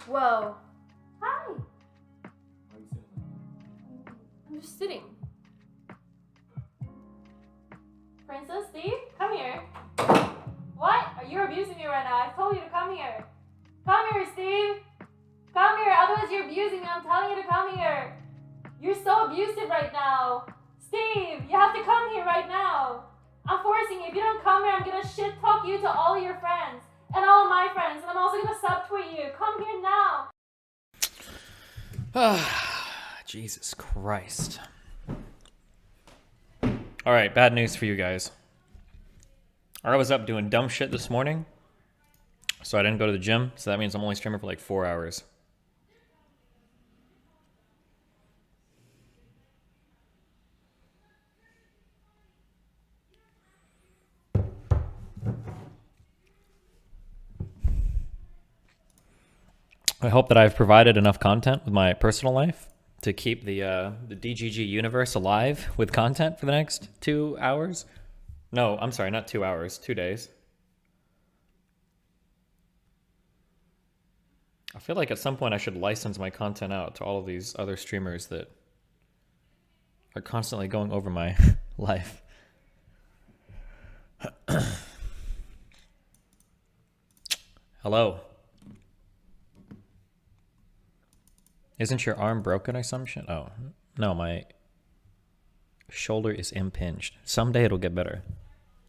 Whoa. Hi. Why are you sitting like I'm just sitting. Princess, Steve, come here. What? You're abusing me right now. I told you to come here. Come here, Steve. Come here, otherwise you're abusing me. I'm telling you to come here. You're so abusive right now. Steve, you have to come here right now. I'm forcing you. If you don't come here, I'm gonna shit talk you to all your friends. And all of my friends. And I'm also gonna subtweet you. Come here now. Jesus Christ. Alright, bad news for you guys. I was up doing dumb shit this morning, so I didn't go to the gym, so that means I'm only streaming for like 4 hours. I hope that I've provided enough content with my personal life to keep the DGG universe alive with content for the next 2 hours. No, I'm sorry, not 2 hours, 2 days. I feel like at some point I should license my content out to all of these other streamers that are constantly going over my life. Hello. Isn't your arm broken or some shit? Oh, no, my shoulder is impinged. Someday it'll get better.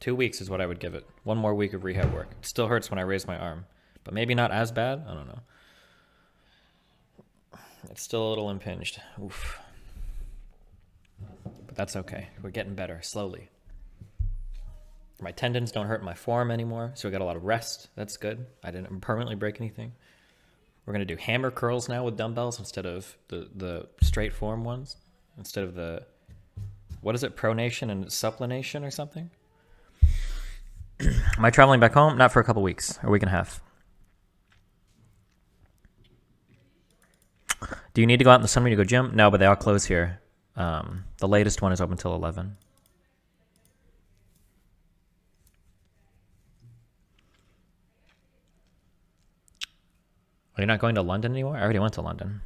2 weeks is what I would give it. 1 more week of rehab work. It still hurts when I raise my arm, but maybe not as bad. I don't know. It's still a little impinged. Oof. But that's okay. We're getting better, slowly. My tendons don't hurt my forearm anymore, so we got a lot of rest. That's good. I didn't permanently break anything. We're going to do hammer curls now with dumbbells instead of the straight form ones. Instead of the, what is it, pronation and supplination or something? Am I traveling back home? Not for a couple weeks, or a week and a half. Do you need to go out in the sun when you go gym? No, but they all close here. The latest one is open till 11. Are you not going to London anymore? I already went to London.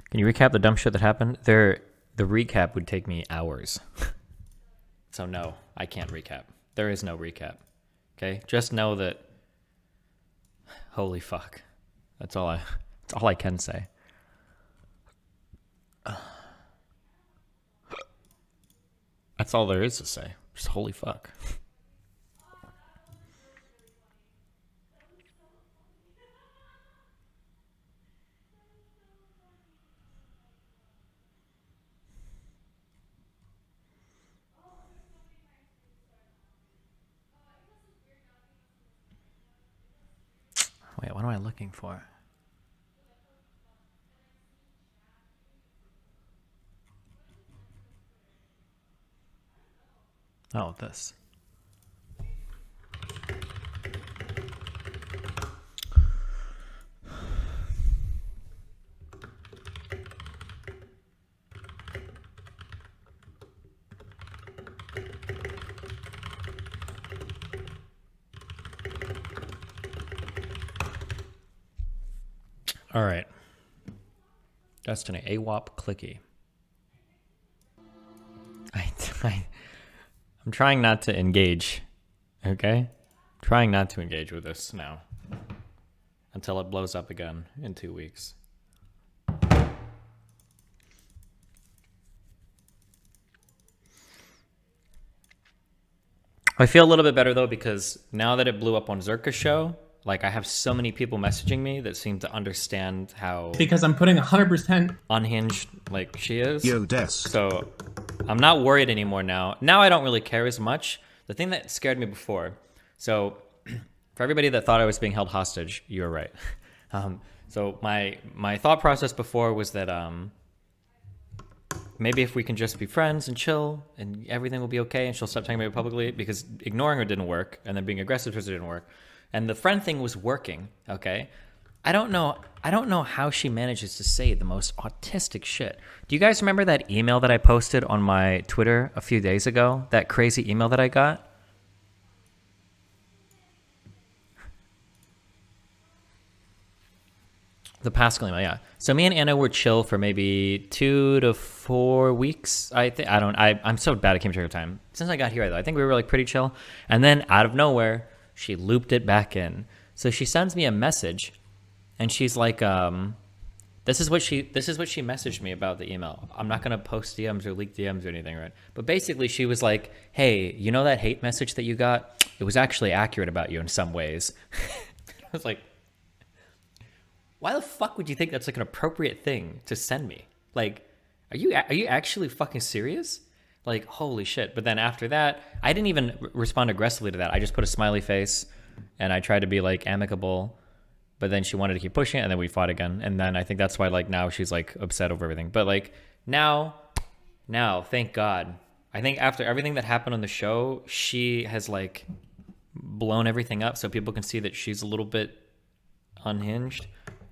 Can you recap the dumb shit that happened? The recap would take me hours. So no, I can't recap. There is no recap. Okay? Just know that, holy fuck. That's all I can say. That's all there is to say. Just holy fuck. Wait, what am I looking for? Oh, this. All right. Destiny, AWOP clicky. I'm trying not to engage, okay? Trying not to engage with this now until it blows up again in 2 weeks. I feel a little bit better though because now that it blew up on Zerka's show, like I have so many people messaging me that seem to understand how because I'm putting 100% unhinged like she is. Yo, Des. So I'm not worried anymore now. Now I don't really care as much. The thing that scared me before. So for everybody that thought I was being held hostage, you were right. So my thought process before was that maybe if we can just be friends and chill and everything will be okay and she'll stop talking about it publicly, because ignoring her didn't work and then being aggressive towards her didn't work. And the friend thing was working, okay? I don't know how she manages to say the most autistic shit. Do you guys remember that email that I posted on my Twitter a few days ago? That crazy email that I got? The Pascal email, yeah. So me and Anna were chill for maybe 2 to 4 weeks. I'm so bad at keeping track of time. Since I got here, though, I think we were like pretty chill. And then out of nowhere, she looped it back in. So she sends me a message, and she's like, this is what she messaged me about the email. I'm not gonna post DMs or leak DMs or anything, right? But basically, she was like, "Hey, you know that hate message that you got? It was actually accurate about you in some ways." I was like, why the fuck would you think that's like an appropriate thing to send me? Like, are you actually fucking serious? Like, holy shit. But then after that, I didn't even respond aggressively to that. I just put a smiley face and I tried to be like amicable, but then she wanted to keep pushing it and then we fought again. And then I think that's why like now she's like upset over everything. But like now, thank God. I think after everything that happened on the show, she has like blown everything up so people can see that she's a little bit unhinged.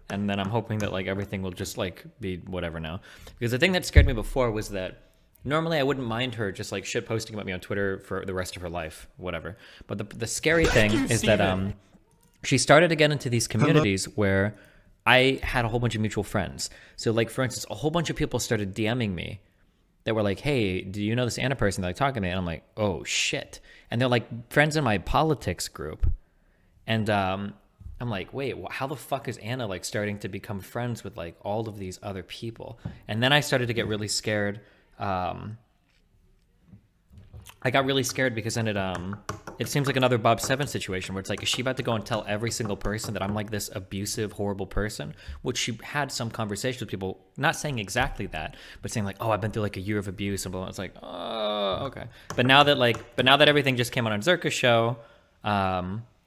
And then I'm hoping that like everything will just like be whatever now. Because the thing that scared me before was that normally I wouldn't mind her just like shit posting about me on Twitter for the rest of her life, whatever. But the scary thing is that she started to get into these communities where I had a whole bunch of mutual friends. So like for instance, a whole bunch of people started DMing me that were like, "Hey, do you know this Anna person?" They're like talking to me, and I'm like, "Oh shit!" And they're like friends in my politics group, and I'm like, wait, how the fuck is Anna like starting to become friends with like all of these other people? And then I started to get really scared. I got really scared because then it seems like another Bob Seven situation where it's like, is she about to go and tell every single person that I'm like this abusive, horrible person? Which she had some conversations with people, not saying exactly that, but saying like, oh, I've been through like a year of abuse and blah, blah. It's like, oh, okay. But now that everything just came out on Zerka's show,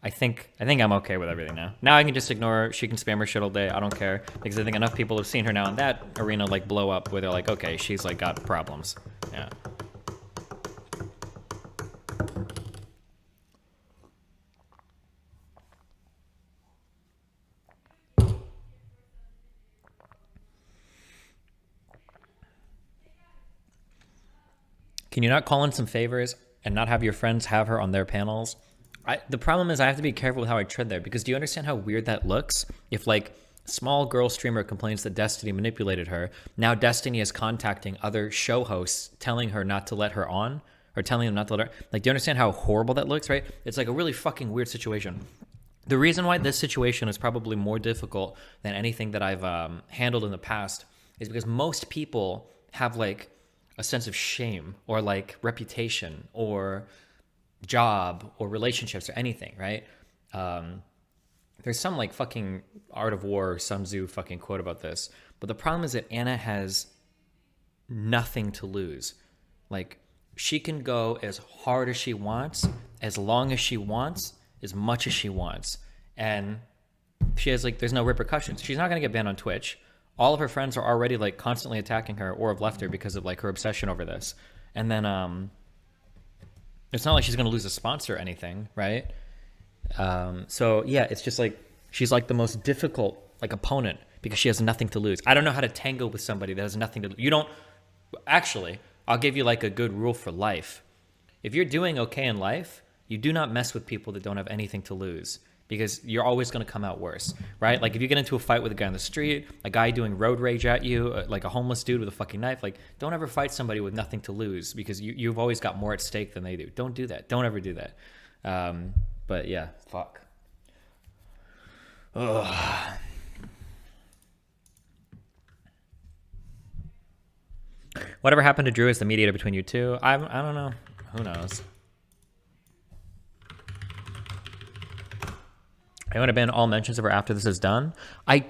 I think I'm okay with everything now. Now I can just ignore her. She can spam her shit all day. I don't care because I think enough people have seen her now in that arena like blow up where they're like, okay, she's like got problems. Yeah. Can you not call in some favors and not have your friends have her on their panels? The problem is I have to be careful with how I tread there because do you understand how weird that looks? If like small girl streamer complains that Destiny manipulated her, now Destiny is contacting other show hosts telling her not to let her on or telling them not to let her. Like, do you understand how horrible that looks, right? It's like a really fucking weird situation. The reason why this situation is probably more difficult than anything that I've handled in the past is because most people have like a sense of shame or like reputation or job or relationships or anything, right? There's some like fucking Art of War or Sun Tzu fucking quote about this, but the problem is that Anna has nothing to lose. Like, she can go as hard as she wants, as long as she wants, as much as she wants, and she has like, there's no repercussions. She's not gonna get banned on Twitch. All of her friends are already like constantly attacking her or have left her because of like her obsession over this. And then it's not like she's gonna lose a sponsor or anything, right? So yeah, it's just like she's like the most difficult like opponent because she has nothing to lose. I don't know how to tangle with somebody that has nothing to lose. You don't actually. I'll give you like a good rule for life. If you're doing okay in life, you do not mess with people that don't have anything to lose because you're always going to come out worse, right? Like if you get into a fight with a guy on the street, a guy doing road rage at you, like a homeless dude with a fucking knife, like don't ever fight somebody with nothing to lose because you've always got more at stake than they do. Don't do that. Don't ever do that. But yeah, fuck. Ugh. Whatever happened to Drew as the mediator between you two? I don't know. Who knows? I want to ban all mentions of her after this is done. I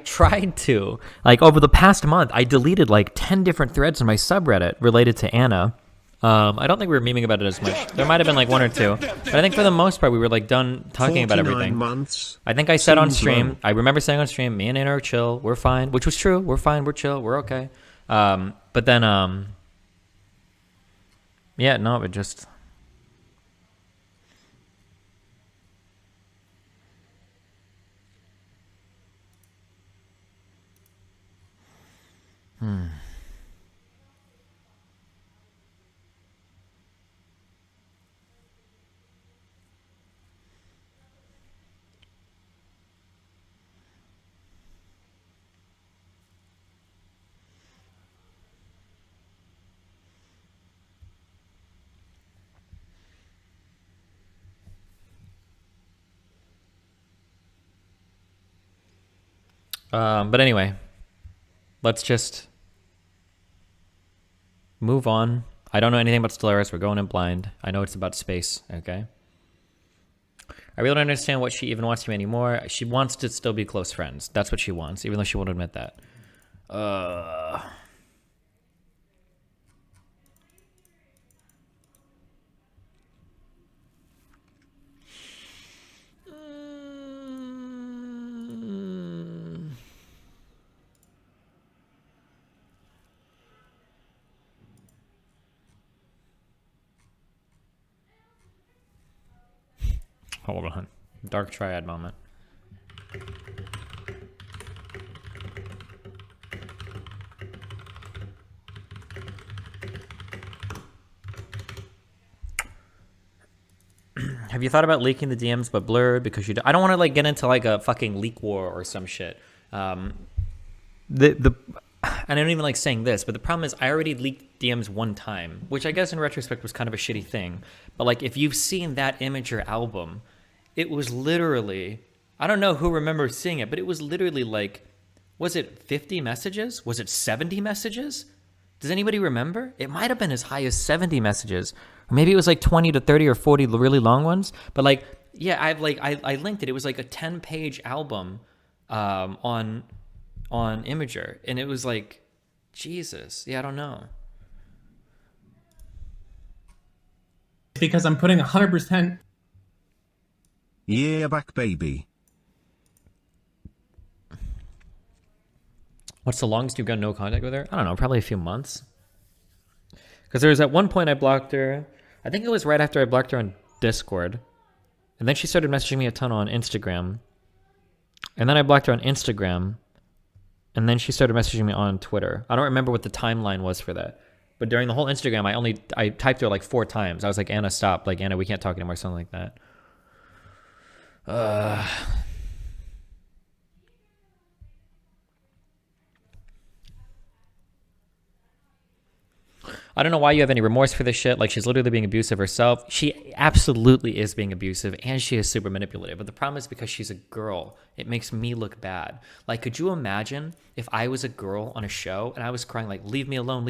tried to. Like, over the past month, I deleted like 10 different threads on my subreddit related to Anna. I don't think we were memeing about it as much. There might have been like one or two. But I think for the most part, we were like done talking about everything. Months. I think I said on stream, I remember saying on stream, me and Anna are chill. We're fine, which was true. We're fine. We're chill. We're okay. But then, yeah, no, it just... But anyway, let's just move on. I don't know anything about Stellaris. We're going in blind. I know it's about space, okay? I really don't understand what she even wants from me anymore. She wants to still be close friends. That's what she wants, even though she won't admit that. Hold on. Dark triad moment. Have you thought about leaking the DMs but blurred because I don't want to like get into like a fucking leak war or some shit. And I don't even like saying this, but the problem is I already leaked DMs one time, which I guess in retrospect was kind of a shitty thing. But like if you've seen that Imager album, it was literally, I don't know who remembers seeing it, but it was literally like, was it 50 messages? Was it 70 messages? Does anybody remember? It might have been as high as 70 messages. Or maybe it was like 20 to 30 or 40 really long ones. But like, yeah, I linked it. It was like a 10-page album on Imager. And it was like, Jesus. Yeah, I don't know. Because I'm putting 100%. Yeah, back baby. What's the longest you've got no contact with her? I don't know, probably a few months. Because there was at one point I blocked her. I think it was right after I blocked her on Discord. And then she started messaging me a ton on Instagram. And then I blocked her on Instagram. And then she started messaging me on Twitter. I don't remember what the timeline was for that. But during the whole Instagram, I typed her like 4 times. I was like, Anna, stop. Like, Anna, we can't talk anymore. Something like that. I don't know why you have any remorse for this shit. Like, she's literally being abusive herself. She absolutely is being abusive, and she is super manipulative. But the problem is because she's a girl, it makes me look bad. Like, could you imagine if I was a girl on a show and I was crying, like, leave me alone,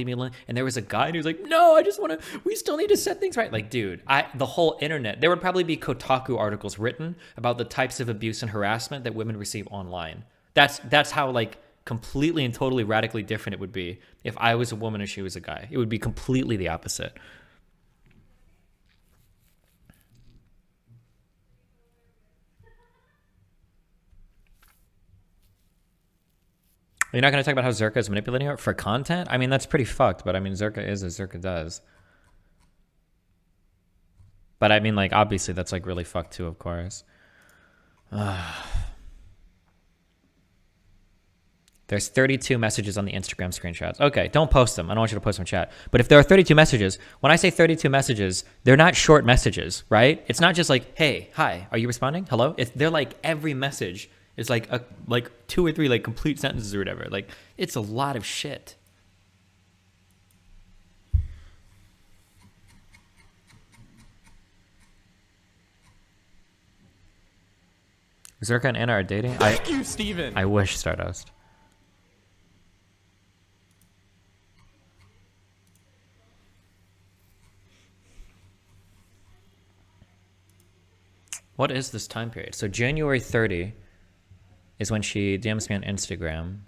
and there was a guy and he was like, no, I just want to, we still need to set things right. Like, dude, the whole internet, there would probably be Kotaku articles written about the types of abuse and harassment that women receive online. That's how, like, completely and totally radically different it would be if I was a woman and she was a guy. It would be completely the opposite. You're not going to talk about how Zerka is manipulating her for content? I mean, that's pretty fucked, but I mean, Zerka is as Zerka does. But I mean, like, obviously that's like really fucked too, of course. There's 32 messages on the Instagram screenshots. Okay, don't post them. I don't want you to post them in chat. But if there are 32 messages, when I say 32 messages, they're not short messages, right? It's not just like, hey, hi, are you responding? Hello? They're like every message is like 2 or 3 like complete sentences or whatever. Like, it's a lot of shit. Zerka and Anna are dating? Thank you, Steven. I wish, Stardust. What is this time period? So January 30 is when she DMs me on Instagram.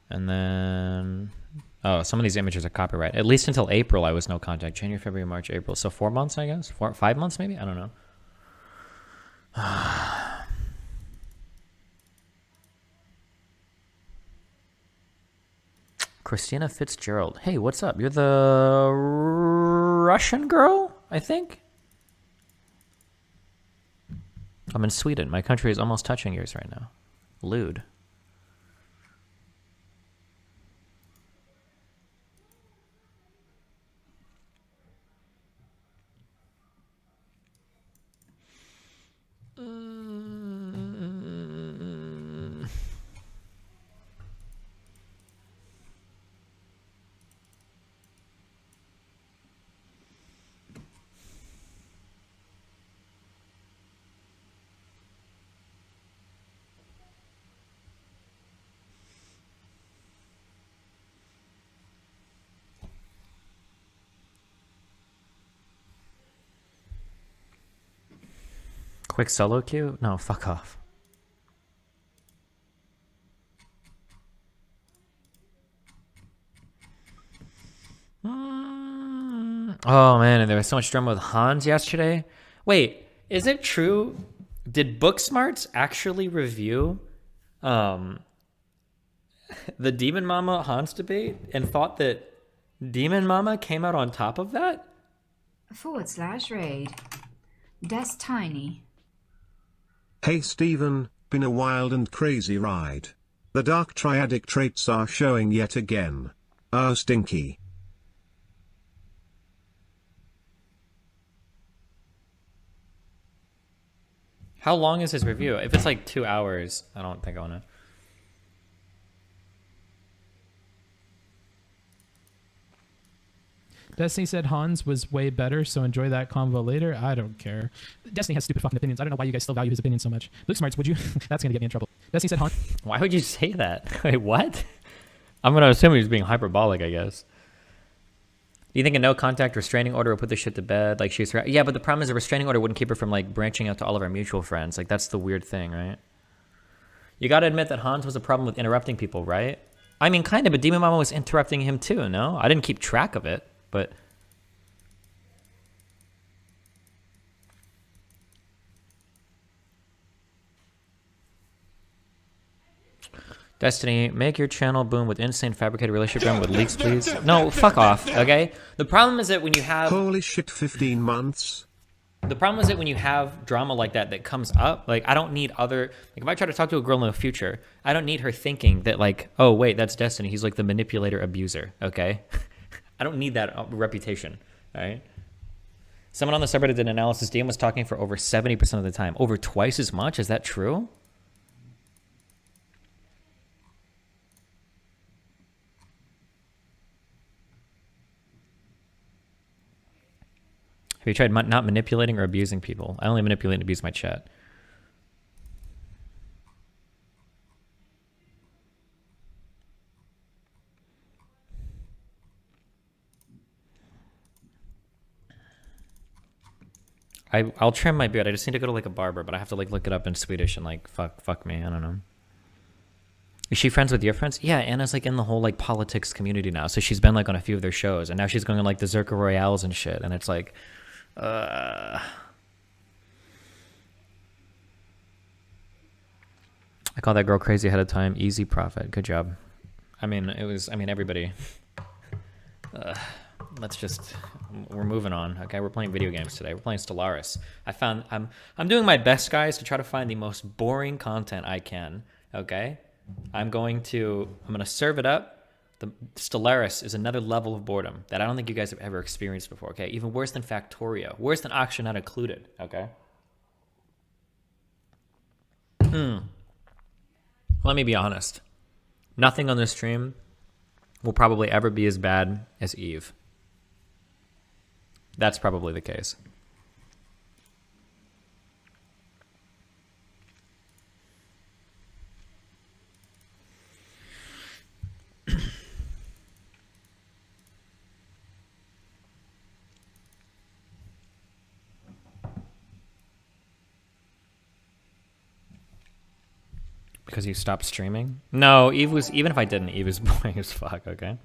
And then... oh, some of these images are copyright. At least until April, I was no contact. January, February, March, April. So 4 months, I guess? 5 months, maybe? I don't know. Christina Fitzgerald. Hey, what's up? You're the Russian girl, I think? I'm in Sweden. My country is almost touching yours right now. Lewd. Quick solo queue? No, fuck off. Oh man, and there was so much drama with Hans yesterday. Wait, is it true? Did Booksmarts actually review the DemonMama Hans debate and thought that DemonMama came out on top of that? /raid. That's tiny. Hey Steven, been a wild and crazy ride. The dark triadic traits are showing yet again. Oh stinky. How long is his review? If it's like 2 hours, I don't think I want to. Destiny said Hans was way better, so enjoy that convo later. I don't care. Destiny has stupid fucking opinions. I don't know why you guys still value his opinion so much. Booksmarts, would you? That's gonna get me in trouble. Destiny said Hans. Why would you say that? Wait, what? I'm gonna assume he's being hyperbolic, I guess. Do you think a no contact restraining order will put this shit to bed? Like she's yeah, but the problem is a restraining order wouldn't keep her from like branching out to all of our mutual friends. Like that's the weird thing, right? You gotta admit that Hans was a problem with interrupting people, right? I mean, kind of, but DemonMama was interrupting him too. No, I didn't keep track of it, but. Destiny, make your channel boom with insane fabricated relationship drama with leaks, please. No, fuck off, okay? The problem is that when you have... Holy shit, 15 months? The problem is that when you have drama like that comes up, like, I don't need other... Like, if I try to talk to a girl in the future, I don't need her thinking that, like, oh, wait, that's Destiny. He's, like, the manipulator abuser, okay? I don't need that reputation, all right? Someone on the subreddit did an analysis. DM was talking for over 70% of the time. Over twice as much? Is that true? Have you tried not manipulating or abusing people? I only manipulate and abuse my chat. I'll trim my beard. I just need to go to like a barber, but I have to like look it up in Swedish and like fuck me. I don't know. Is she friends with your friends? Yeah, Anna's like in the whole like politics community now. So she's been like on a few of their shows, and now she's going on like the Zerka Royales and shit. And it's like, I call that girl crazy ahead of time. Easy profit. Good job. I mean, everybody. We're moving on. Okay, we're playing video games today. We're playing Stellaris. I'm doing my best, guys, to try to find the most boring content I can. Okay, I'm gonna serve it up. The Stellaris is another level of boredom that I don't think you guys have ever experienced before, okay? Even worse than Factorio. Worse than Auction Not Included, okay? Let me be honest. Nothing on this stream will probably ever be as bad as Eve. That's probably the case. Because you stopped streaming? No, Eve was, even if I didn't, Eve was boring as fuck, okay?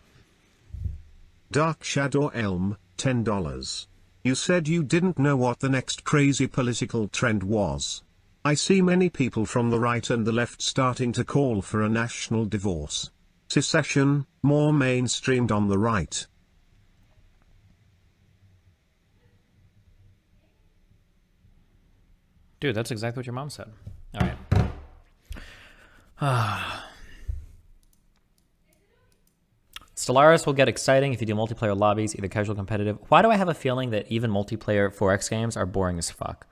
Dark Shadow Elm, $10. You said you didn't know what the next crazy political trend was. I see many people from the right and the left starting to call for a national divorce. Secession, more mainstreamed on the right. Dude, that's exactly what your mom said. All right. Stellaris will get exciting if you do multiplayer lobbies, either casual or competitive. Why do I have a feeling that even multiplayer 4X games are boring as fuck?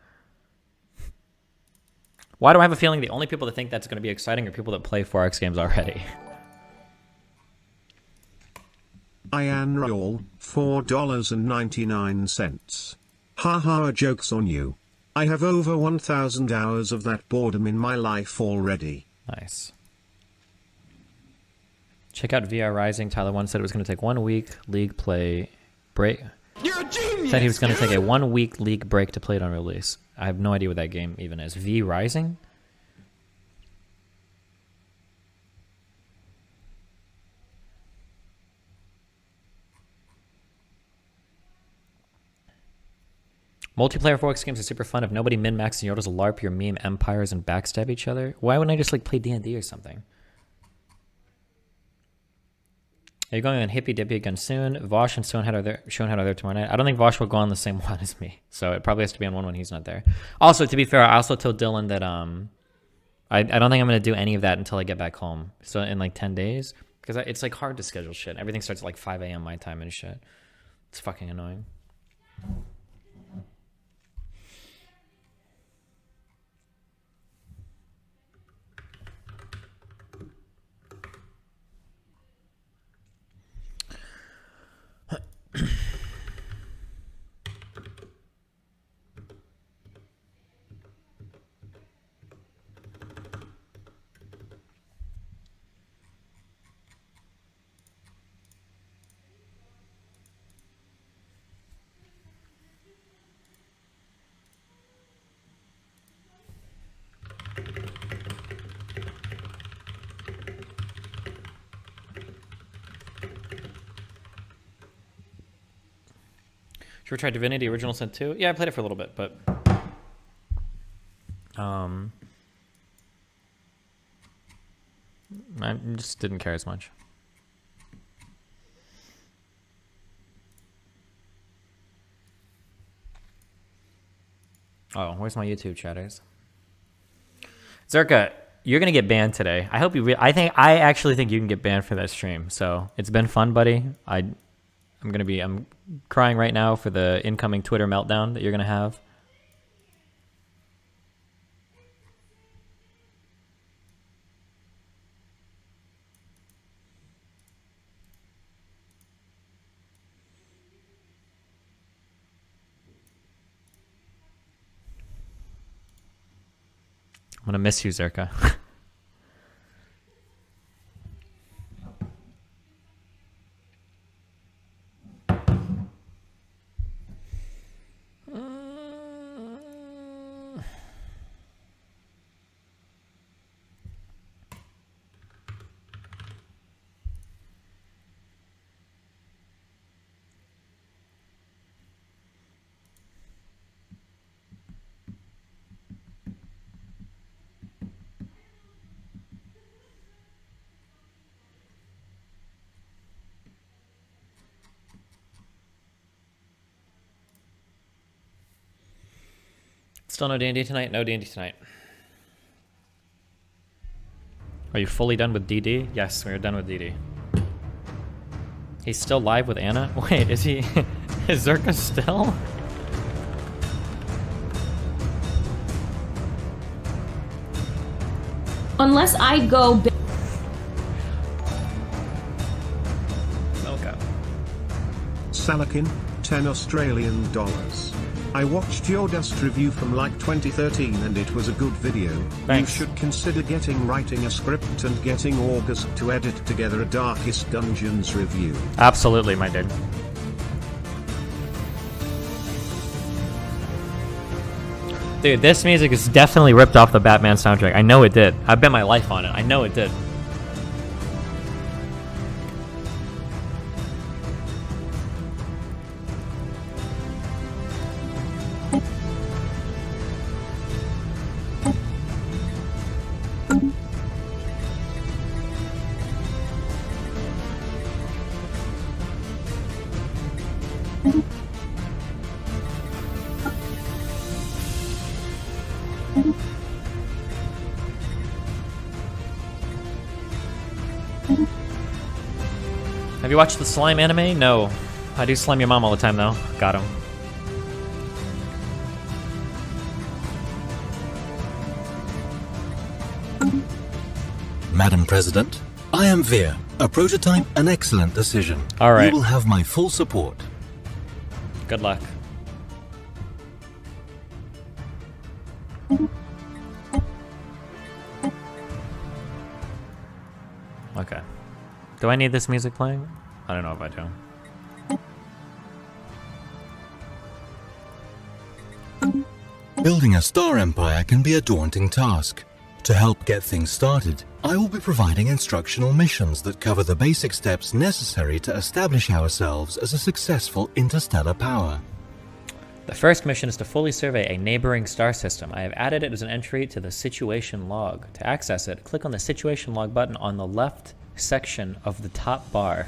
Why do I have a feeling the only people that think that's going to be exciting are people that play 4X games already? Ian Roll, $4.99. Haha, joke's on you. I have over 1,000 hours of that boredom in my life already. Nice. Check out VR Rising. Tyler One said it was going to take 1 week league play break. You're a genius! Said he was going to take a 1 week league break to play it on release. I have no idea what that game even is. V Rising? Multiplayer Forex games are super fun. If nobody min-maxes and Yoda's a LARP, your meme empires and backstab each other. Why wouldn't I just like play D&D or something? Are you going on Hippie Dippy again soon? Vosh and Schoenhead are there tomorrow night. I don't think Vosh will go on the same one as me, so it probably has to be on one when he's not there. Also, to be fair, I also told Dylan that I don't think I'm gonna do any of that until I get back home. So in like 10 days, because it's like hard to schedule shit. Everything starts at like 5 a.m. my time and shit. It's fucking annoying. Should we try Divinity Original Sin 2? Yeah, I played it for a little bit, but I just didn't care as much. Oh, where's my YouTube chatters? Zerka, you're gonna get banned today. I hope you. I actually think you can get banned for that stream. So it's been fun, buddy. I'm crying right now for the incoming Twitter meltdown that you're gonna have. I'm gonna miss you, Zerka. Still no D&D tonight? No D&D tonight. Are you fully done with DD? Yes, we're done with DD. He's still live with Anna? Wait, is he... Is Zerka still? Unless I go... Okay. Salakin, 10 Australian dollars. I watched your Dust review from like 2013 and it was a good video. Thanks. You should consider writing a script and getting August to edit together a Darkest Dungeons review. Absolutely, my dude. Dude, this music is definitely ripped off the Batman soundtrack. I know it did. I bet my life on it. I know it did. Have you watched the Slime anime? No. I do slime your mom all the time, though. Got him. Madam President, I am Veer. A prototype, an excellent decision. All right. You will have my full support. Good luck. Okay. Do I need this music playing? I don't know if I do. Building a star empire can be a daunting task. To help get things started, I will be providing instructional missions that cover the basic steps necessary to establish ourselves as a successful interstellar power. The first mission is to fully survey a neighboring star system. I have added it as an entry to the situation log. To access it, click on the situation log button on the left section of the top bar.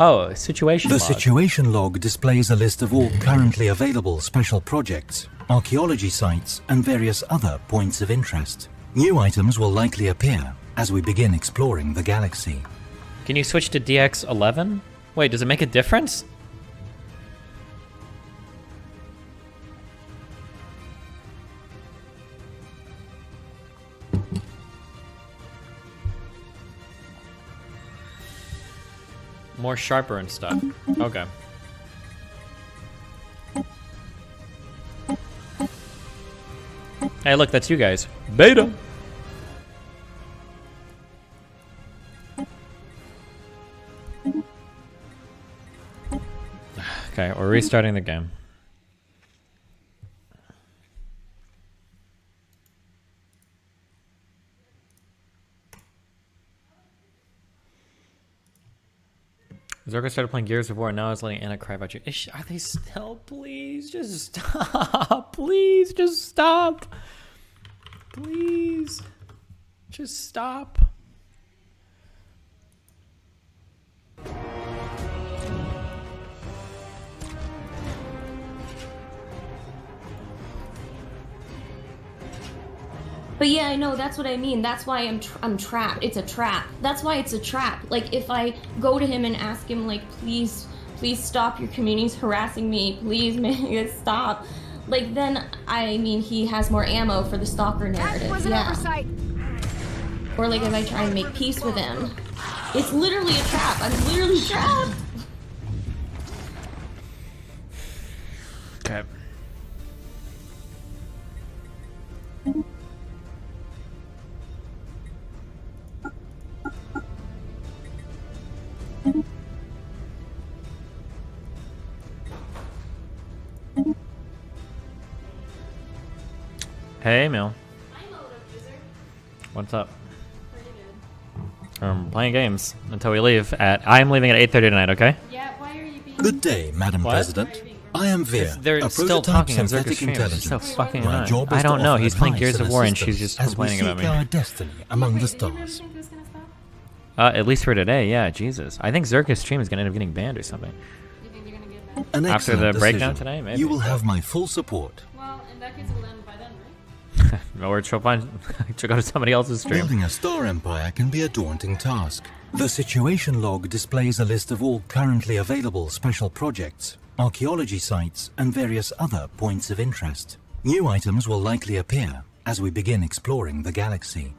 Oh, situation log. The situation log displays a list of all currently available special projects, archaeology sites, and various other points of interest. New items will likely appear as we begin exploring the galaxy. Can you switch to DX11? Wait, does it make a difference? More sharper and stuff. Okay. Hey, look, that's you guys. Beta! Okay, we're restarting the game. Zorka started playing Gears of War and now is letting Anna cry about you. Are they still? Please, just stop. Please, just stop. Please. Just stop. But yeah, I know, that's what I mean. That's why I'm trapped. It's a trap. That's why it's a trap. Like, if I go to him and ask him, like, please stop, your community's harassing me, please make it stop. Like, then, I mean, he has more ammo for the stalker narrative. Was an oversight. Or, like, if I try and make peace with him. It's literally a trap. I'm literally trapped. Okay. Hey, Mel. What's up? Playing games until we leave at. I'm leaving at 8:30 tonight. Okay. Yeah. Why are you being? Good day, Madam What? President. I am Veer, They're a still prototype talking on Zerka's synthetic stream. It's so intelligence. fucking My annoying. job is I don't to know. offer He's playing advice Gears and of War and she's assistance just as we complaining about seek me. our destiny among the Wait, did you really stars. think it was gonna stop? At least for today, yeah. Jesus, I think Zerka's stream is gonna end up getting banned or something. You think they're gonna get back? An After excellent the breakdown decision. today, maybe. You will have my full support. Well, in that case, it will end by then, right? Or she'll find, she'll go to somebody else's stream. Building a star empire can be a daunting task. The situation log displays a list of all currently available special projects, archaeology sites, and various other points of interest. New items will likely appear as we begin exploring the galaxy.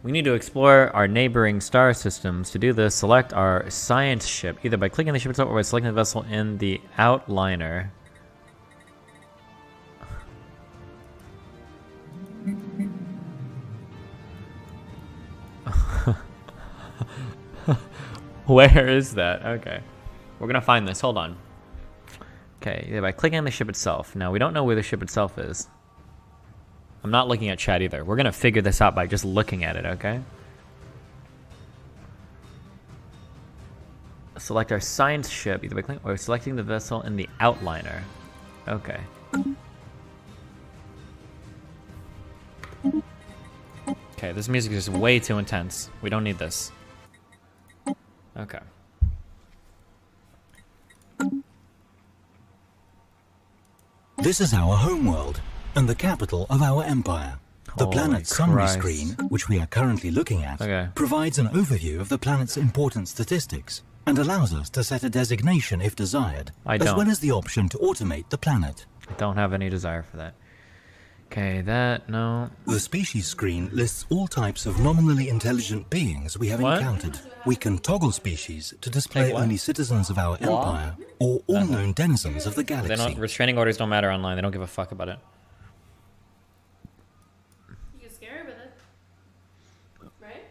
We need to explore our neighboring star systems. To do this, select our science ship, either by clicking the ship itself or by selecting the vessel in the outliner. Where is that? Okay. We're gonna find this. Hold on. Okay, either by clicking on the ship itself. Now, we don't know where the ship itself is. I'm not looking at chat either. We're gonna figure this out by just looking at it, okay? Select our science ship, either by clicking or selecting the vessel in the outliner. Okay. Okay, this music is way too intense. We don't need this. Okay. This is our homeworld and the capital of our empire. The Holy planet's summary Christ. screen, which we are currently looking at, Okay. provides an overview of the planet's important statistics and allows us to set a designation if desired, I as don't. well as the option to automate the planet. I don't have any desire for that. Okay, that, no. The species screen lists all types of nominally intelligent beings we have What? encountered. We can toggle species to display Take what? only citizens of our empire or all known denizens of the They galaxy. don't, restraining orders don't matter online. They don't give a fuck about it. You get scared with it, right?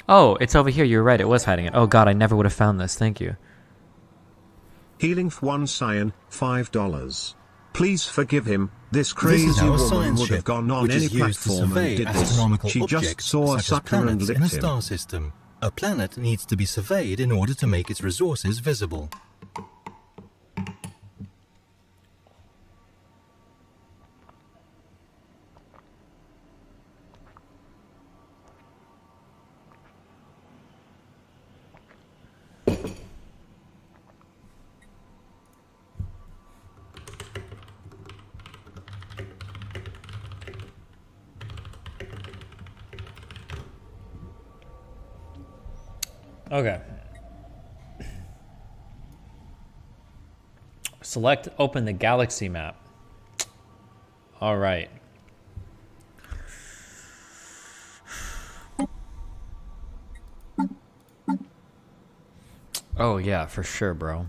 Oh, it's over here. You're right. It was hiding it. Oh god, I never would have found this. Thank you. Healing for 1 cyan, $5. Please forgive him. This This crazy is our woman science would have ship, gone on which any is used to platform and survey did this. astronomical She just objects saw a such as sucker and planets in a licked him. star system. A planet needs to be surveyed in order to make its resources visible. Okay. Select open the galaxy map. All right. Oh yeah, for sure, bro.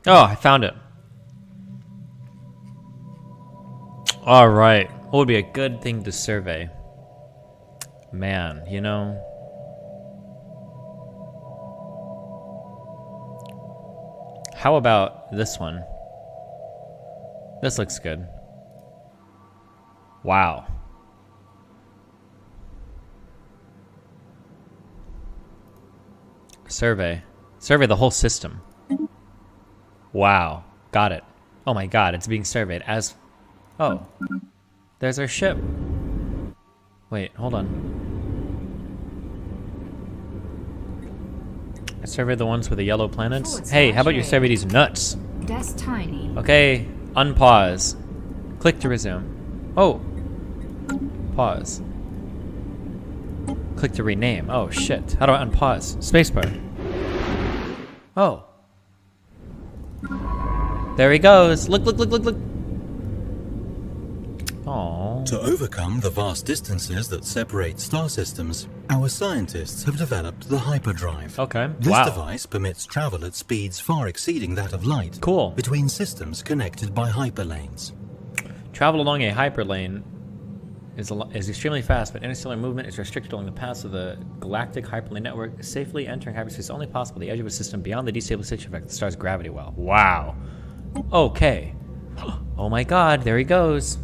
Oh, I found it. All right. What would be a good thing to survey? Man, you know. How about this one? This looks good. Wow. Survey. Survey the whole system. Wow. Got it. Oh my god, it's being surveyed as... Oh. There's our ship. Wait, hold on. I survey the ones with the yellow planets. Hey, how about you survey these nuts? That's tiny. Okay, unpause. Click to resume. Oh. Pause. Click to rename. Oh shit. How do I unpause? Spacebar. Oh. There he goes. Look, look, look, look, look. Aww. To overcome the vast distances that separate star systems, our scientists have developed the hyperdrive. Okay. This Wow. device permits travel at speeds far exceeding that of light. Cool. Between systems connected by hyperlanes. Travel along a hyperlane is extremely fast, but interstellar movement is restricted along the paths of the galactic hyperlane network. Safely entering hyperspace is only possible at the edge of a system beyond the destabilization effect of the star's gravity well. Wow. Okay. Oh my god, there he goes.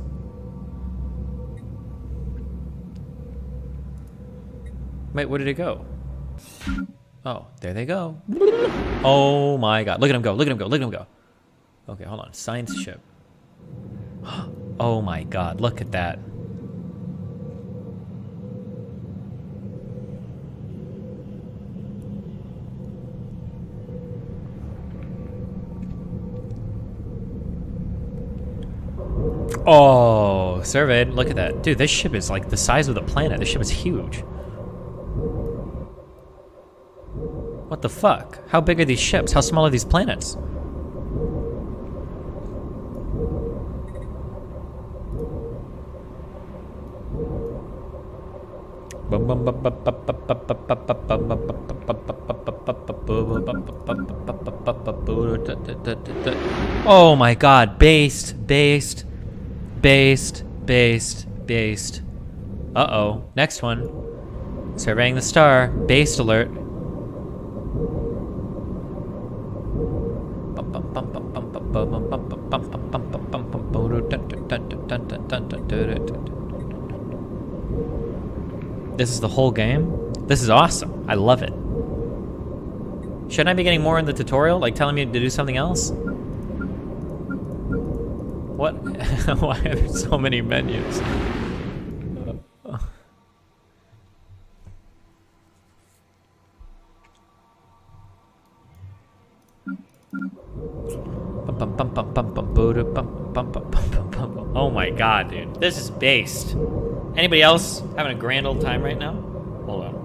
Wait, where did it go? Oh, there they go. Oh my god. Look at him go, look at him go, look at him go. Okay, hold on. Science ship. Oh my god, look at that. Oh, surveyed. Look at that. Dude, this ship is like the size of the planet. This ship is huge. What the fuck? How big are these ships? How small are these planets? Oh my god, based. Uh-oh, next one. Surveying the star, based alert. This is the whole game? This is awesome. I love it. Shouldn't I be getting more in the tutorial? Like telling me to do something else? What? Why are there so many menus? Oh my god, dude. This is based. Anybody else having a grand old time right now? Hold on.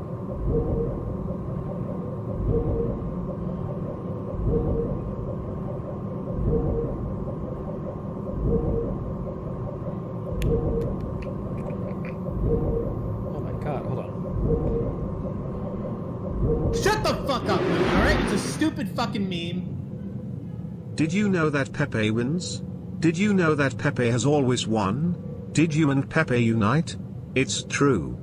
Oh my god, hold on. Shut the fuck up, alright? It's a stupid fucking meme. Did you know that Pepe wins? Did you know that Pepe has always won? Did you and Pepe unite? It's true.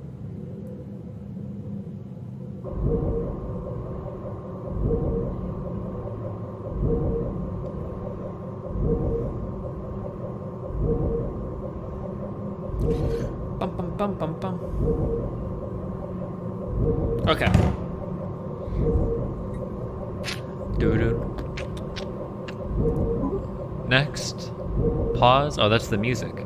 Bum, bum, bum, bum, bum. Okay. Doo-doo. Next. Pause. Oh, that's the music.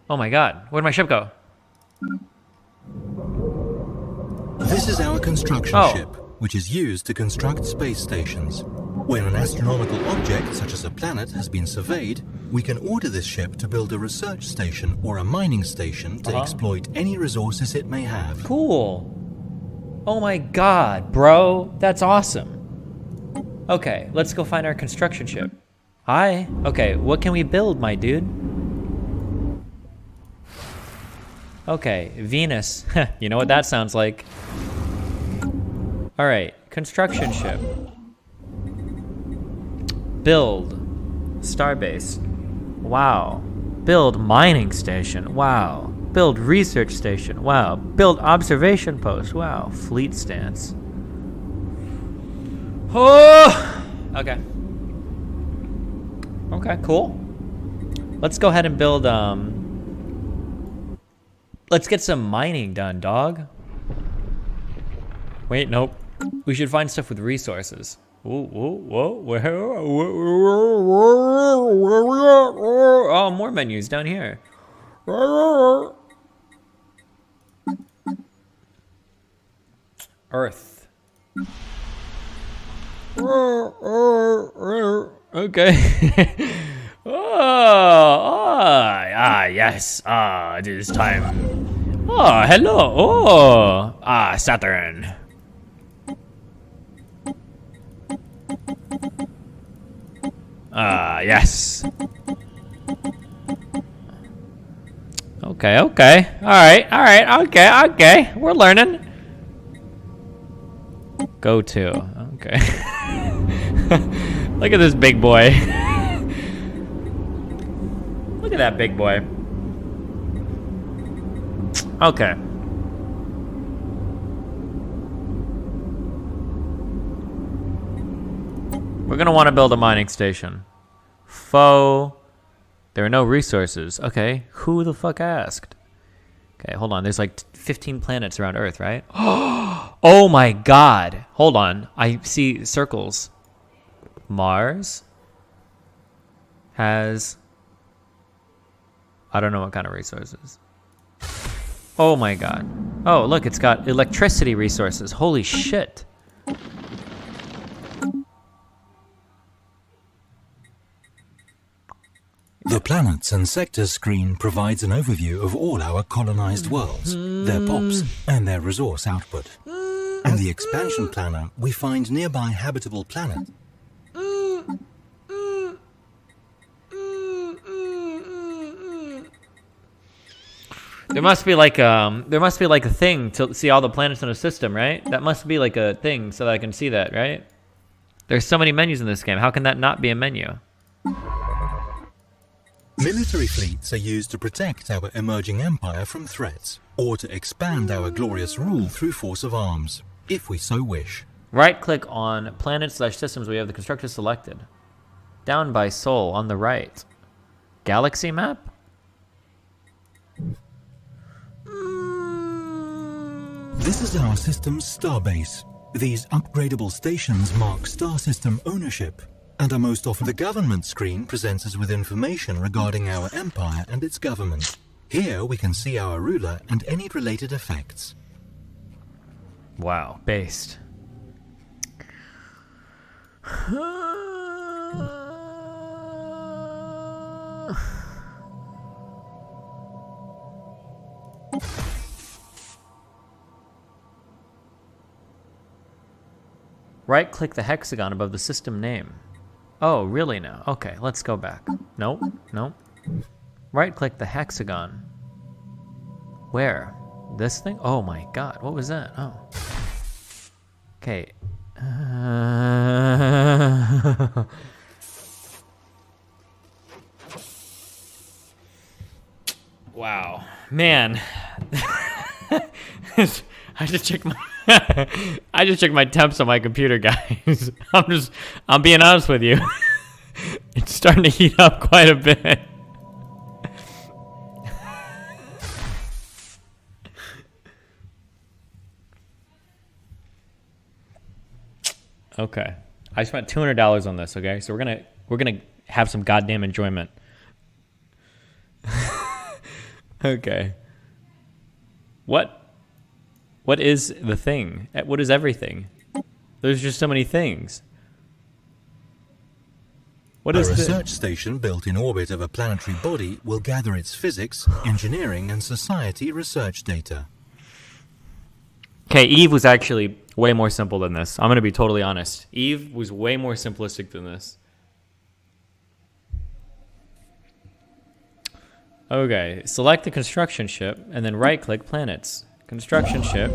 Oh my god. Where'd my ship go? This is our construction Oh. ship, which is used to construct space stations. When an astronomical object, such as a planet, has been surveyed, we can order this ship to build a research station or a mining station to exploit any resources it may have. Cool. Oh my god, bro. That's awesome. Okay, let's go find our construction ship. Hi. Okay, what can we build, my dude? Okay, Venus. You know what that sounds like. Alright, construction ship. Build. Starbase. Wow. Build mining station. Wow. Build research station. Wow. Build observation post. Wow. Fleet stance. Oh! Okay. Okay, cool. Let's go ahead and build, let's get some mining done, dog. Wait, nope. We should find stuff with resources. Whoa, whoa, whoa. Oh, more menus down here. Earth. Okay. Yes. It is time. Oh, hello. Oh, Saturn. Yes. Okay. All right. Okay. We're learning. Go to. Okay. Look at this big boy. Look at that big boy. Okay. We're gonna want to build a mining station. Foe. There are no resources. Okay. Who the fuck asked? Okay, hold on. There's like 15 planets around Earth, right? Oh my god. Hold on. I see circles. Mars has... I don't know what kind of resources. Oh my god. Oh, look, it's got electricity resources. Holy shit. The planets and sectors screen provides an overview of all our colonized worlds, their pops, and their resource output. In the expansion planner, we find nearby habitable planet. There must be like a thing to see all the planets in a system, right? That must be like a thing so that I can see that, right? There's so many menus in this game. How can that not be a menu? Military fleets are used to protect our emerging empire from threats, or to expand our glorious rule through force of arms, if we so wish. Right-click on planet/systems where you have the constructor selected. Down by Sol on the right. Galaxy map? This is our system's starbase. These upgradable stations mark star system ownership, and are most often the government screen presents us with information regarding our empire and its government. Here we can see our ruler and any related effects. Wow, based. Right-click the hexagon above the system name. Oh, really now? Okay, let's go back. Nope, nope. Right-click the hexagon. Where? This thing? Oh my god, what was that? Oh. Okay. Wow. Man. I just checked my temps on my computer, guys. I'm being honest with you. It's starting to heat up quite a bit. Okay. I spent $200 on this, okay? So we're gonna have some goddamn enjoyment. Okay. What is the thing? What is everything? There's just so many things. What is a the research station built in orbit of a planetary body will gather its physics, engineering, and society research data. Okay, Eve was actually way more simple than this. I'm going to be totally honest. Eve was way more simplistic than this. Okay, select the construction ship and then right-click planets. Construction ship.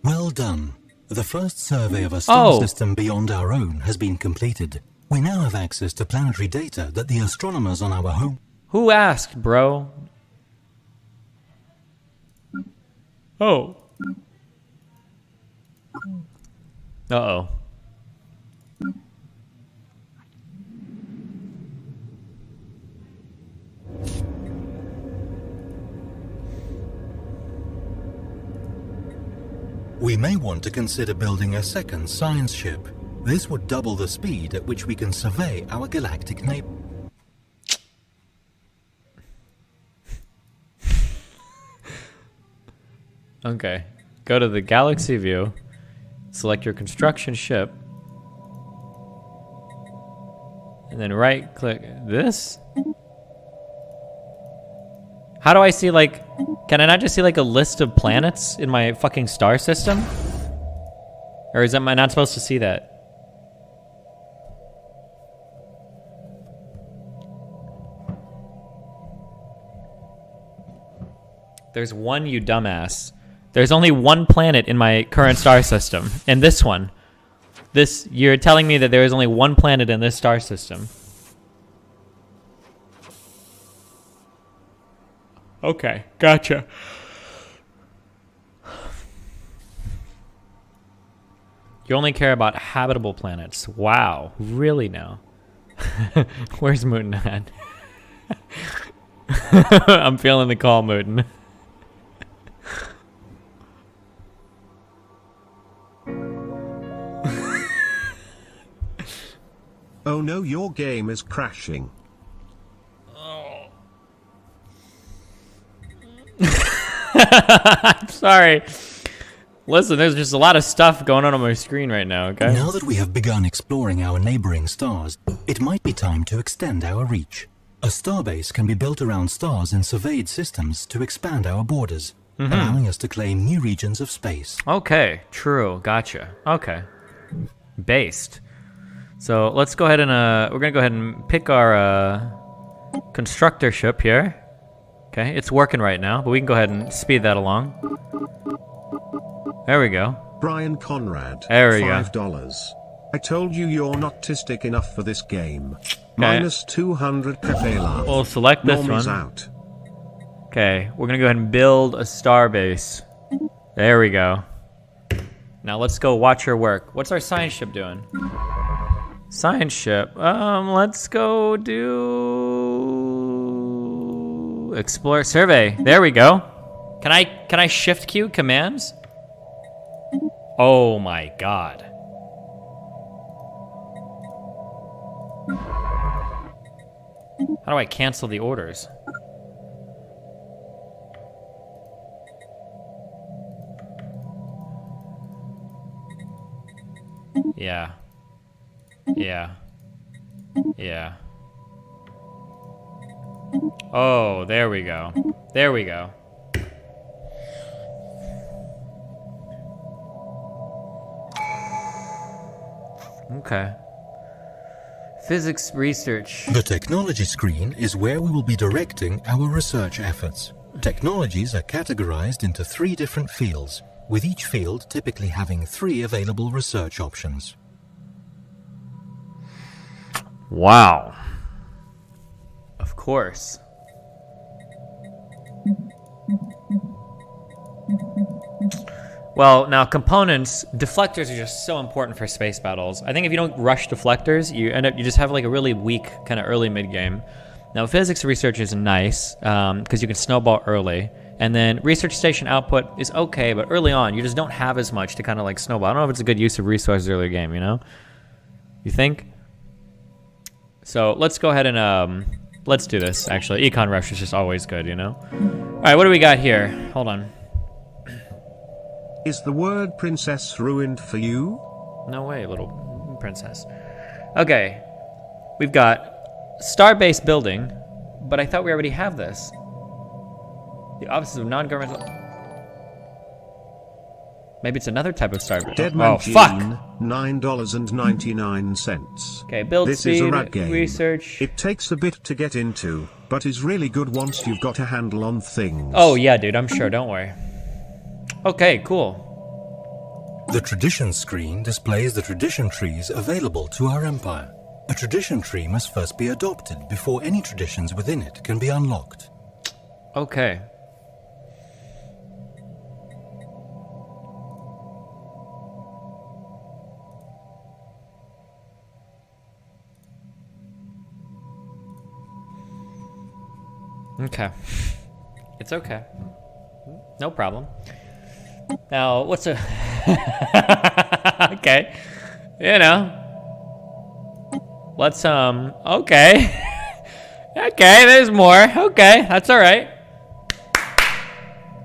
Well done. The first survey of a star Oh. system beyond our own has been completed. We now have access to planetary data that the astronomers on our home... Who asked, bro? Oh. Uh-oh. We may want to consider building a second science ship. This would double the speed at which we can survey our galactic neighbor. Okay. Go to the galaxy view. Select your construction ship. And then right click this. How do I see, like, can I not just see like a list of planets in my fucking star system? Or am I not supposed to see that? There's one, you dumbass. There's only one planet in my current star system. And this one. You're telling me that there is only one planet in this star system. Okay, gotcha. You only care about habitable planets. Wow, really now? Where's Mooten at? I'm feeling the call, Mooten. Oh no, your game is crashing. I'm sorry. Listen, there's just a lot of stuff going on my screen right now, okay? Now that we have begun exploring our neighboring stars, it might be time to extend our reach. A starbase can be built around stars in surveyed systems to expand our borders, allowing us to claim new regions of space. Okay, true, gotcha. Okay. Based. So let's go ahead and, we're gonna go ahead and pick our, constructor ship here. Okay, it's working right now, but we can go ahead and speed that along. There we go. Brian Conrad. There we go. $5. I told you you're not autistic enough for this game. Minus 200 Capella. We'll select this Normie's one. out. Okay, we're gonna go ahead and build a star base. There we go. Now let's go watch her work. What's our science ship doing? Science ship. Let's go do explore survey. There we go. Can I shift Q commands? Oh my god. How do I cancel the orders? Yeah. Yeah. Yeah. Oh, there we go. There we go. Okay. Physics research. The technology screen is where we will be directing our research efforts. Technologies are categorized into 3 different fields, with each field typically having 3 available research options. Wow. Of course. Well, now components, deflectors are just so important for space battles. I think if you don't rush deflectors, you just have like a really weak kind of early mid game. Now physics research is nice because you can snowball early, and then research station output is okay, but early on you just don't have as much to kind of like snowball. I don't know if it's a good use of resources early game, you know? You think? So let's go ahead and let's do this. Actually, econ rush is just always good, you know? All right, what do we got here? Hold on. Is the word princess ruined for you? No way, little princess. Okay, we've got star-based building, but I thought we already have this. The offices of non-governmental. Maybe it's another type of star. Deadman Oh fuck! $9.99. Okay, build This speed, is a rat game. research. It takes a bit to get into, but is really good once you've got a handle on things. Oh yeah, dude, I'm sure. Don't worry. Okay, cool. The tradition screen displays the tradition trees available to our empire. A tradition tree must first be adopted before any traditions within it can be unlocked. Okay. Okay. It's okay. No problem. Now, what's a... okay. You know. Let's, okay. Okay, there's more. Okay, that's all right.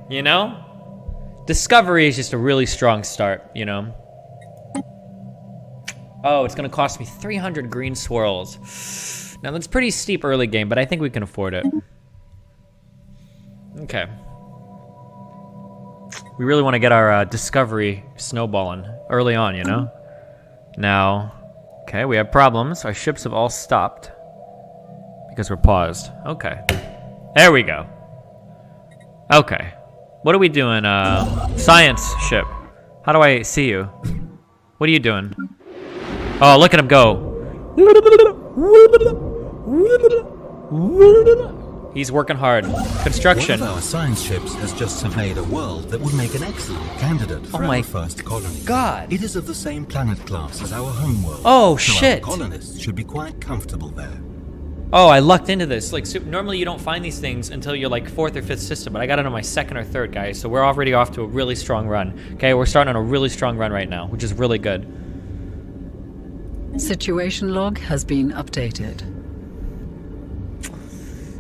You know? Discovery is just a really strong start, you know? Oh, it's gonna cost me 300 green swirls. Now, that's pretty steep early game, but I think we can afford it. Okay. We really want to get our discovery snowballing early on, you know? Now, okay, we have problems. Our ships have all stopped because we're paused. Okay. There we go. Okay. What are we doing? Science ship. How do I see you? What are you doing? Oh, look at him go. He's working hard. Construction. One of our science ships has just surveyed a world that would make an excellent candidate for our first colony. God. It is of the same planet class as our homeworld. Oh, so shit. Our colonists should be quite comfortable there. Oh, I lucked into this. Like, normally you don't find these things until you're like 4th or 5th system, but I got it on my 2nd or 3rd, guys. So we're already off to a really strong run. Okay, we're starting on a really strong run right now, which is really good. Situation log has been updated.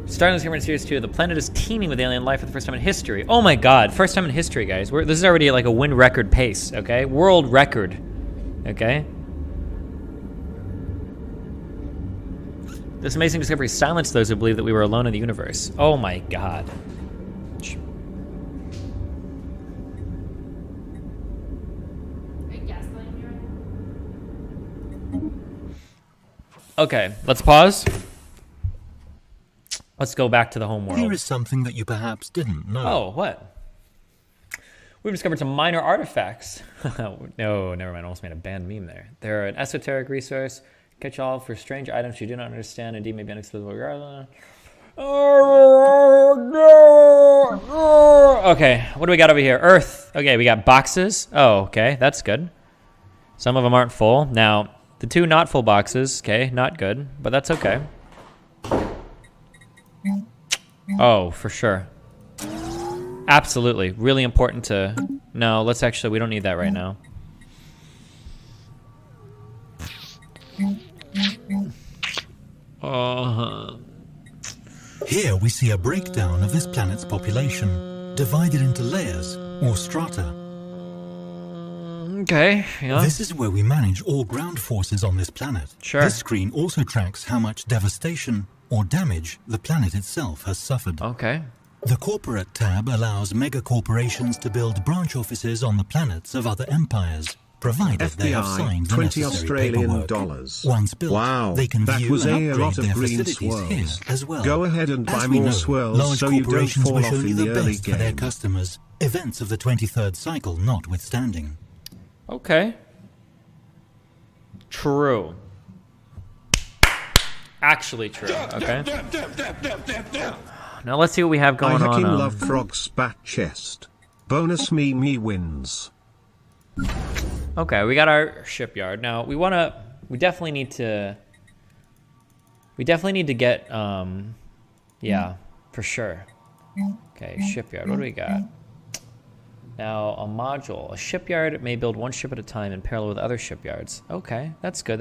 Starting this here in Series 2, the planet is teeming with alien life for the first time in history. Oh my god, first time in history, guys. This is already like a win record pace, okay? World record, okay? This amazing discovery silenced those who believed that we were alone in the universe. Oh my god. Okay, let's pause. Let's go back to the home world. Here is something that you perhaps didn't know. Oh, what? We've discovered some minor artifacts. No, never mind. I almost made a banned meme there. They're an esoteric resource. Catch-all for strange items you do not understand. Indeed, may be unexplicable. Okay, what do we got over here? Earth. Okay, we got boxes. Oh, okay, that's good. Some of them aren't full. Now, the 2 not full boxes. Okay, not good, but that's okay. Oh, for sure. Absolutely. Really important to... No, let's actually... We don't need that right now. Here we see a breakdown of this planet's population, divided into layers, or strata. Okay, yeah. This is where we manage all ground forces on this planet. Sure. This screen also tracks how much devastation or damage the planet itself has suffered. Okay. The corporate tab allows megacorporations to build branch offices on the planets of other empires, provided they have signed the 20 necessary Australian paperwork. dollars. Once built, Wow, they can that view was and a upgrade lot of their green facilities swirls. here as well. Go ahead and buy As we more know, swirls large so you don't corporations fall wish off only in the the early best for their game. customers, events of the 23rd cycle notwithstanding. Okay. True. Actually true, okay? Now let's see what we have going I on. hecking love frog spat chest. Bonus me wins. Okay, we got our shipyard. Now we definitely need to get, yeah, for sure. Okay, shipyard, what do we got? Now, a module. A shipyard may build one ship at a time in parallel with other shipyards. Okay, that's good,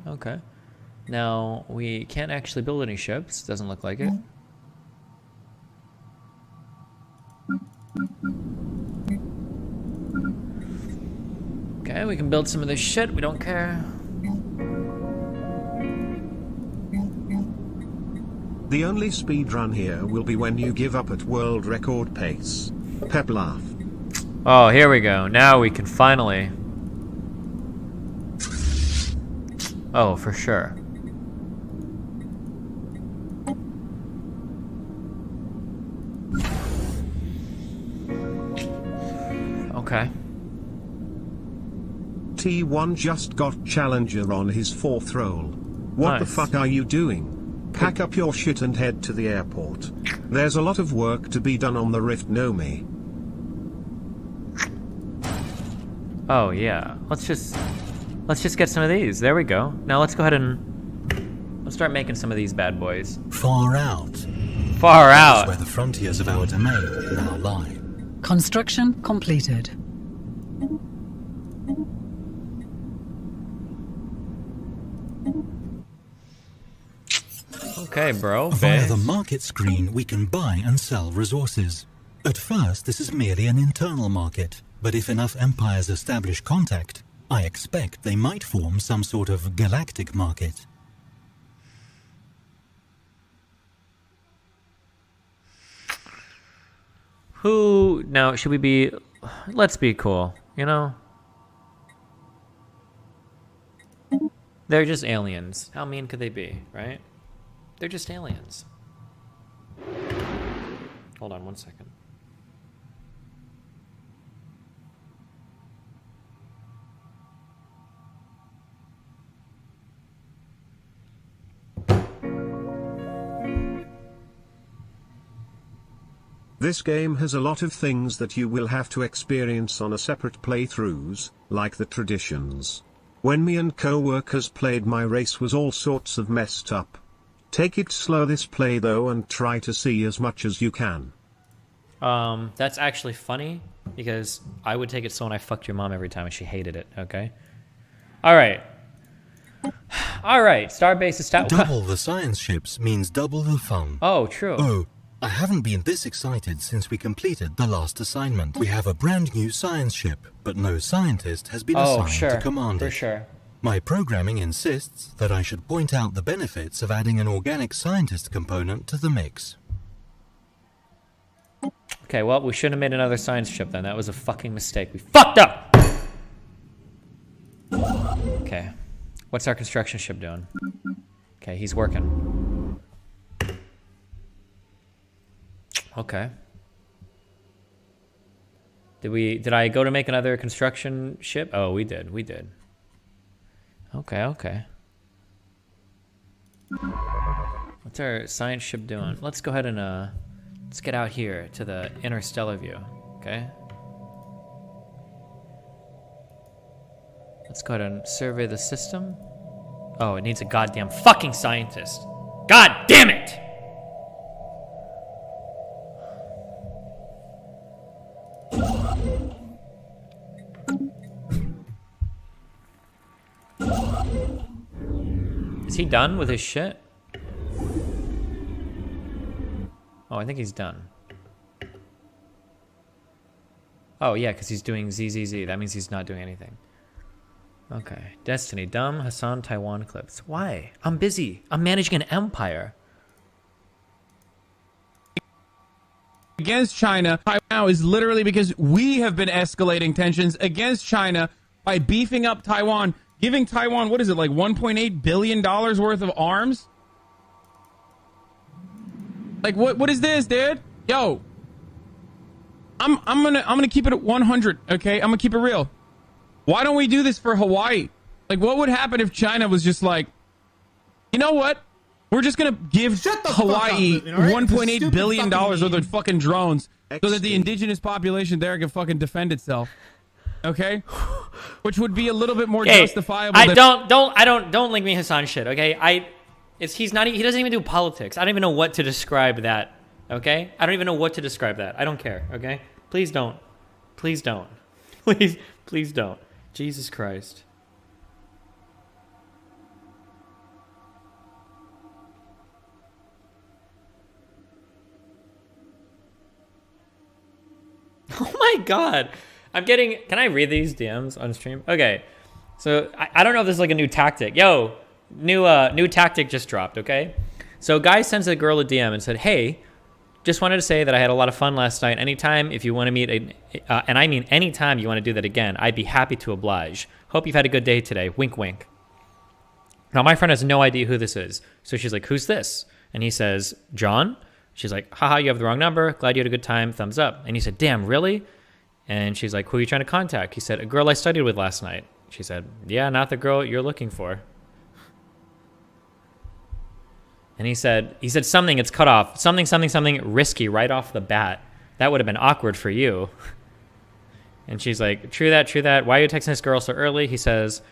okay. Now, we can't actually build any ships, doesn't look like it. Okay, we can build some of this shit, we don't care. The only speedrun here will be when you give up at world record pace. Pep laugh. Oh, here we go. Now we can finally... Oh, for sure. Okay. T1 just got Challenger on his 4th roll. What the Nice. fuck are you doing? Pack up your shit and head to the airport. There's a lot of work to be done on the Rift, know me. Oh yeah, let's just get some of these. There we go. Now let's go ahead and let's start making some of these bad boys. Far out. Far out. That's where the frontiers of our domain now lie. Construction completed. Okay, bro. Via base. the market screen, we can buy and sell resources. At first, this is merely an internal market, but if enough empires establish contact, I expect they might form some sort of galactic market. Who now should we be? Let's be cool, you know. They're just aliens. How mean could they be, right? They're just aliens. Hold on one second. This game has a lot of things that you will have to experience on a separate playthroughs, like the traditions. When me and co-workers played, my race was all sorts of messed up. Take it slow this play though and try to see as much as you can. That's actually funny because I would take it slow and I fucked your mom every time and she hated it, okay? Alright. Alright, Starbase is Double the science ships means double the fun. Oh, true. Oh, I haven't been this excited since we completed the last assignment. We have a brand new science ship, but no scientist has been assigned to command it. For sure. My programming insists that I should point out the benefits of adding an organic scientist component to the mix. Okay, well, we shouldn't have made another science ship then. That was a fucking mistake. We fucked up! Okay. What's our construction ship doing? Okay, he's working. Okay. Did I go to make another construction ship? Oh, we did. Okay, okay. What's our science ship doing? Let's go ahead and let's get out here to the interstellar view, okay? Let's go ahead and survey the system. Oh, it needs a goddamn fucking scientist. God damn it! Is he done with his shit? Oh, I think he's done. Oh, yeah, because he's doing ZZZ. That means he's not doing anything. Okay. Destiny. Dumb Hassan Taiwan clips. Why? I'm busy. I'm managing an empire. Against China right now is literally because we have been escalating tensions against China by beefing up Taiwan, giving Taiwan, what is it, like $1.8 billion worth of arms? Like, what is this, dude? Yo, I'm gonna keep it at 100, okay? I'm gonna keep it real. Why don't we do this for Hawaii? Like, what would happen if China was just like, you know what? We're just gonna give Hawaii $1.8 billion worth of fucking drones so that the indigenous population there can fucking defend itself. Okay, which would be a little bit more Okay, justifiable. don't link me Hassan shit. Okay, he doesn't even do politics. I don't even know what to describe that. Okay, I don't even know what to describe that. I don't care. Okay, please don't, please don't, please don't. Jesus Christ. Oh my God. Can I read these DMs on stream? Okay. So I don't know if this is like a new tactic. Yo, new tactic just dropped, okay? So guy sends a girl a DM and said, hey, just wanted to say that I had a lot of fun last night. Anytime if you want to meet, and I mean anytime you want to do that again, I'd be happy to oblige. Hope you've had a good day today. Wink, wink. Now my friend has no idea who this is. So she's like, who's this? And he says, John? She's like, haha, you have the wrong number. Glad you had a good time. Thumbs up. And he said, damn, really? And she's like, who are you trying to contact? He said, a girl I studied with last night. She said, yeah, not the girl you're looking for. And he said something, it's cut off. Something risky right off the bat. That would have been awkward for you. And she's like, true that. Why are you texting this girl so early? He says,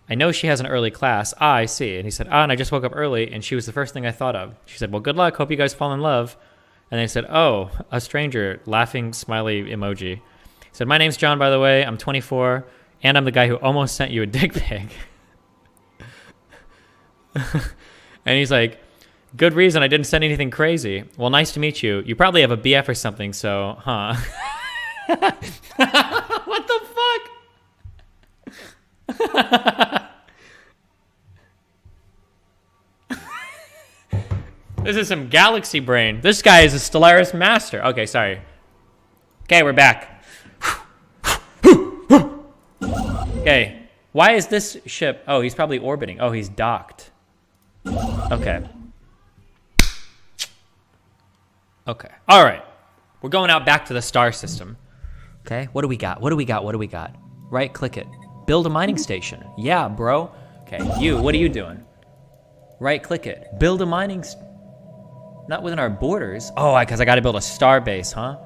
I know she has an early class. Ah, I see. And he said, and I just woke up early, and she was the first thing I thought of. She said, well, good luck. Hope you guys fall in love. And they said, oh, a stranger, laughing smiley emoji. He said, my name's John, by the way. I'm 24, and I'm the guy who almost sent you a dick pic. And he's like, good reason I didn't send anything crazy. Well, nice to meet you. You probably have a BF or something, so, huh? What the fuck? This is some galaxy brain. This guy is a Stellaris master. Okay, sorry. Okay, we're back. Okay, why is this ship? Oh, he's probably orbiting. Oh, he's docked. Okay. Okay. All right. We're going out back to the star system. Okay. What do we got? Right click it. Build a mining station. Yeah, bro. Okay. What are you doing? Right click it. Build a mining not within our borders. Oh, because I got to build a star base, huh?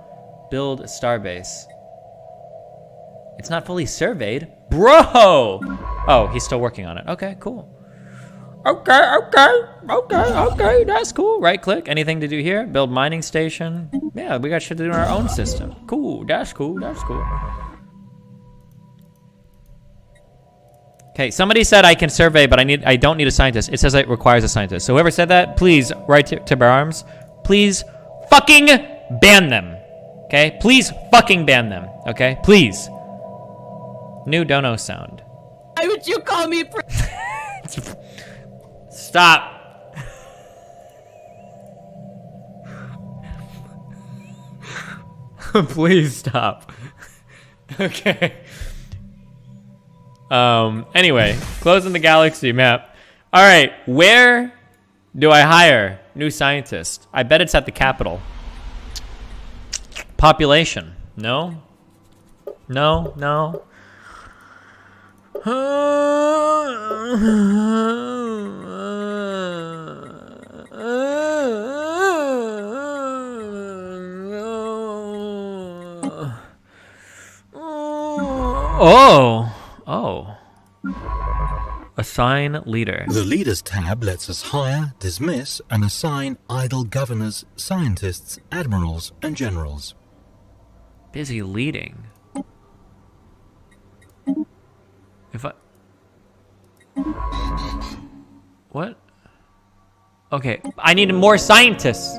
Build a star base. It's not fully surveyed. Bro! Oh, he's still working on it. Okay, cool. Okay, that's cool. Right click, anything to do here? Build mining station. Yeah, we got shit to do in our own system. Cool, that's cool. Okay, somebody said I can survey, but I don't need a scientist. It says it requires a scientist. So whoever said that, please, write to Bear Arms, please fucking ban them. Okay, please fucking ban them. Okay, please. New dono sound. Why would you call me? Stop. Please stop. Okay. Anyway, closing the galaxy map. All right, where do I hire new scientist? I bet it's at the capital. Population. No. Oh. Assign leader. The Leaders tab lets us hire, dismiss, and assign idle governors, scientists, admirals, and generals. Busy leading. What? Okay, I need more scientists.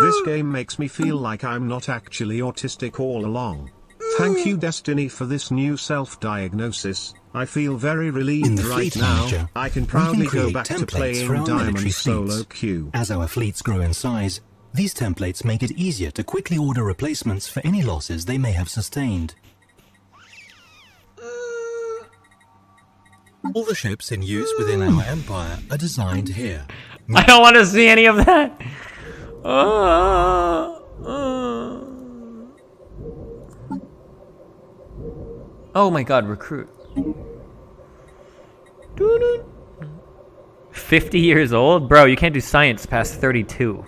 This game makes me feel like I'm not actually autistic all along. Thank you, Destiny, for this new self-diagnosis. I feel very relieved right now. I can proudly go back to playing Diamond solo queue. As our fleets grow in size, these templates make it easier to quickly order replacements for any losses they may have sustained. All the ships in use within our empire are designed here. I don't want to see any of that. Oh my god, recruit. 50 years old? Bro, you can't do science past 32.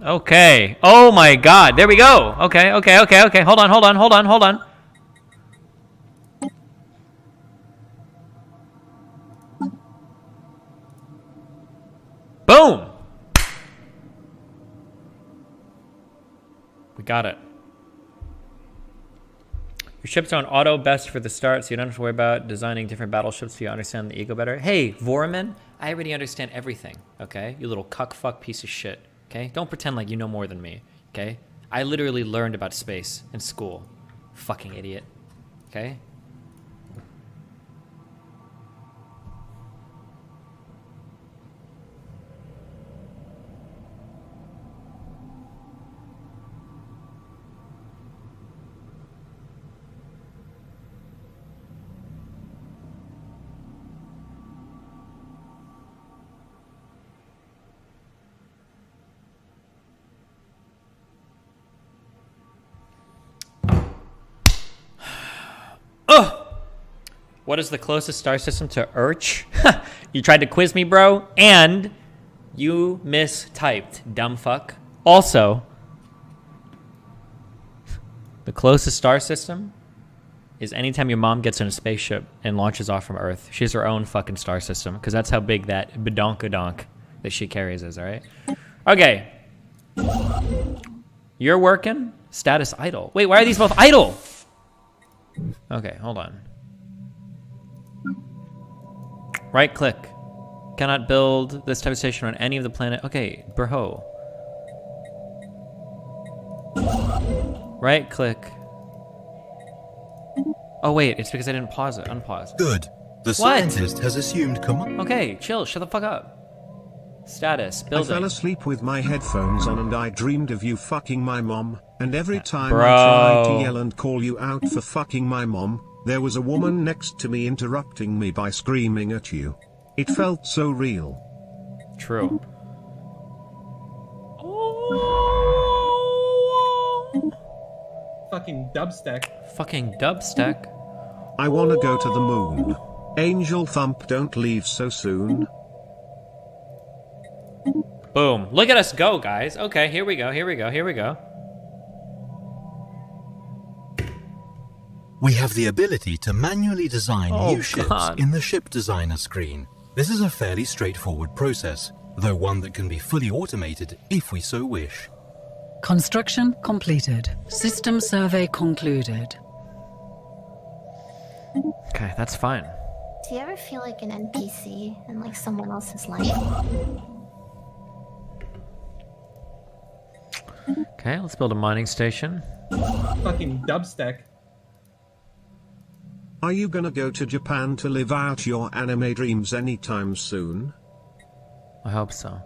Okay. Oh my god. There we go. Okay. Hold on. Boom! We got it. Your ships are on auto best for the start, so you don't have to worry about designing different battleships so you understand the ego better. Hey, Vorman, I already understand everything, okay? You little cuck-fuck piece of shit, okay? Don't pretend like you know more than me, okay? I literally learned about space in school. Fucking idiot, okay? What is the closest star system to Urch? You tried to quiz me, bro, and you mistyped, dumb fuck. Also, the closest star system is anytime your mom gets in a spaceship and launches off from Earth. She has her own fucking star system, because that's how big that badonkadonk that she carries is, all right? Okay. You're working? Status idle. Wait, why are these both idle? Okay, hold on. Right click. Cannot build this type of station on any of the planet. Okay, bro. Right click. Oh wait, it's because I didn't pause it. Unpause. Good. The scientist has assumed command. Okay, chill. Shut the fuck up. Status. Building. I fell asleep with my headphones on and I dreamed of you fucking my mom. And every time Bro. I tried to yell and call you out for fucking my mom, there was a woman next to me interrupting me by screaming at you. It felt so real. True. Fucking dubstep. Fucking dubstep. I wanna go to the moon. Angel Thump, don't leave so soon. Boom. Look at us go, guys. Okay, here we go. We have the ability to manually design Oh, new ships God. in the ship designer screen. This is a fairly straightforward process, though one that can be fully automated if we so wish. Construction completed. System survey concluded. Okay, that's fine. Do you ever feel like an NPC in like someone else's life? Okay, let's build a mining station. Fucking dubstep. Are you gonna go to Japan to live out your anime dreams anytime soon? I hope so.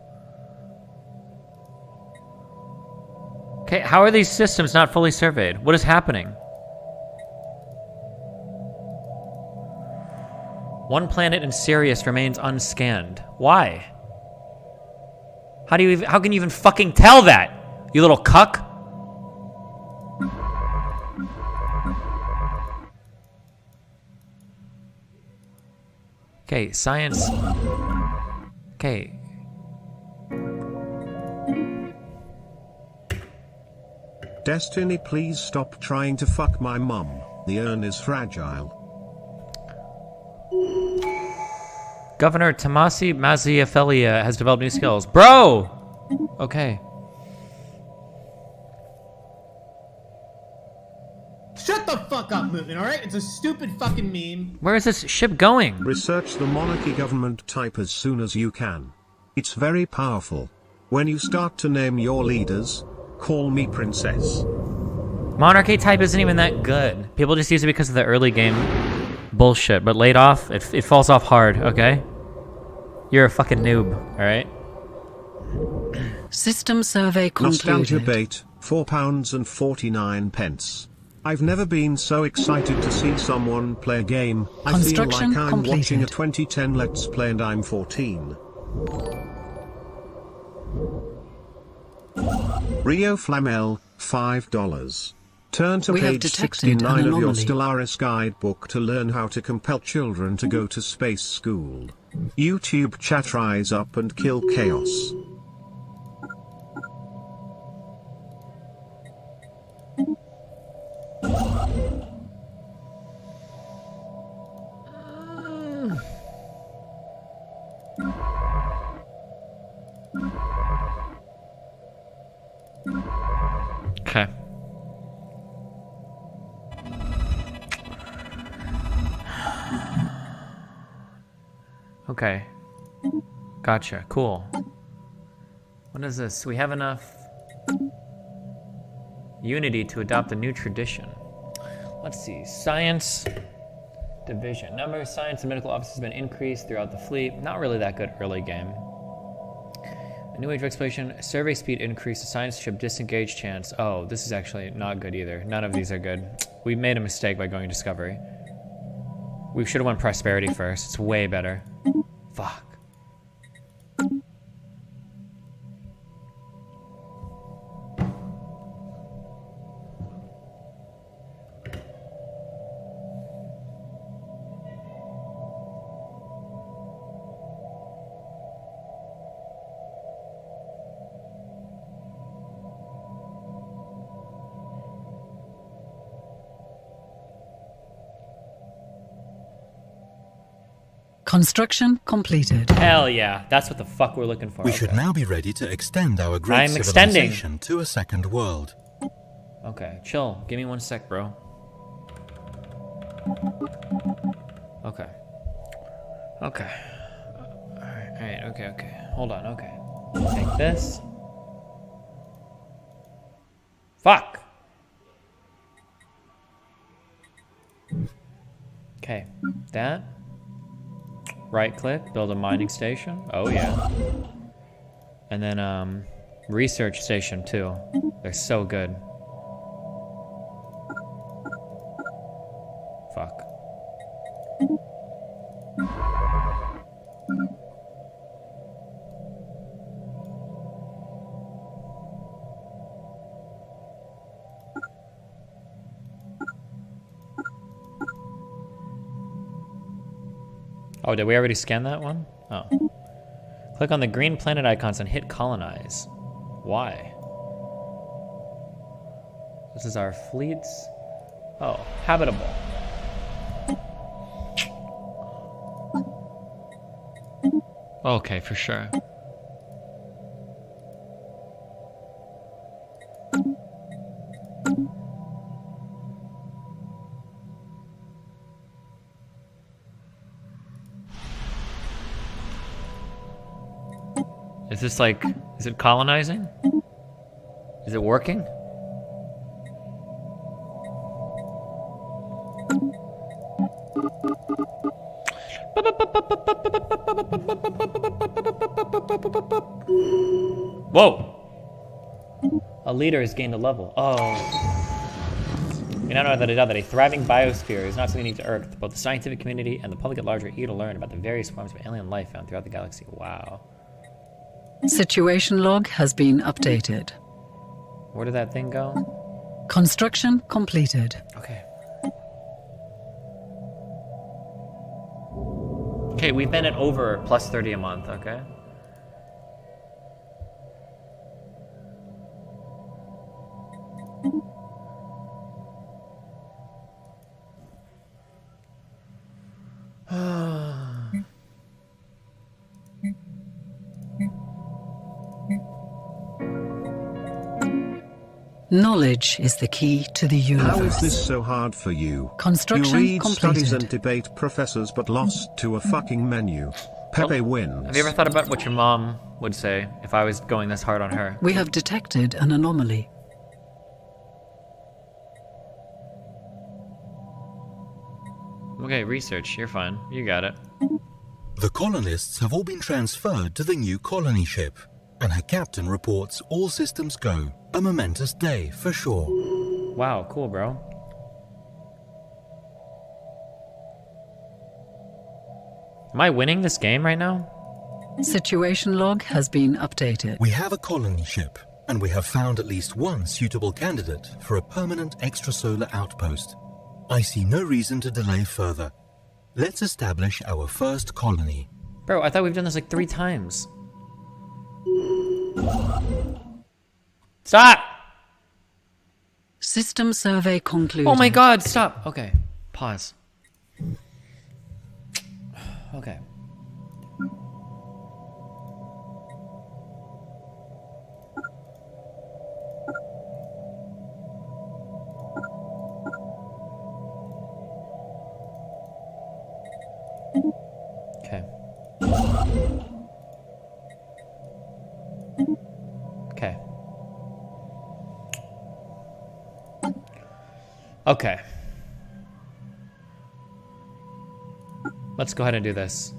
Okay, how are these systems not fully surveyed? What is happening? One planet in Sirius remains unscanned. Why? How can you even fucking tell that? You little cuck? Okay, science. Okay. Destiny, please stop trying to fuck my mum. The urn is fragile. Governor Tomasi Mazziafelia has developed new skills. Bro! Okay. Shut the fuck up, Movement, alright? It's a stupid fucking meme. Where is this ship going? Research the monarchy government type as soon as you can. It's very powerful. When you start to name your leaders, call me princess. Monarchy type isn't even that good. People just use it because of the early game bullshit, but late off, it falls off hard, okay? You're a fucking noob, alright? System survey Nostalgia concluded. bait, £4.49. I've never been so excited to see someone play a game. I feel Construction like I'm watching a completed. 2010 Let's Play and I'm 14. Rio Flamel, $5. Turn to We have page detected 69 an of your anomaly. Stellaris guidebook to learn how to compel children to go to space school. YouTube chat, rise up and kill chaos. Okay. Gotcha. Cool. What is this? We have enough unity to adopt a new tradition. Let's see. Science division. Number of science and medical officers has been increased throughout the fleet. Not really that good early game. A new age of exploration. Survey speed increased. The science ship disengage chance. Oh, this is actually not good either. None of these are good. We made a mistake by going discovery. We should have won prosperity first. It's way better. Fuck. Construction completed. Hell yeah. That's what the fuck we're looking for. We should now be ready to extend our great I'm extending. civilization to a second world. Okay, chill. Give me 1 sec, bro. Okay. Okay. Alright, okay. Hold on, okay. Take this. Fuck! Okay, that. Right click, build a mining station. Oh yeah. And then research station too. They're so good. Fuck. Oh, did we already scan that one? Oh. Click on the green planet icons and hit colonize. Why? This is our fleets. Oh, habitable. Okay, for sure. Is this like, is it colonizing? Is it working? Whoa! A leader has gained a level. Oh. We now know that a thriving biosphere is not something unique to Earth. Both the scientific community and the public at large are eager to learn about the various forms of alien life found throughout the galaxy. Wow. Situation log has been updated. Where did that thing go? Construction completed. Okay. Okay, we've been at over plus 30 a month, okay? Knowledge is the key to the universe. How is this so hard for you? Construction You read completed. studies and debate professors but lost to a fucking menu. Pepe wins. Have you ever thought about what your mom would say if I was going this hard on her? We have detected an anomaly. Okay, research. You're fine. You got it. The colonists have all been transferred to the new colony ship, and her captain reports all systems go. A momentous day for sure. Wow, cool, bro. Am I winning this game right now? Situation log has been updated. We have a colony ship, and we have found at least one suitable candidate for a permanent extrasolar outpost. I see no reason to delay further. Let's establish our first colony. Bro, I thought we've done this like 3 times. Stop! System survey concluded. Oh my god, stop! Okay, pause. Okay. Okay. Okay. Okay. Let's go ahead and do this.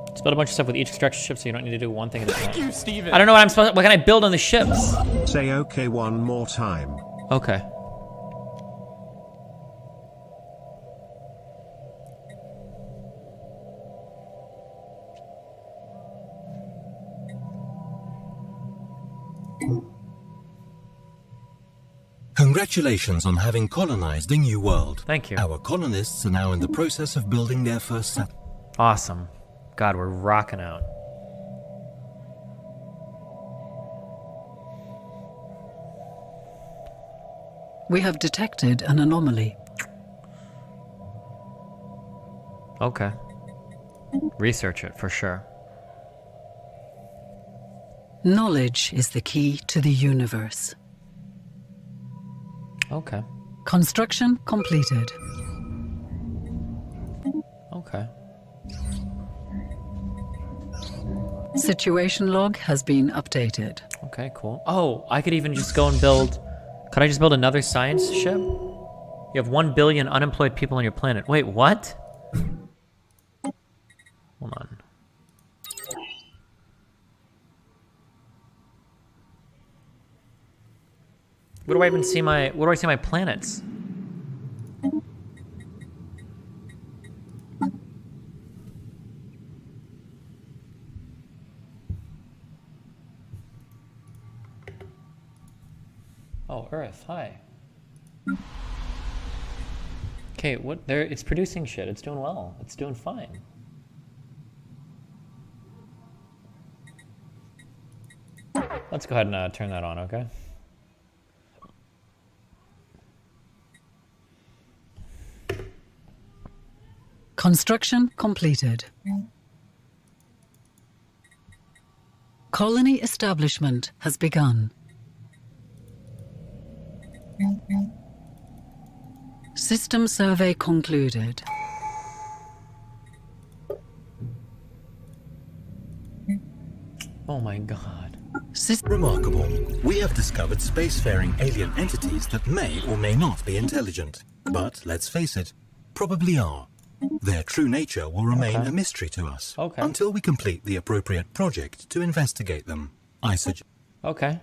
Let's build a bunch of stuff with each extraction ship so you don't need to do one thing at a time. Thank you, Steven. I don't know what I'm supposed to, what can I build on the ships? Say okay one more time. Okay. Congratulations on having colonized a new world. Thank you. Our colonists are now in the process of building their first settlement. Awesome. God, we're rocking out. We have detected an anomaly. Okay. Research it for sure. Knowledge is the key to the universe. Okay. Construction completed. Okay. Situation log has been updated. Okay, cool. Oh, I could even just go and build... Could I just build another science ship? You have 1 billion unemployed people on your planet. Wait, what? Hold on. Where do I even see my... Where do I see my planets? Oh, Earth, hi. Okay, what there it's producing shit. It's doing well. It's doing fine. Let's go ahead and turn that on, okay? Construction completed. Colony establishment has begun. System survey concluded. Oh my god. Remarkable. We have discovered spacefaring alien entities that may or may not be intelligent. But let's face it, probably are. Their true nature will remain a mystery to us until we complete the appropriate project to investigate them. I suggest. Okay.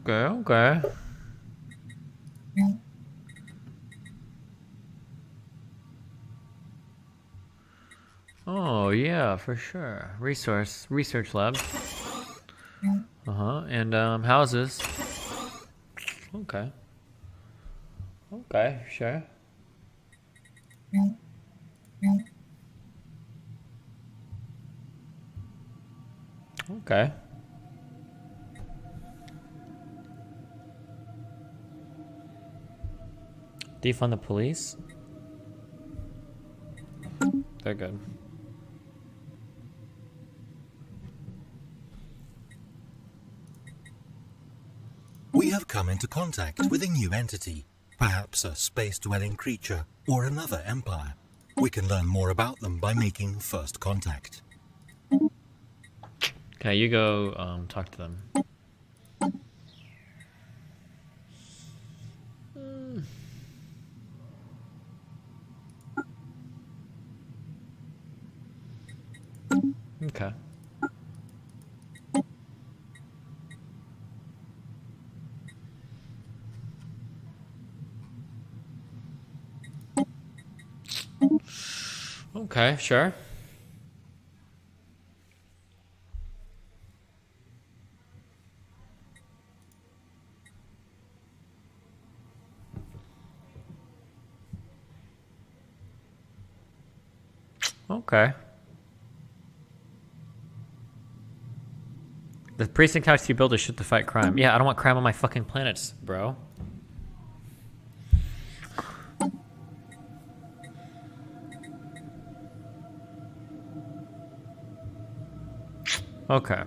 Okay. Okay. Oh yeah, for sure. Research lab. And houses. Okay. Okay, sure. Okay. Defund the police? They're good. We have come into contact with a new entity, perhaps a space-dwelling creature or another empire. We can learn more about them by making first contact. Okay, you go talk to them. Okay. Okay, sure. Okay. The precinct house you build is shit to fight crime. Yeah, I don't want crime on my fucking planets, bro. Okay.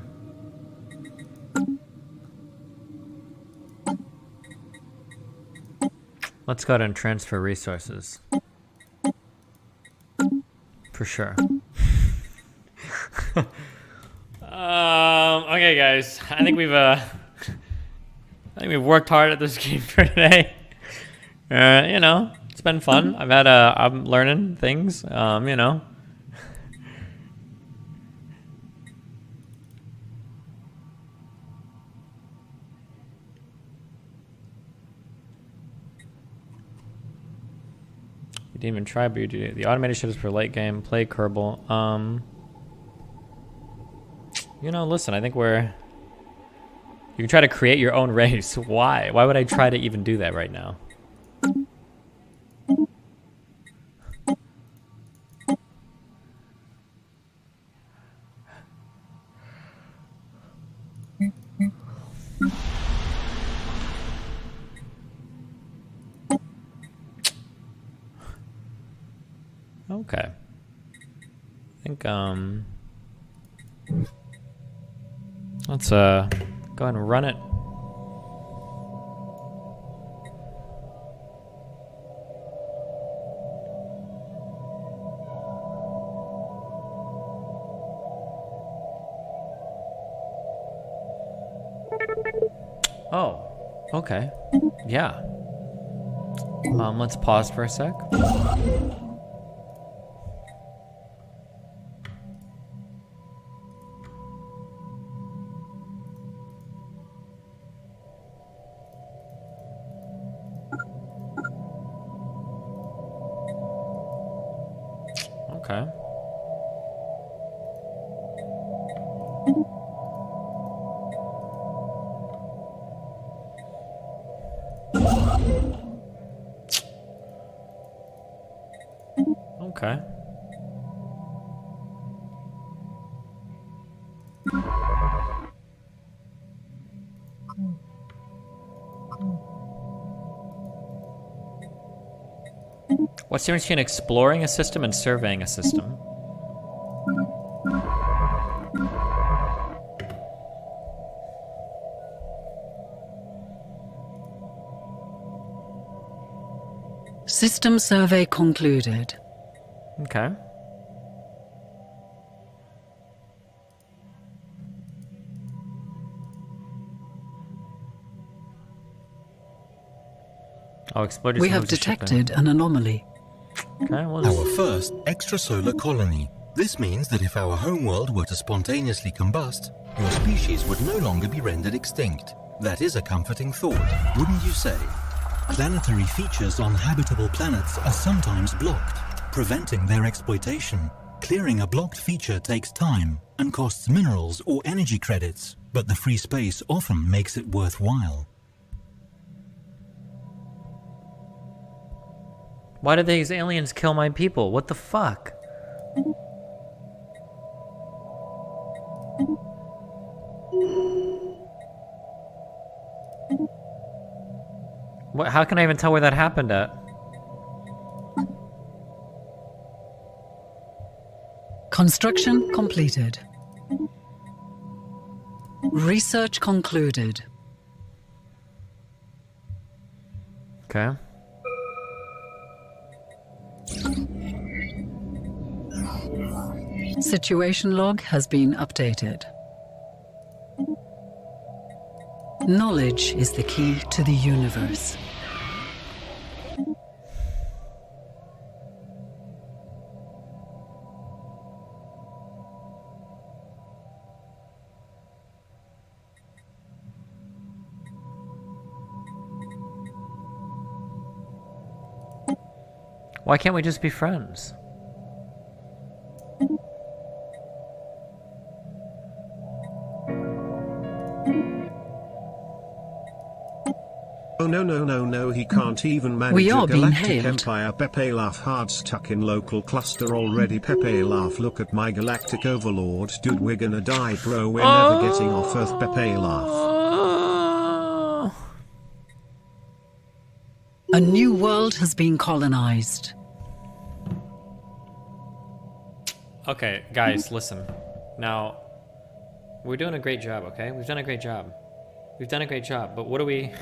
Let's go ahead and transfer resources. For sure. Okay, guys. I think we've worked hard at this game for today. You know, it's been fun. I'm learning things. You know. You didn't even try, but you do. The automated shit is for late game. Play Kerbal. You know, listen, I think you can try to create your own race. Why? Why would I try to even do that right now? Okay. I think, let's, go ahead and run it. Oh, okay. Yeah. Let's pause for a sec. Okay. Okay. What's the difference between exploring a system and surveying a system? System survey concluded. Okay. Oh, exploded. We have detected an anomaly. Okay, well, Our first extrasolar colony. This means that if our homeworld were to spontaneously combust, your species would no longer be rendered extinct. That is a comforting thought, wouldn't you say? Planetary features on habitable planets are sometimes blocked, preventing their exploitation. Clearing a blocked feature takes time and costs minerals or energy credits, but the free space often makes it worthwhile. Why did these aliens kill my people? What the fuck? What? How can I even tell where that happened at? Construction completed. Research concluded. Okay. Situation log has been updated. Knowledge is the key to the universe. Why can't we just be friends? Oh no, he can't even manage We a are being galactic hailed. empire. Pepe laugh hard stuck in local cluster already. Pepe laugh look at my galactic overlord. Dude, we're gonna die bro, we're never getting off Earth. Pepe laugh. A new world has been colonized. Okay, guys, listen. Now, we're doing a great job, okay? We've done a great job. We've done a great job, but what do we...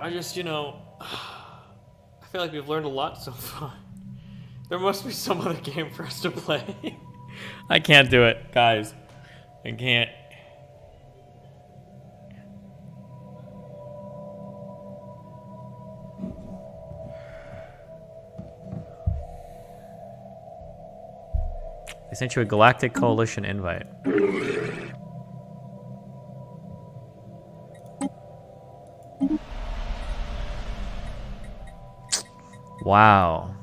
I just, you know... I feel like we've learned a lot so far. There must be some other game for us to play. I can't do it, guys. I can't. They sent you a Galactic Coalition invite. Wow.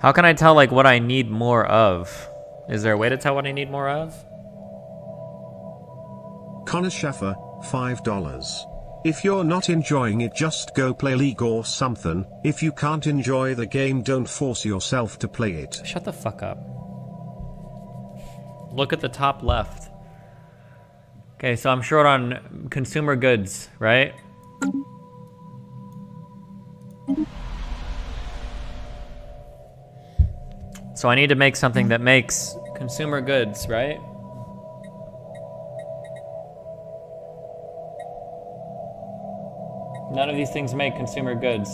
How can I tell, like, what I need more of? Is there a way to tell what I need more of? Connor Schaffer, $5. If you're not enjoying it, just go play League or something. If you can't enjoy the game, don't force yourself to play it. Shut the fuck up. Look at the top left. Okay, so I'm short on consumer goods, right? So I need to make something that makes consumer goods, right? None of these things make consumer goods.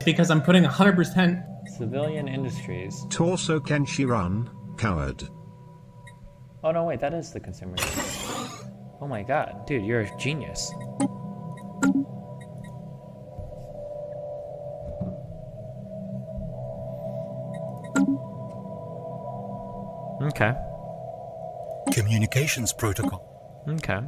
Because I'm putting 100%. Civilian industries. Torso Kenshi Run, coward. Oh no, wait, that is the consumer goods. Oh my god, dude, you're a genius. Okay. Communications protocol. Okay.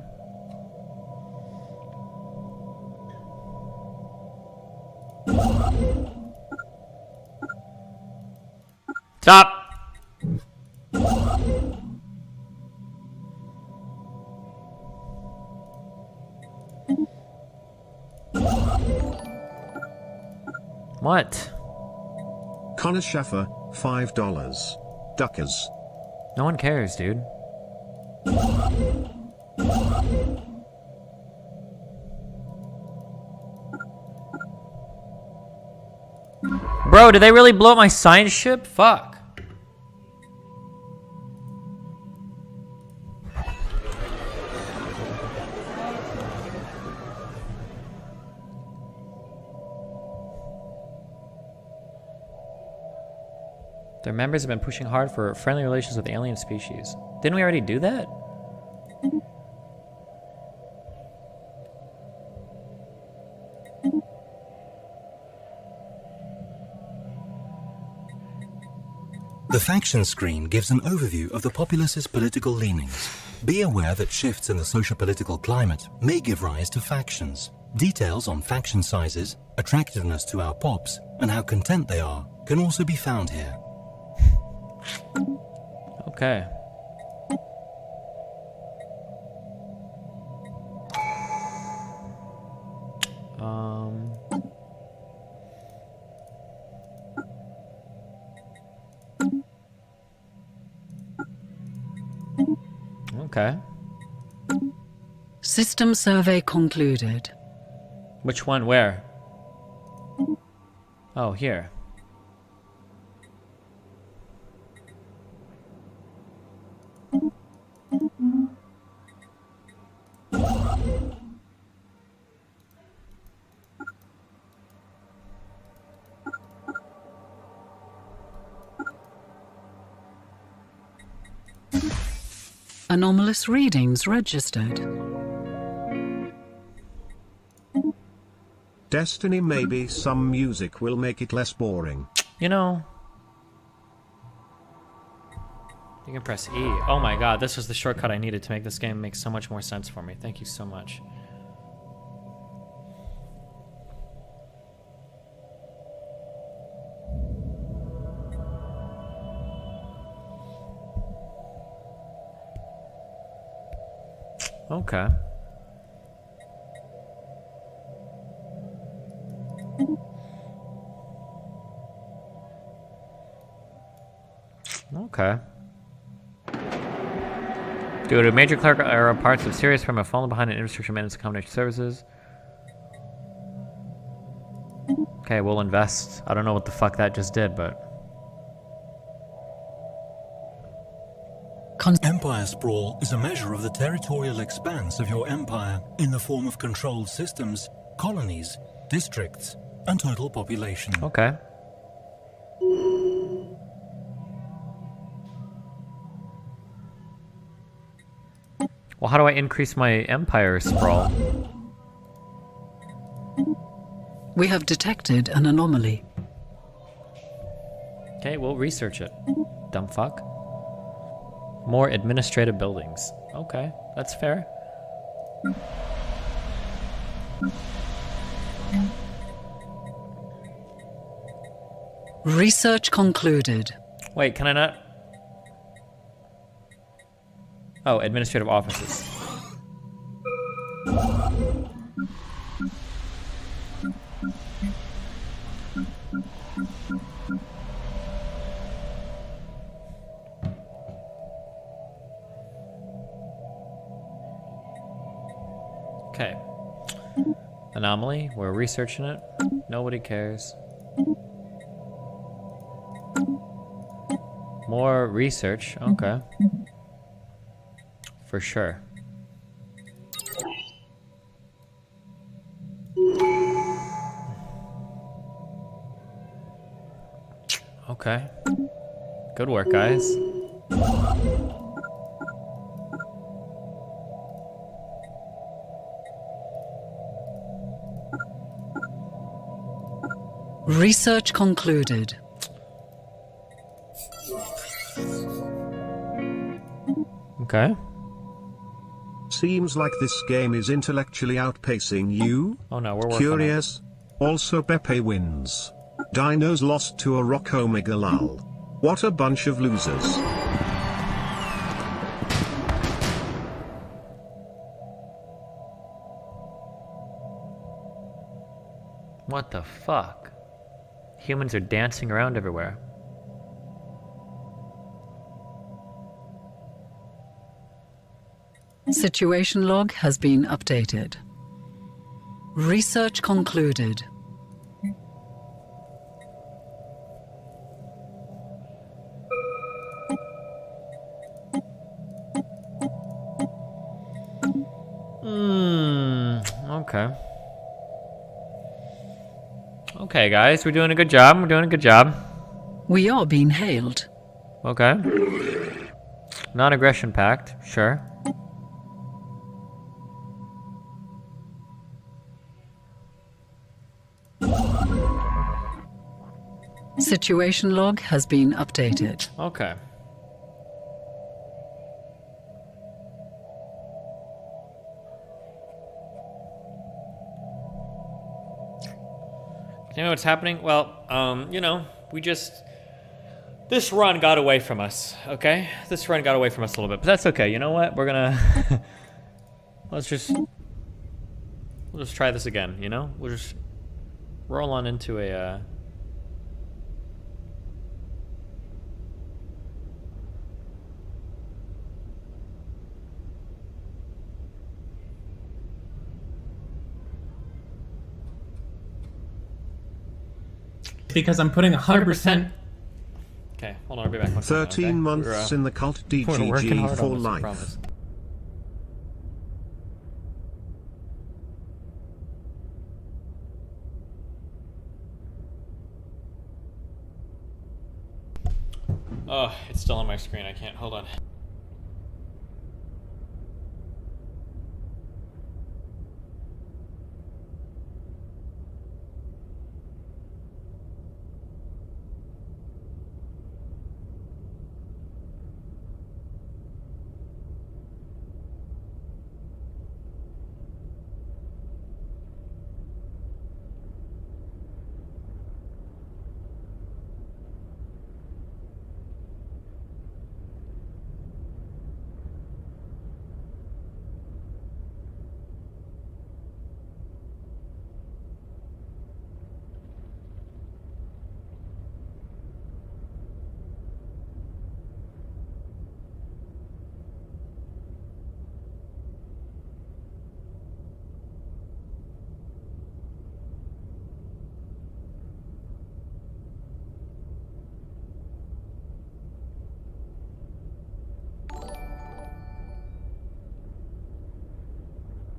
Stop! What? Connor Schaffer, $5. Duckers. No one cares, dude. Bro, did they really blow up my science ship? Fuck. Their members have been pushing hard for friendly relations with alien species. Didn't we already do that? The faction screen gives an overview of the populace's political leanings. Be aware that shifts in the socio-political climate may give rise to factions. Details on faction sizes, attractiveness to our pops, and how content they are can also be found here. Okay. Okay. System survey concluded. Which one? Where? Oh, here. Anomalous readings registered. Destiny, maybe some music will make it less boring. You know, You can press E. Oh my god, this was the shortcut I needed to make this game make so much more sense for me. Thank you so much. Okay. Okay. Due to major clerical error, parts of Sirius Prime have fallen behind in infrastructure maintenance and combination services. Okay, we'll invest. I don't know what the fuck that just did, but... Empire sprawl is a measure of the territorial expanse of your empire in the form of controlled systems, colonies, districts, and total population. Okay. Well, how do I increase my empire sprawl? We have detected an anomaly. Okay, we'll research it. Dumb fuck. More administrative buildings. Okay, that's fair. Research concluded. Wait, can I not? Oh, administrative offices. Okay. Anomaly, we're researching it. Nobody cares. More research, okay. For sure. Okay. Good work, guys. Research concluded. Okay. Seems like this game is intellectually outpacing you. Oh no, we're working Curious. Also Pepe wins. Dinos lost to a Rock Omega lol. What a bunch of losers. What the fuck? Humans are dancing around everywhere. Situation log has been updated. Research concluded. Okay. Okay, guys, we're doing a good job. We're doing a good job. We are being hailed. Okay. Non-aggression pact, sure. Situation log has been updated. Okay. You know what's happening? Well, you know, this run got away from us, okay? This run got away from us a little bit, but that's okay. You know what? We're gonna, we'll just try this again, you know? We'll just roll on into a, Because I'm putting 100%. Okay, hold on, I'll be back. 13 months in the cult DGG for life. Oh, it's still on my screen. I can't. Hold on.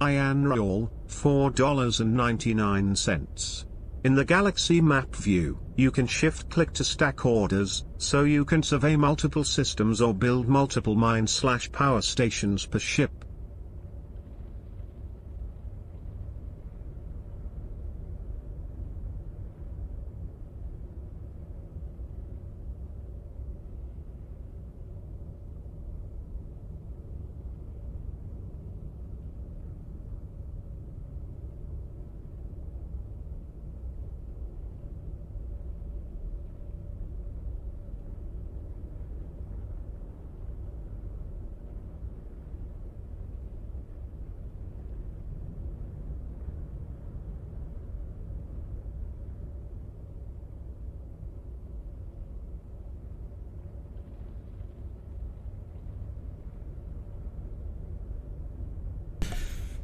Ian Roll, $4.99. In the Galaxy map view, you can shift-click to stack orders, so you can survey multiple systems or build multiple mine/power stations per ship.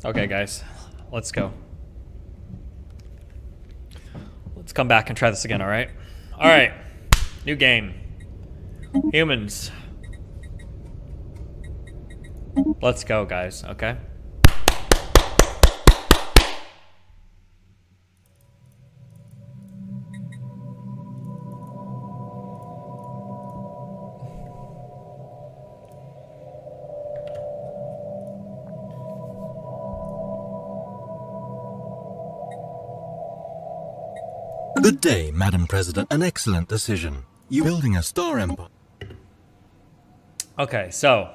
Okay, guys, let's go. Let's come back and try this again, all right? All right, new game. Humans. Let's go, guys, okay? Good day, Madam President. An excellent decision. You building a star empire. Okay, so.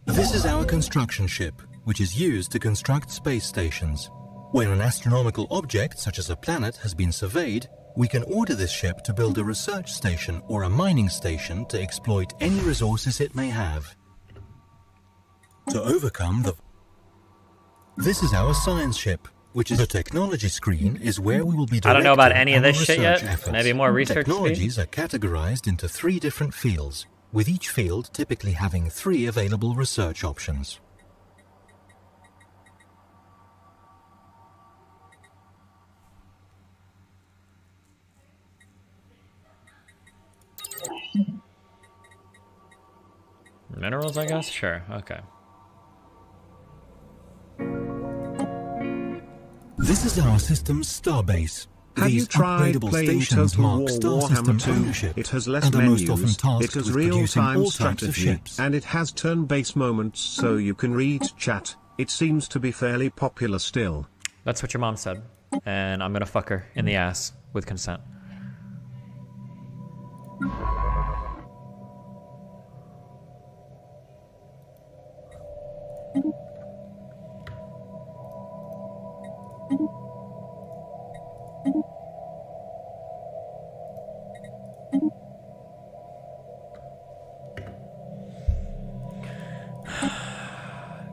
This is our construction ship, which is used to construct space stations. When an astronomical object, such as a planet, has been surveyed, we can order this ship to build a research station or a mining station to exploit any resources it may have. To overcome the... This is our science ship, which is a technology screen, is where we will be I don't know about any of our this shit yet. efforts. Maybe more research Technologies speed? are categorized into 3 different fields, with each field typically having 3 available research options. Minerals, I guess? Sure, okay. This is our system's starbase. Have you These tried upgradable playing stations Total mark War star Warhammer system 2? ownership It has less and are most often menus, tasked it has with producing real-time all types of strategy, ships. and it has turn-based moments so you can read chat. It seems to be fairly popular still. That's what your mom said. And I'm gonna fuck her in the ass with consent.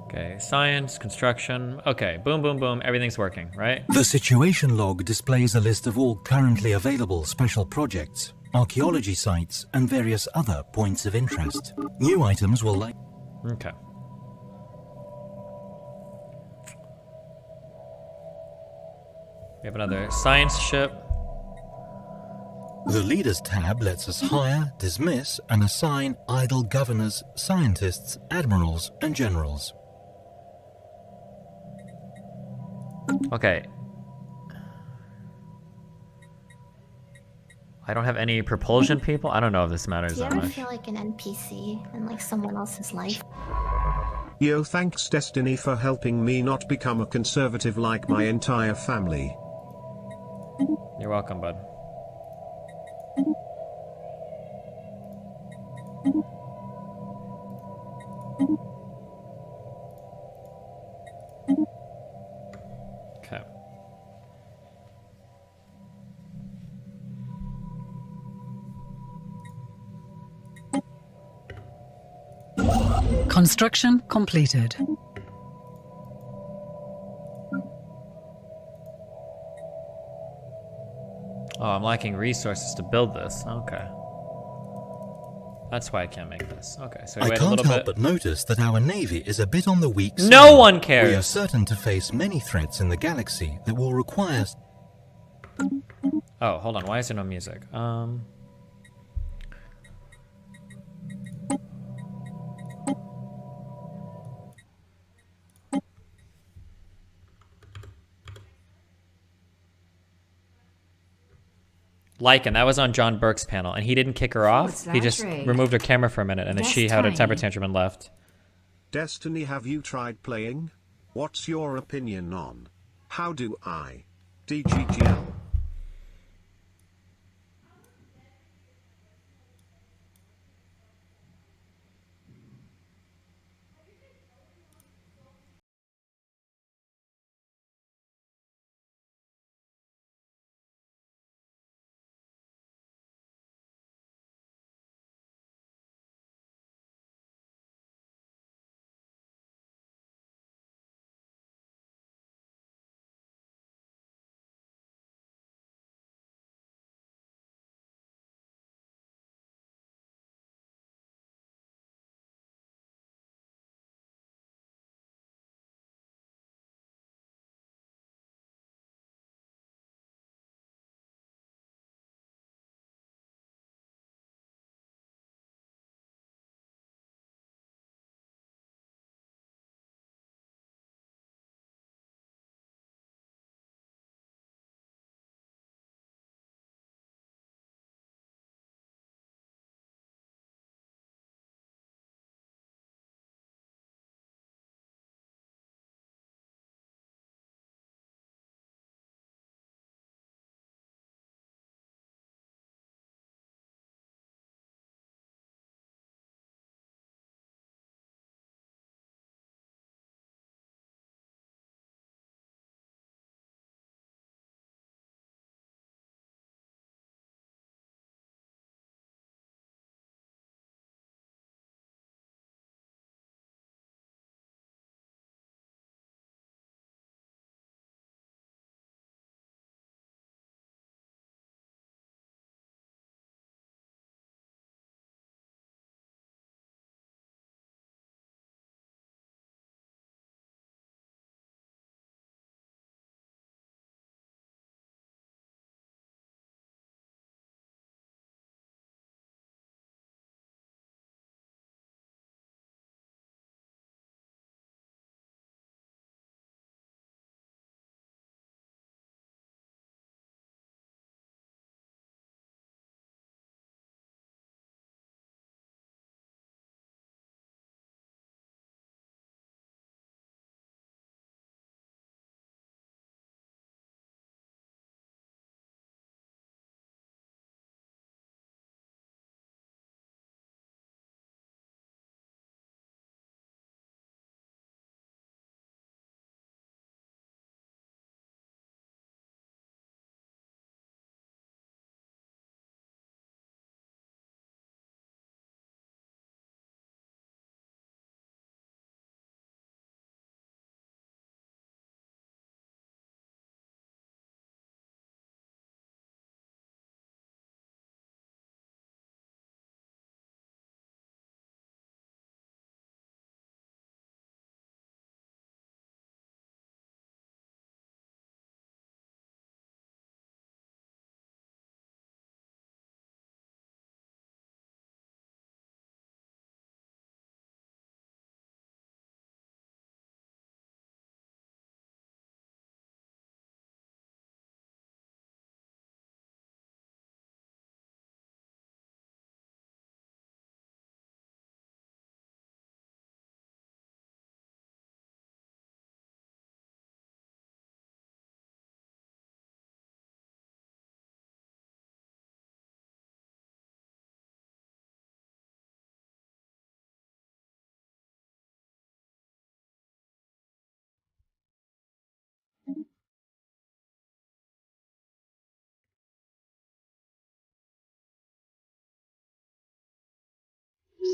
Okay, science, construction. Okay, boom, boom, boom. Everything's working, right? The situation log displays a list of all currently available special projects, archaeology sites, and various other points of interest. New items will like... Okay. We have another science ship. The Leaders tab lets us hire, dismiss, and assign idle governors, scientists, admirals, and generals. Okay. I don't have any propulsion people. I don't know if this matters Do you that ever much. feel like an NPC in like someone else's life? Yo, thanks Destiny for helping me not become a conservative like my entire family. You're welcome, bud. Okay. Construction completed. Oh, I'm lacking resources to build this. Okay. That's why I can't make this. Okay, so we I wait a can't little help bit. but notice that our navy is a bit on the weak side. No one cares. We are certain to face many threats in the galaxy that will require... Oh, hold on. Why is there no music? Lycan, that was on John Burke's panel, and he didn't kick her off. He just removed her camera for a minute, and then she had a temper tantrum and left. Destiny, have you tried playing? What's your opinion on how do I DGGL?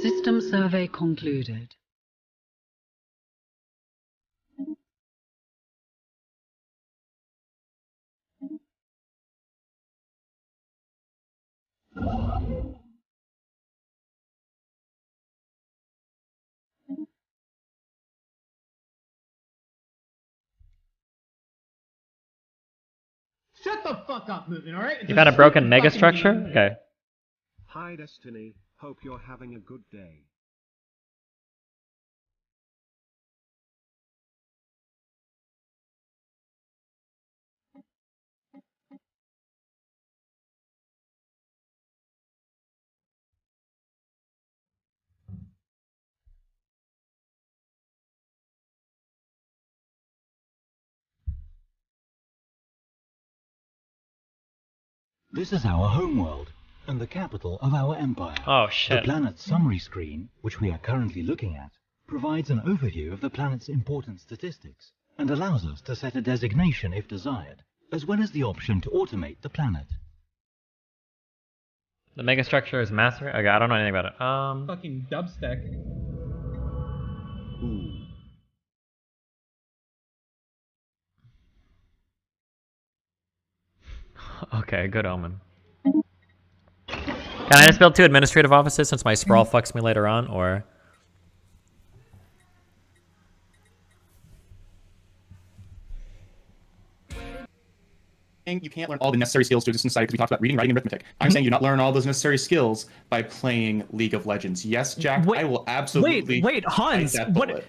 System survey concluded. Shut the fuck up, Movement, alright? You found a broken megastructure? Okay. Hi Destiny, hope you're having a good day. This is our homeworld, and the capital of our empire. Oh, shit. The planet's summary screen, which we are currently looking at, provides an overview of the planet's important statistics, and allows us to set a designation if desired, as well as the option to automate the planet. The megastructure is massive. Okay, I don't know anything about it. Fucking dubstep. Ooh. Okay, good omen. Can I just build 2 administrative offices since my sprawl fucks me later on, or? You can't learn all the necessary skills to exist in society because we talked about reading, writing, and arithmetic. I'm saying you not learn all those necessary skills by playing League of Legends. Yes, Jack, I will absolutely. Wait, Hans. bite that bullet.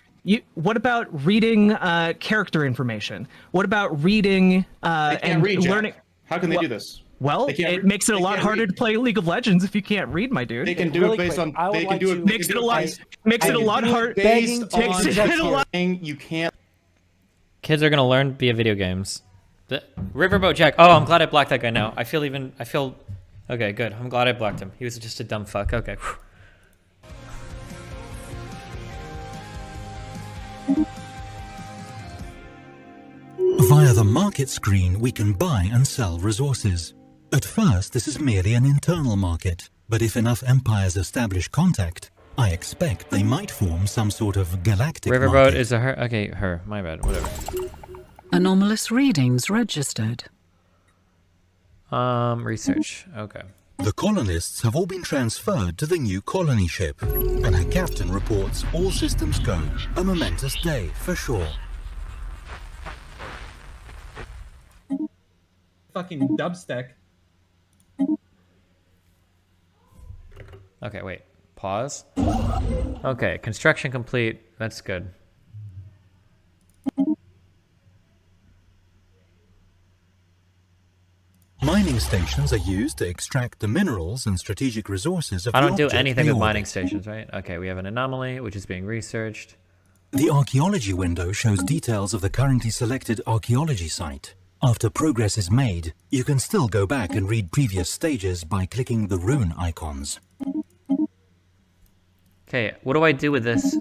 What about reading character information? What about reading and read, Jack. learning? How can they do this? Well, it makes it a lot harder to play League of Legends if you can't read, my dude. They can do it based on. They can do it. Makes it a lot harder. Based on you can't. Kids are gonna learn via video games. The Riverboat Jack. Oh, I'm glad I blocked that guy now. I feel. Okay, good. I'm glad I blocked him. He was just a dumb fuck. Okay. Via the market screen, we can buy and sell resources. At first, this is merely an internal market, but if enough empires establish contact, I expect they might form some sort of galactic Riverboat market. is a her. Okay, her. My bad. Whatever. Anomalous readings registered. Research. Okay. The colonists have all been transferred to the new colony ship, and her captain reports all systems go. A momentous day, for sure. Fucking dubstep. Okay, wait. Pause. Okay, construction complete. That's good. Mining stations are used to extract the minerals and strategic resources of I the don't do object anything they with mining orbit. stations, right? Okay, we have an anomaly, which is being researched. The archaeology window shows details of the currently selected archaeology site. After progress is made, you can still go back and read previous stages by clicking the rune icons. Okay, what do I do with this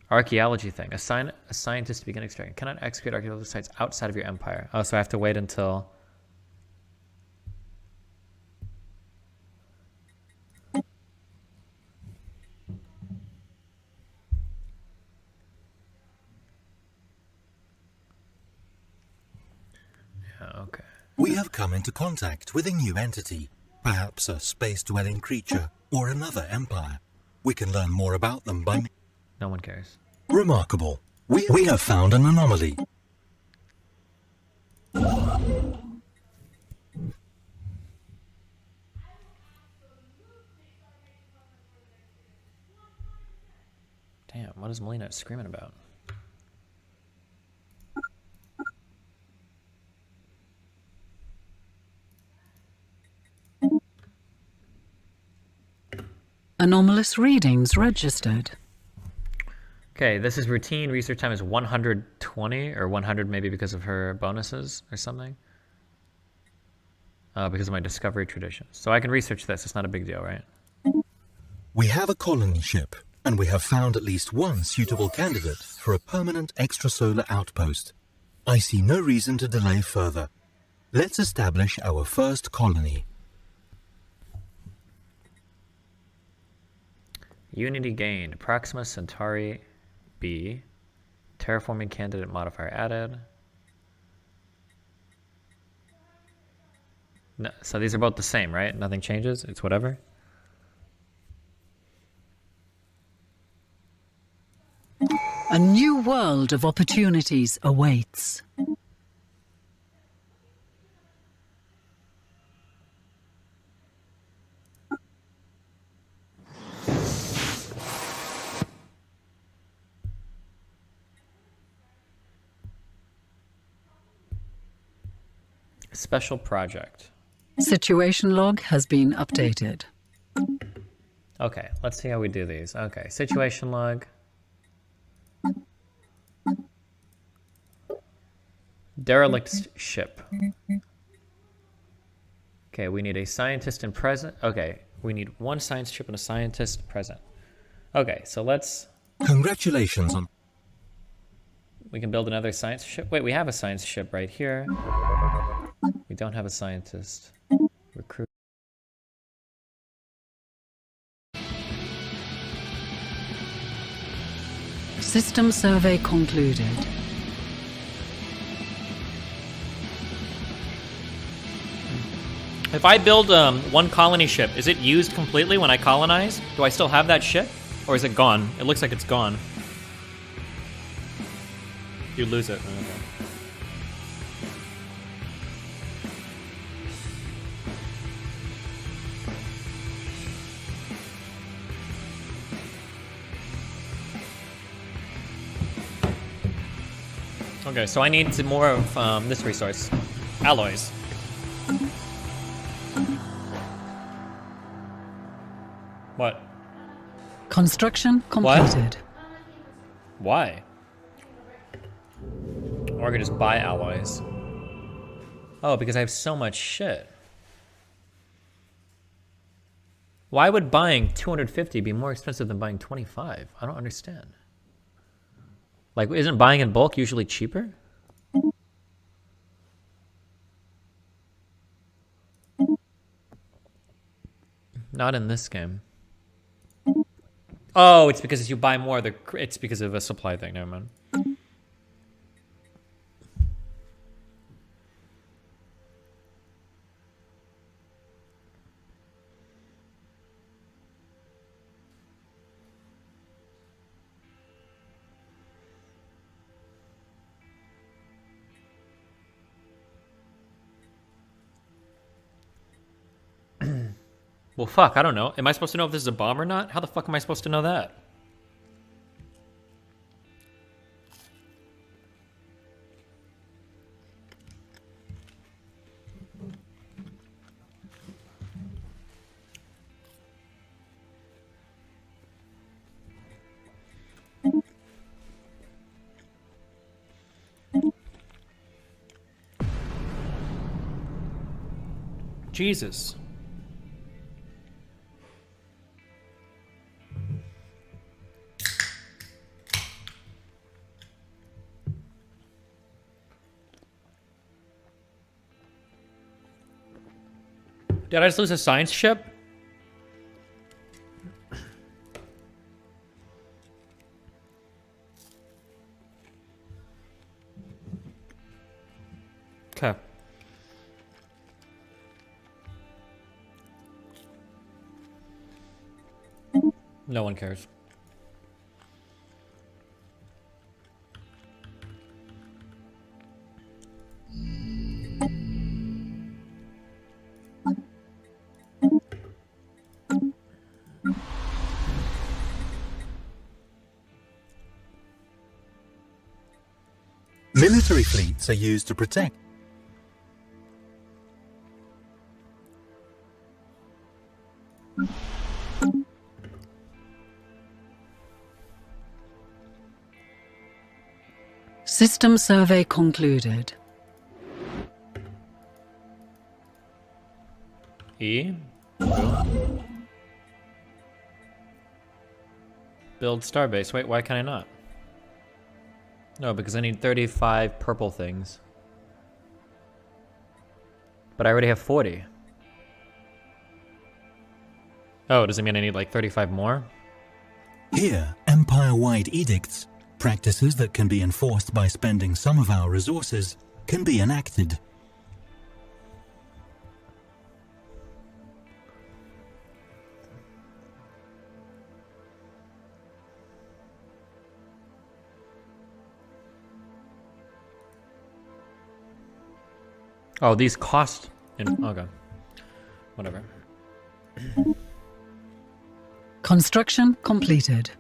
archaeology thing? Assign a scientist to begin extracting. Cannot excavate archaeological sites outside of your empire. Oh, so I have to wait until... Yeah, okay. We have come into contact with a new entity, perhaps a space-dwelling creature or another empire. We can learn more about them by... No one cares. Remarkable. We have found an anomaly. Damn, what is Melina screaming about? Anomalous readings registered. Okay, this is routine. Research time is 120 or 100 maybe because of her bonuses or something. Because of my discovery traditions. So I can research this. It's not a big deal, right? We have a colony ship, and we have found at least one suitable candidate for a permanent extrasolar outpost. I see no reason to delay further. Let's establish our first colony. Unity gained. Proxima Centauri B. Terraforming candidate modifier added. No, so these are both the same, right? Nothing changes? It's whatever? A new world of opportunities awaits. Special project. Situation log has been updated. Okay, let's see how we do these. Okay, situation log. Derelict ship. Okay, we need a scientist and present. Okay, we need one science ship and a scientist present. Okay, so let's... Congratulations on... We can build another science ship. Wait, we have a science ship right here. We don't have a scientist. Recruit. System survey concluded. If I build one colony ship, is it used completely when I colonize? Do I still have that ship? Or is it gone? It looks like it's gone. You lose it. Okay, so I need some more of this resource. Alloys. What? Construction completed. Why? Or I could just buy alloys. Oh, because I have so much shit. Why would buying 250 be more expensive than buying 25? I don't understand. Like, isn't buying in bulk usually cheaper? Not in this game. Oh, it's because you buy more. It's because of a supply thing. Never mind. Well, fuck, I don't know. Am I supposed to know if this is a bomb or not? How the fuck am I supposed to know that? Jesus. Did I just lose a science ship? Okay. No one cares. Military fleets are used to protect. System survey concluded. E. Build starbase. Wait, why can I not? No, because I need 35 purple things. But I already have 40. Oh, does it mean I need like 35 more? Here, empire-wide edicts, practices that can be enforced by spending some of our resources, can be enacted. Oh, these cost... Okay. Whatever. Construction completed.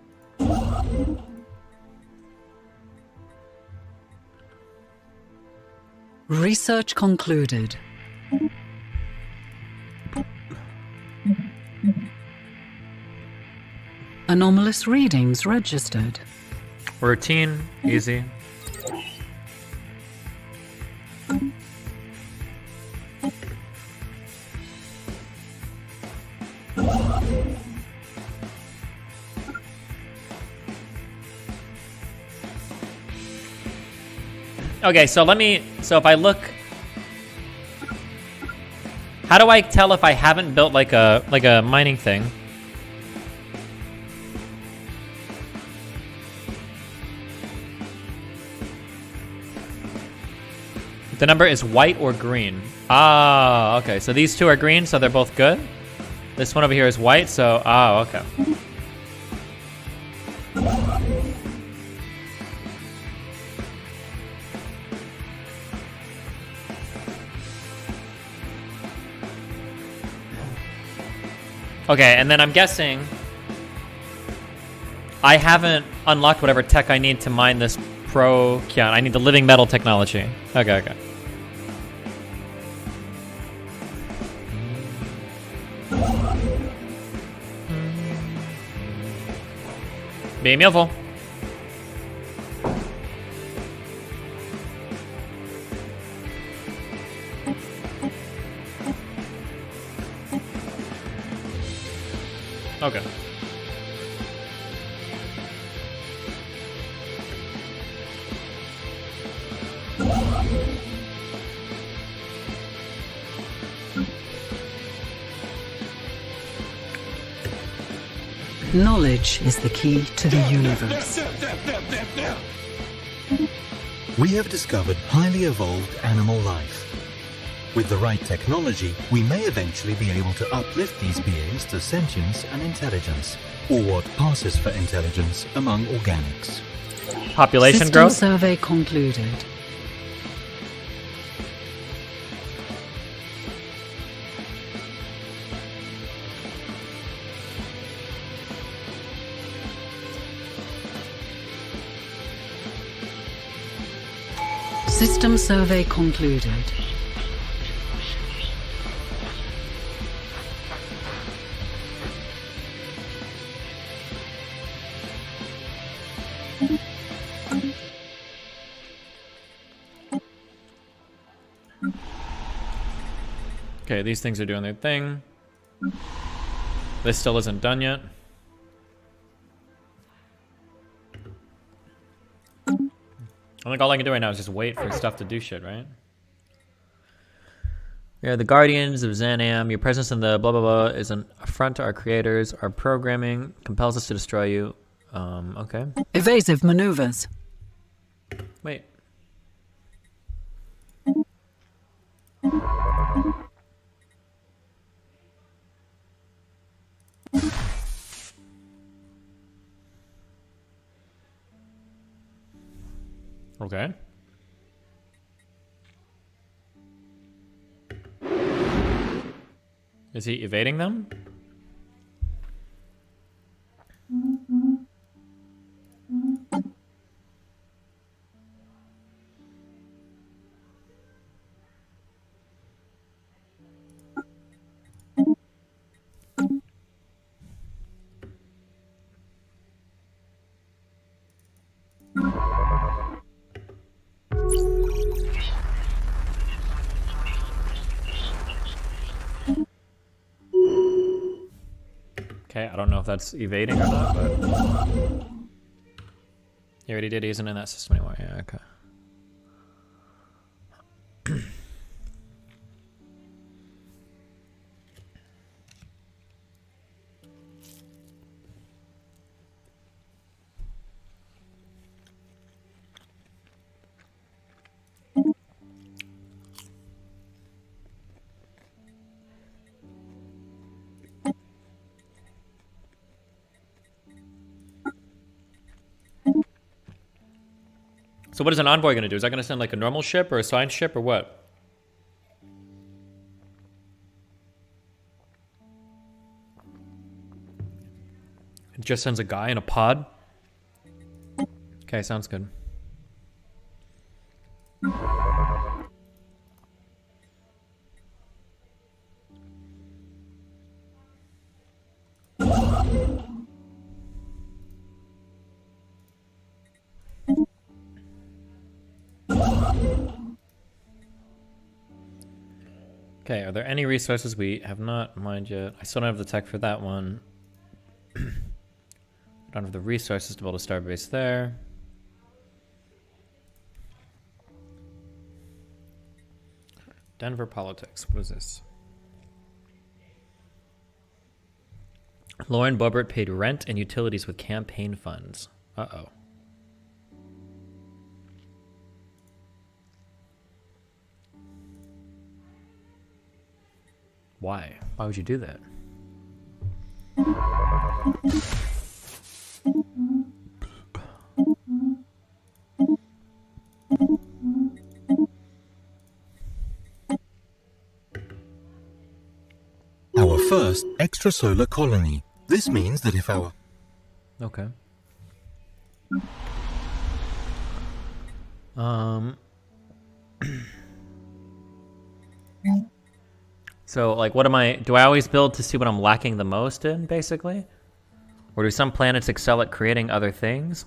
Research concluded. Anomalous readings registered. Routine, easy. Okay, so if I look, how do I tell if I haven't built like a mining thing? The number is white or green. Ah, okay. So these two are green, so they're both good. This one over here is white, so okay. Okay, and then I'm guessing I haven't unlocked whatever tech I need to mine this Kion. I need the living metal technology. Okay. Be mealful. Okay. Knowledge is the key to the universe. We have discovered highly evolved animal life. With the right technology, we may eventually be able to uplift these beings to sentience and intelligence, or what passes for intelligence among organics. Population System growth? survey concluded. System survey concluded. Okay, these things are doing their thing. This still isn't done yet. I think all I can do right now is just wait for stuff to do shit, right? We are the guardians of Zanam. Your presence in the blah blah blah is an affront to our creators. Our programming compels us to destroy you. Okay. Evasive maneuvers. Wait. Okay. Is he evading them? Okay, I don't know if that's evading or not, but he already did. He isn't in that system anymore. Yeah, okay. So what is an envoy going to do? Is that going to send like a normal ship or a signed ship or what? It just sends a guy in a pod? Okay, sounds good. Okay, are there any resources we have not mined yet? I still don't have the tech for that one. Don't have the resources to build a starbase there. Denver politics. What is this? Lauren Boebert paid rent and utilities with campaign funds. Uh-oh. Why? Why would you do that? Our first extrasolar colony. This means that if our... Okay. So, like, what am I... Do I always build to see what I'm lacking the most in, basically? Or do some planets excel at creating other things?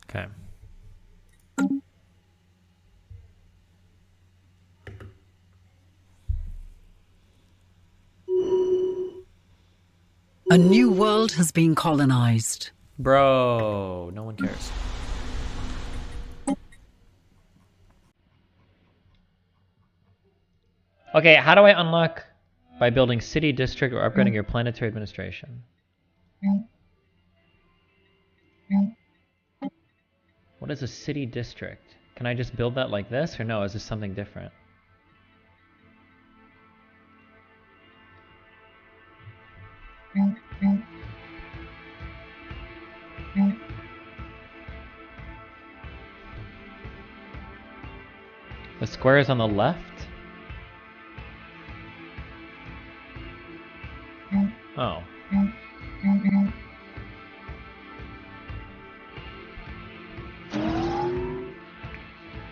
Okay. A new world has been colonized. Bro, no one cares. Okay, how do I unlock? By building city district or upgrading your planetary administration. What is a city district? Can I just build that like this, or no, is this something different? The square is on the left? Oh.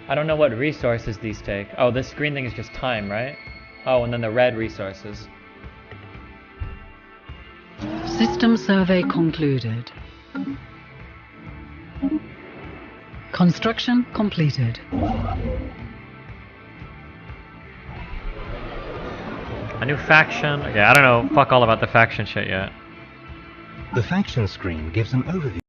I don't know what resources these take. Oh, this green thing is just time, right? Oh, and then the red resources. System survey concluded. Construction completed. A new faction? Okay, I don't know fuck all about the faction shit yet. The faction screen gives an overview.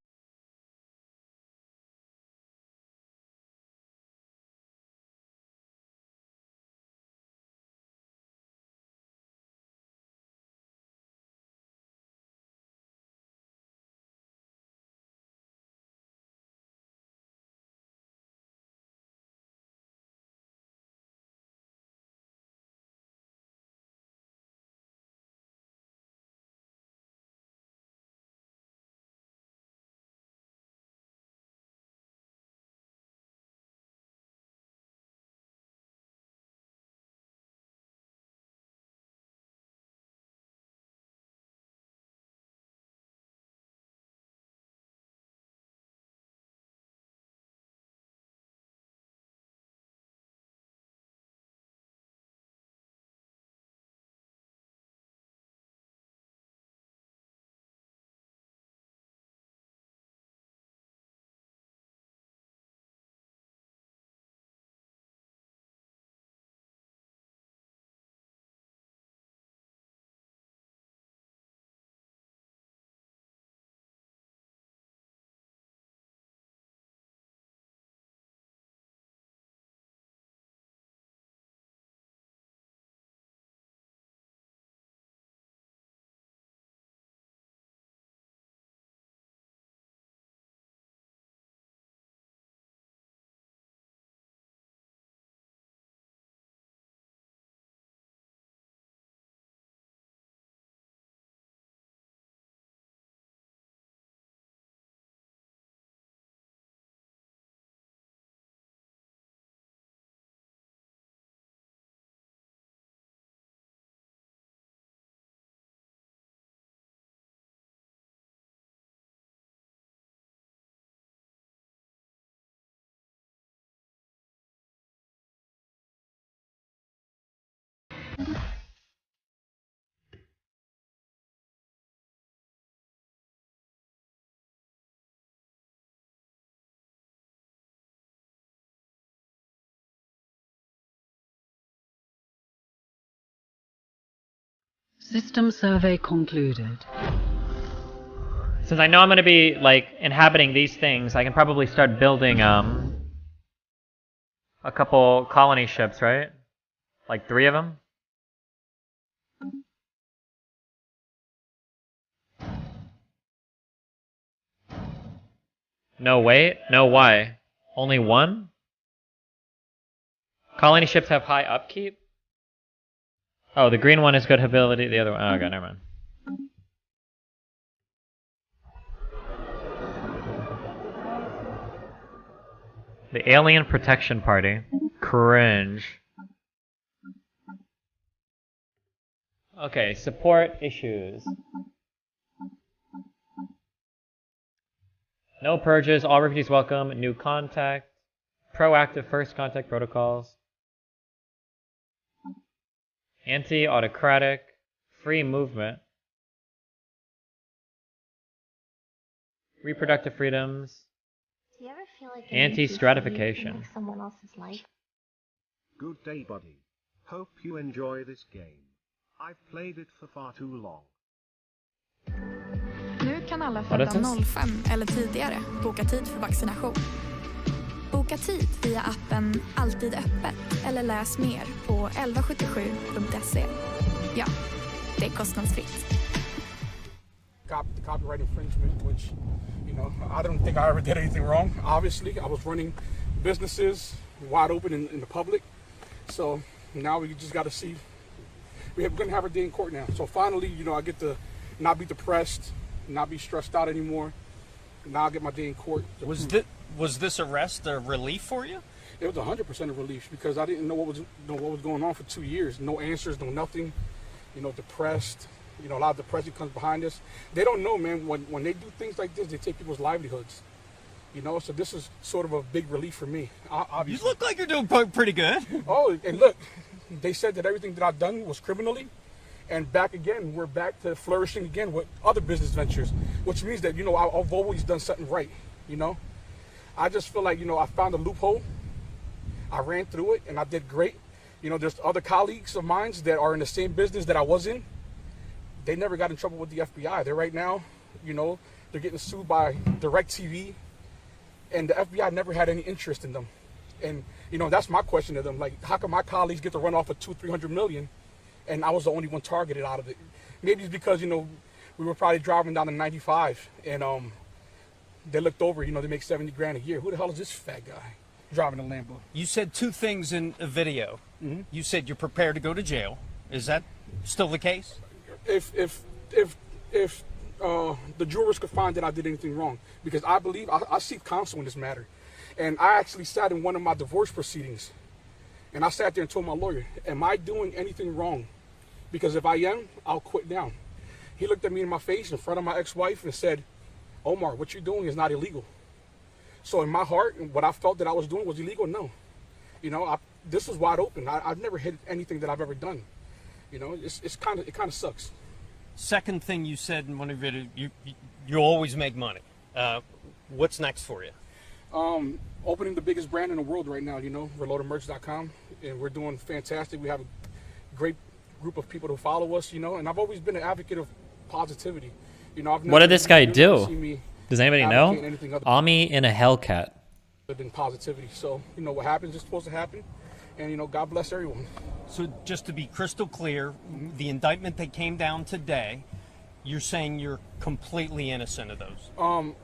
System survey concluded. Since I know I'm gonna be, like, inhabiting these things, I can probably start building, a couple colony ships, right? Like 3 of them? No, wait. No, why? Only 1? Colony ships have high upkeep? Oh, the green one is good ability, the other one... Oh, okay, never mind. The Alien Protection Party. Cringe. Okay, support issues. No purges, all refugees welcome, new contact, proactive first contact protocols, anti-autocratic, free movement, reproductive freedoms, Do you ever feel like anti-stratification. make someone else's life? Good day, buddy. Hope you enjoy this game. I've played it for far too long. Nu kan alla Vad är födda det? 05 eller tidigare boka tid för vaccination. Boka tid via appen Alltid öppet eller läs mer på 1177.se. Ja, det är kostnadsfritt. The copyright infringement, which, you know, I don't think I ever did anything wrong. Obviously, I was running businesses wide open in the public. So now we just got to see. We're going to have our day in court now. So finally, you know, I get to not be depressed, not be stressed out anymore. Now I get my day in court. Was this arrest a relief for you? It was 100% a relief because I didn't know what was going on for 2 years. No answers, no nothing. You know, depressed. You know, a lot of depression comes behind this. They don't know, man. When they do things like this, they take people's livelihoods. You know, so this is sort of a big relief for me. Obviously. You look like you're doing pretty good. Oh, and look, they said that everything that I've done was criminally. And back again, we're back to flourishing again with other business ventures, which means that, you know, I've always done something right, you know. I just feel like, you know, I found a loophole. I ran through it and I did great. You know, there's other colleagues of mine that are in the same business that I was in. They never got in trouble with the FBI. They're right now, you know, they're getting sued by DirecTV, and the FBI never had any interest in them. And, you know, that's my question to them. Like, how come my colleagues get to run off with $200-300 million, and I was the only one targeted out of it? Maybe it's because, you know, we were probably driving down the 95, and they looked over, you know, they make 70 grand a year. Who the hell is this fat guy driving a Lambo? You said two things in a video. You said you're prepared to go to jail. Is that still the case? If the jurors could find that I did anything wrong, because I believe I seek counsel in this matter, and I actually sat in one of my divorce proceedings, and I sat there and told my lawyer, "Am I doing anything wrong? Because if I am, I'll quit now." He looked at me in my face in front of my ex-wife and said, "Omar, what you're doing is not illegal." So in my heart, what I felt that I was doing was illegal. No, you know, this was wide open. I've never hid anything that I've ever done. You know, it kind of sucks. Second thing you said in one of your videos, you always make money. What's next for you? Opening the biggest brand in the world right now, you know, reloadedmerch.com, and we're doing fantastic. We have a great group of people to follow us, you know, and I've always been an advocate of positivity. You know, What did this guy do? Does anybody know? Ami in a Hellcat. Than positivity. So, you know, what happens is supposed to happen, and, you know, God bless everyone. So just to be crystal clear, the indictment that came down today, you're saying you're completely innocent of those?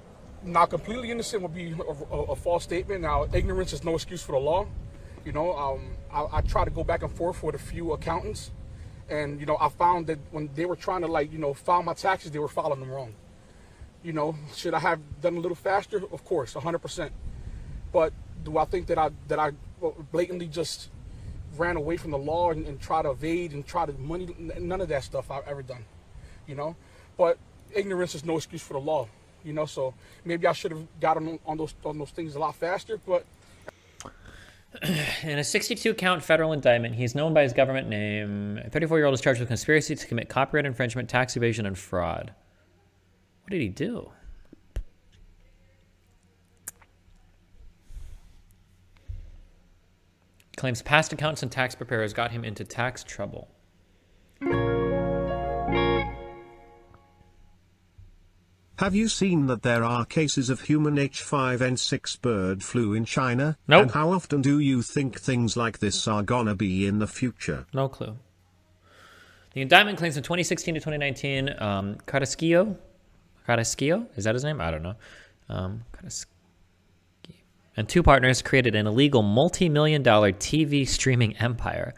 Not completely innocent would be a false statement. Now, ignorance is no excuse for the law. You know, I try to go back and forth with a few accountants, and, you know, I found that when they were trying to, like, you know, file my taxes, they were filing them wrong. You know, should I have done a little faster? Of course, 100%. But do I think that I blatantly just ran away from the law and try to evade and try to money? None of that stuff I've ever done, you know. But ignorance is no excuse for the law, you know. So maybe I should have gotten on those things a lot faster. But in a 62-count federal indictment, he's known by his government name. A 34-year-old is charged with conspiracy to commit copyright infringement, tax evasion, and fraud. What did he do? Claims past accountants and tax preparers got him into tax trouble. Have you seen that there are cases of human H5N6 bird flu in China? Nope. And how often do you think things like this are gonna be in the future? No clue. The indictment claims in 2016 to 2019, Carrasquillo, is that his name? I don't know. And two partners created an illegal multi-million-dollar TV streaming empire.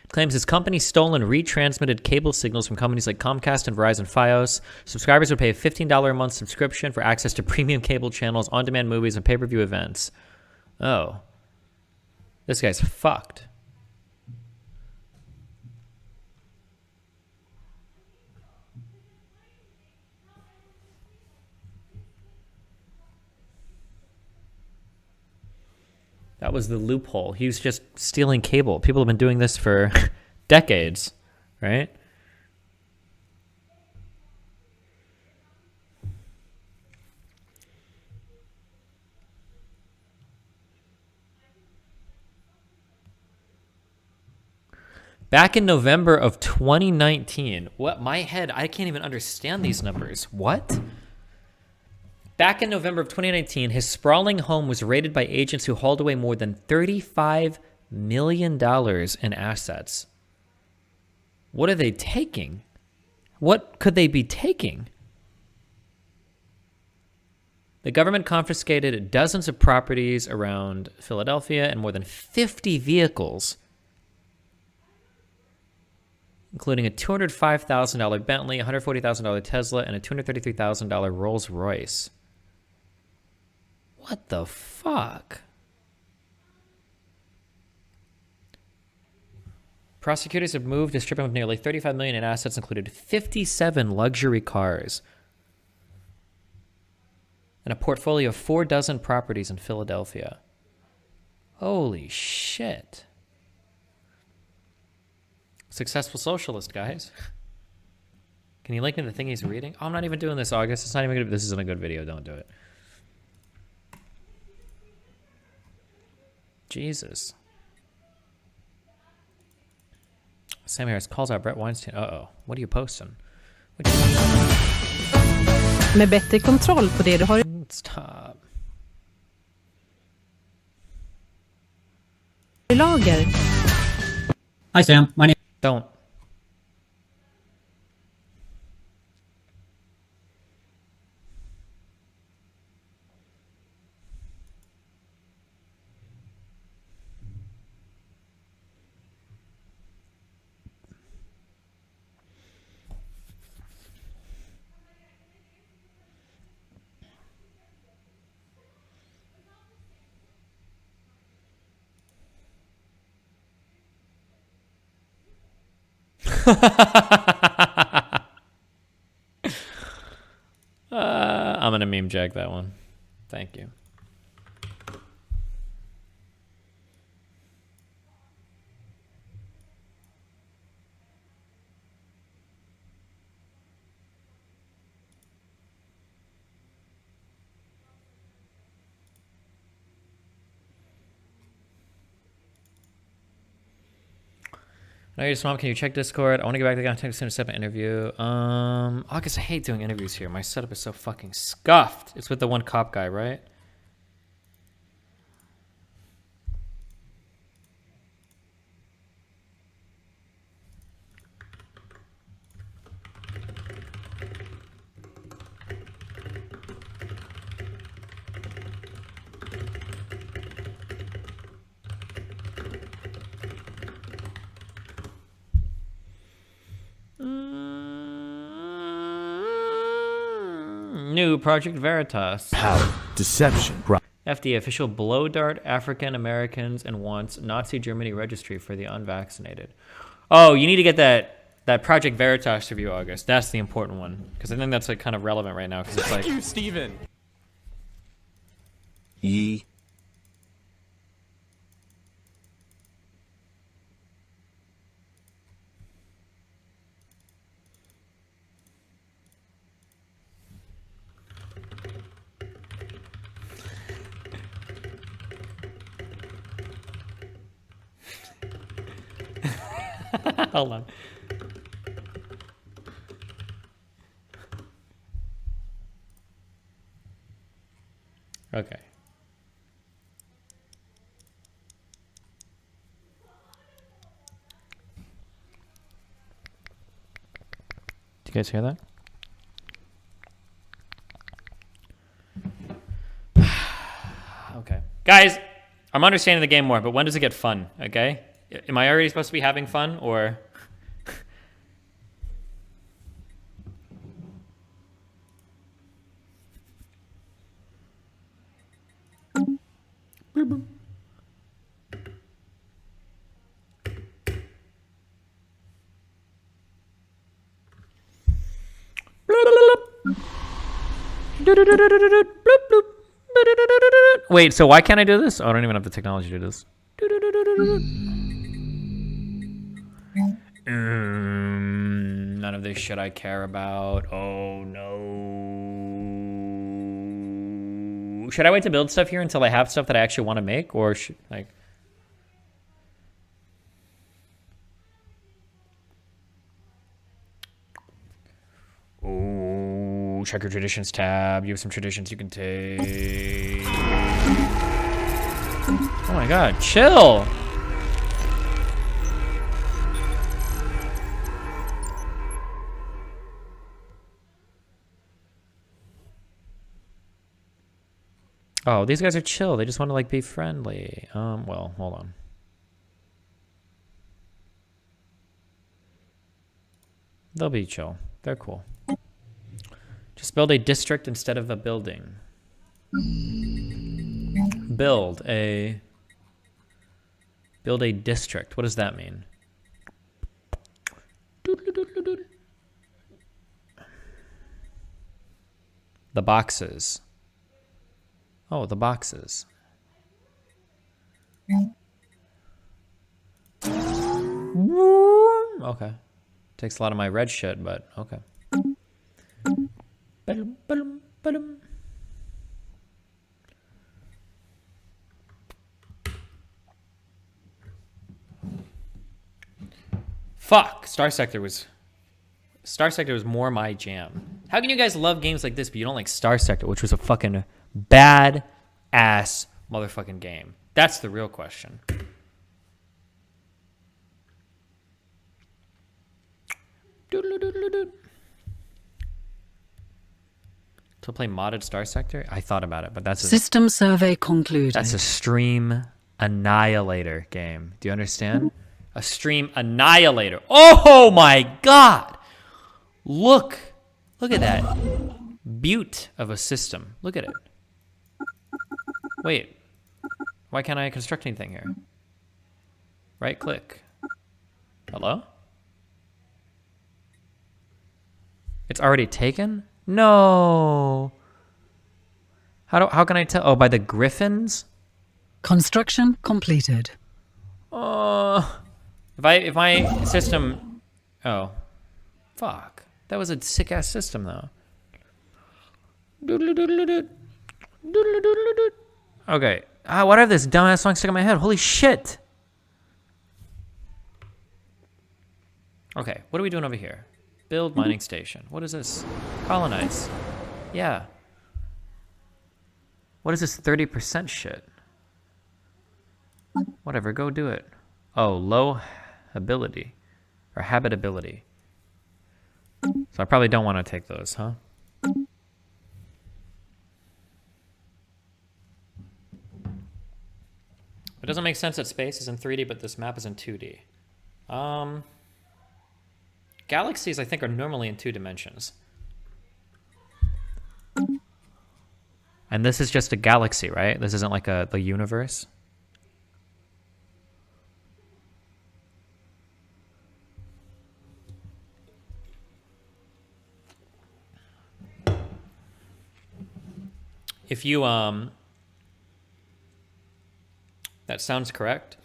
It claims his company stole and retransmitted cable signals from companies like Comcast and Verizon Fios. Subscribers would pay a $15 a month subscription for access to premium cable channels, on-demand movies, and pay-per-view events. Oh. This guy's fucked. That was the loophole. He was just stealing cable. People have been doing this for decades, right? Back in November of 2019, what? My head, I can't even understand these numbers. What? Back in November of 2019, his sprawling home was raided by agents who hauled away more than $35 million in assets. What are they taking? What could they be taking? The government confiscated dozens of properties around Philadelphia and more than 50 vehicles, including a $205,000 Bentley, $140,000 Tesla, and a $233,000 Rolls Royce. What the fuck? Prosecutors have moved to strip him of nearly $35 million in assets, included 57 luxury cars and a portfolio of 4 dozen properties in Philadelphia. Holy shit. Successful socialist, guys. Can you link me the thing he's reading? Oh, I'm not even doing this, August. It's not even gonna. This isn't a good video. Don't do it. Jesus. Sam Harris calls out Brett Weinstein. Uh-oh. What are you posting? Med bättre kontroll på det du har Stop. i lager. Hi, Sam. My name. Don't. I'm gonna meme jag that one. Thank you. No, you're just mom. Can you check Discord? I want to get back to the contact center set up an interview. August, I hate doing interviews here. My setup is so fucking scuffed. It's with the one cop guy, right? New Project Veritas. Power, deception. FDA official blow dart African Americans and wants Nazi Germany registry for the unvaccinated. Oh, you need to get that Project Veritas review, August. That's the important one because I think that's like kind of relevant right now because it's like. Thank you, Steven. Yee. Hold on. Okay. Do you guys hear that? Okay. Guys, I'm understanding the game more, but when does it get fun, okay? Am I already supposed to be having fun, or... Wait, so why can't I do this? Oh, I don't even have the technology to do this. None of this shit I care about. Oh no. Should I wait to build stuff here until I have stuff that I actually want to make, or should like? Oh, check your traditions tab. You have some traditions you can take. Oh my god, chill. Oh, these guys are chill. They just want to like be friendly. Well, hold on. They'll be chill. They're cool. Just build a district instead of a building. Build a district. What does that mean? The boxes. Oh, the boxes. Okay. Takes a lot of my red shit, but okay. Fuck, Star Sector was more my jam. How can you guys love games like this, but you don't like Star Sector, which was a fucking bad ass motherfucking game? That's the real question. To play modded Star Sector? I thought about it, but that's a System survey concluded. That's a stream annihilator game. Do you understand? A stream annihilator. Oh my god! Look at that beaut of a system. Look at it. Wait, why can't I construct anything here? Right click. Hello? It's already taken? No. How can I tell? Oh, by the griffins? Construction completed. If my system, oh, fuck. That was a sick ass system though. Okay. What are this dumbass song stuck in my head? Holy shit. Okay, what are we doing over here? Build mining station. What is this? Colonize. Yeah. What is this 30% shit? Whatever, go do it. Oh, low ability. Or habitability. So I probably don't want to take those, huh? It doesn't make sense that space is in 3D, but this map is in 2D. Galaxies, I think, are normally in 2 dimensions. And this is just a galaxy, right? This isn't like the universe. If you, that sounds correct.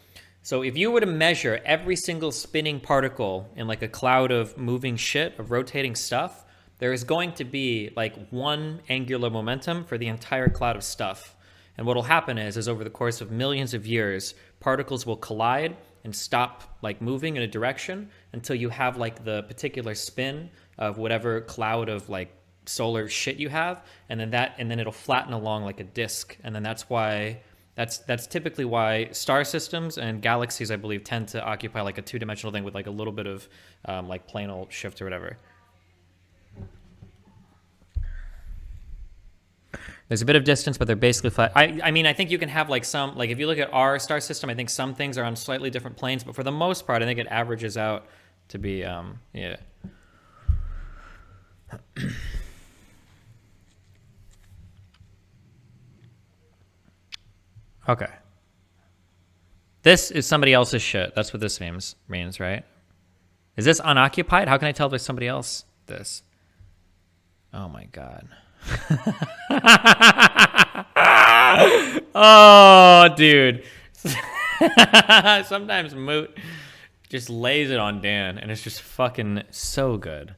So if you were to measure every single spinning particle in like a cloud of moving shit, of rotating stuff, there is going to be like one angular momentum for the entire cloud of stuff. And what will happen is over the course of millions of years, particles will collide and stop like moving in a direction until you have like the particular spin of whatever cloud of like solar shit you have, and then it'll flatten along like a disc. And then that's typically why star systems and galaxies, I believe, tend to occupy like a 2-dimensional thing with like a little bit of like planal shift or whatever. There's a bit of distance, but they're basically flat. I mean, I think you can have like some, like if you look at our star system, I think some things are on slightly different planes, but for the most part, I think it averages out to be, yeah. Okay. This is somebody else's shit. That's what this means, right? Is this unoccupied? How can I tell there's somebody else this? Oh my god. Oh, dude. Sometimes Moot just lays it on Dan, and it's just fucking so good.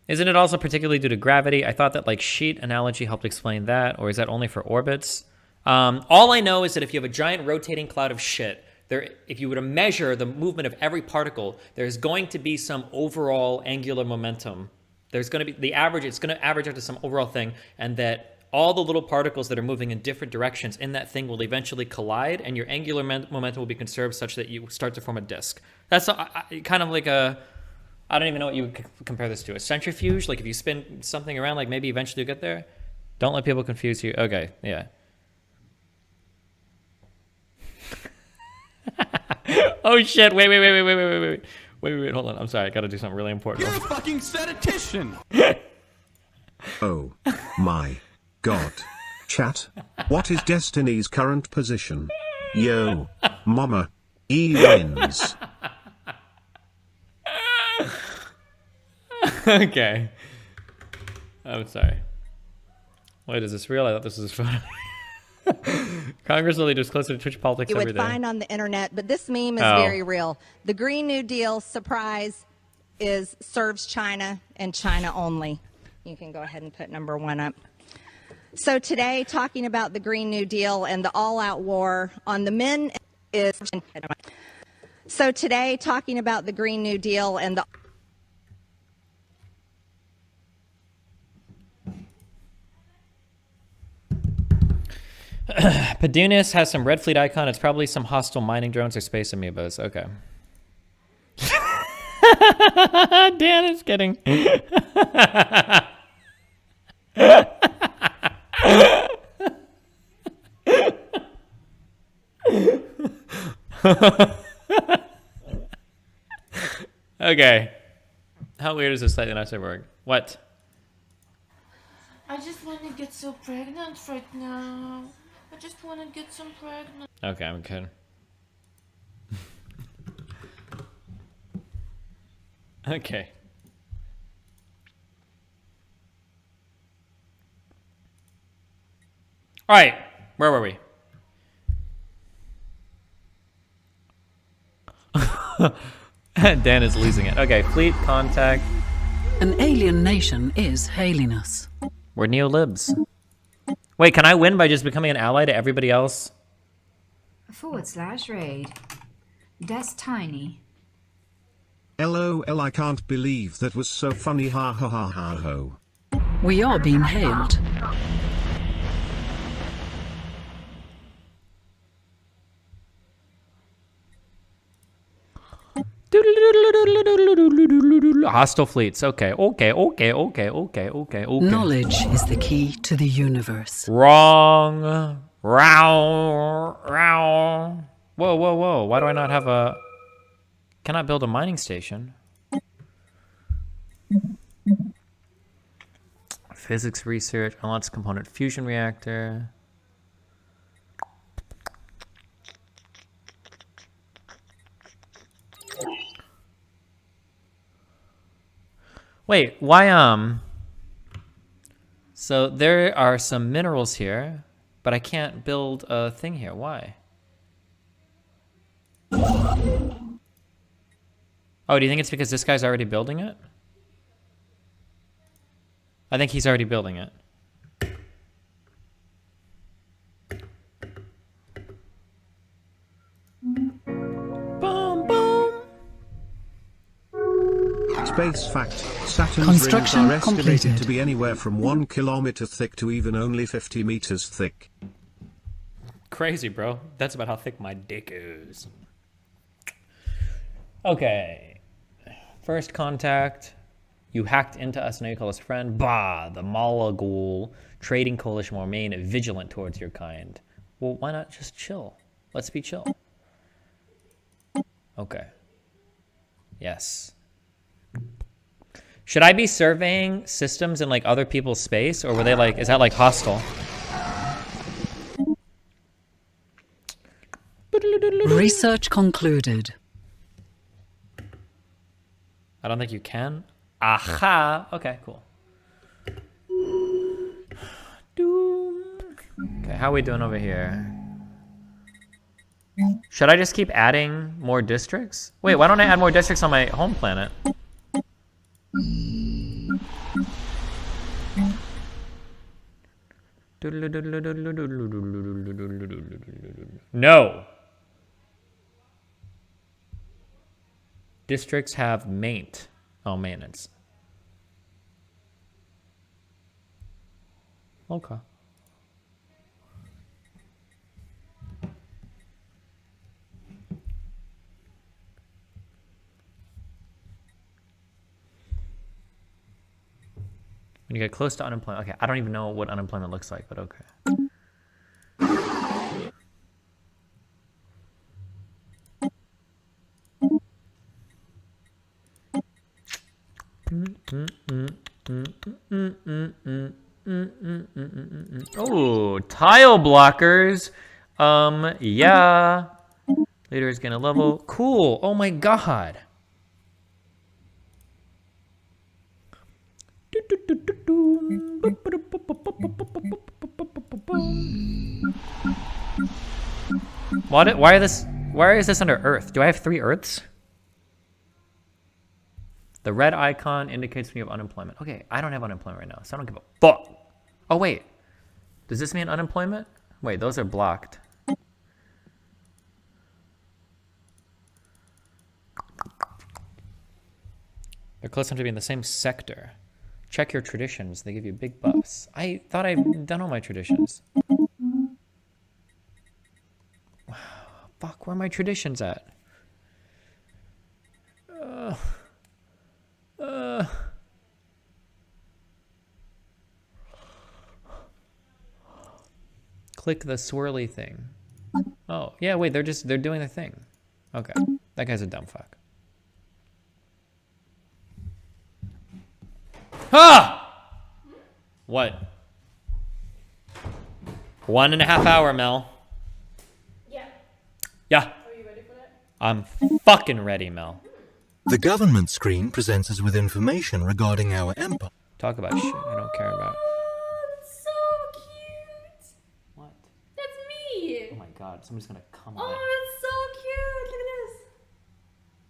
Isn't it also particularly due to gravity? I thought that like sheet analogy helped explain that, or is that only for orbits? All I know is that if you have a giant rotating cloud of shit, if you were to measure the movement of every particle, there's going to be some overall angular momentum. There's going to be the average, it's going to average out to some overall thing, and that all the little particles that are moving in different directions in that thing will eventually collide, and your angular momentum will be conserved such that you start to form a disk. That's kind of like a, I don't even know what you would compare this to. A centrifuge? Like if you spin something around, like maybe eventually you'll get there? Don't let people confuse you. Okay, yeah. Oh shit, wait, hold on. I'm sorry, I gotta do something really important. You're a fucking statistician! Oh my god. Chat, what is Destiny's current position? Yo, mama, E wins. Okay. I'm sorry. Wait, is this real? I thought this was fun. Congress will lead us closer to Twitch politics you every would day. find on the internet, but this meme is very real. The Green New Deal surprise serves China and China only. You can go ahead and put number 1 up. So today, talking about the Green New Deal and the all-out war on the men is... So today, talking about the Green New Deal and the Padunas has some red fleet icon. It's probably some hostile mining drones or space amoebas. Okay. Dan is kidding. Okay. How weird is this slightly nicer word? What? I just want to get so pregnant right now. I just want to get some pregnant. Okay, I'm good. Okay. All right, where were we? Dan is losing it. Okay, fleet contact. An alien nation is hailing us. We're neo-libs. Wait, can I win by just becoming an ally to everybody else? /raid. That's tiny. LOL, I can't believe that was so funny, ha ha ha ha ho. We are being hailed. Hostile fleets. Okay. Knowledge is the key to the universe. Wrong. Row. Whoa. Why do I not have a... Cannot build a mining station. Physics research. Unlocks component fusion reactor. Wait, why, so there are some minerals here, but I can't build a thing here. Why? Oh, do you think it's because this guy's already building it? I think he's already building it. Space fact, Saturn's rings are estimated to be anywhere from 1 kilometer thick to even only 50 meters thick. Crazy, bro. That's about how thick my dick is. Okay. First contact. You hacked into us, now you call us friend. Bah, the Malagul trading coalition will remain vigilant towards your kind. Well, why not just chill? Let's be chill. Okay. Yes. Should I be surveying systems in like other people's space, or were they like, is that like hostile? Research concluded. I don't think you can. Aha. Okay, cool. Okay, how are we doing over here? Should I just keep adding more districts? Wait, why don't I add more districts on my home planet? No. Districts have maint. Oh, maintenance. Okay. When you get close to unemployment. Okay, I don't even know what unemployment looks like, but okay. Oh, tile blockers. Yeah. Leader is gonna level. Cool. Oh my god. Why is this under Earth? Do I have 3 Earths? The red icon indicates me of unemployment. Okay, I don't have unemployment right now, so I don't give a fuck. Oh wait, does this mean unemployment? Wait, those are blocked. They're close enough to be in the same sector. Check your traditions. They give you big buffs. I thought I'd done all my traditions. Fuck, where are my traditions at? Click the swirly thing. Oh, yeah, wait, they're doing their thing. Okay, that guy's a dumb fuck. Ah! What? 1.5 hour, Mel. Yeah. Yeah. Are you ready for that? I'm fucking ready, Mel. The government screen presents us with information regarding our empire. Talk about shit I don't care about. That's so cute. What? That's me. Oh my god, somebody's gonna come on Oh, it. that's so cute. Look at this.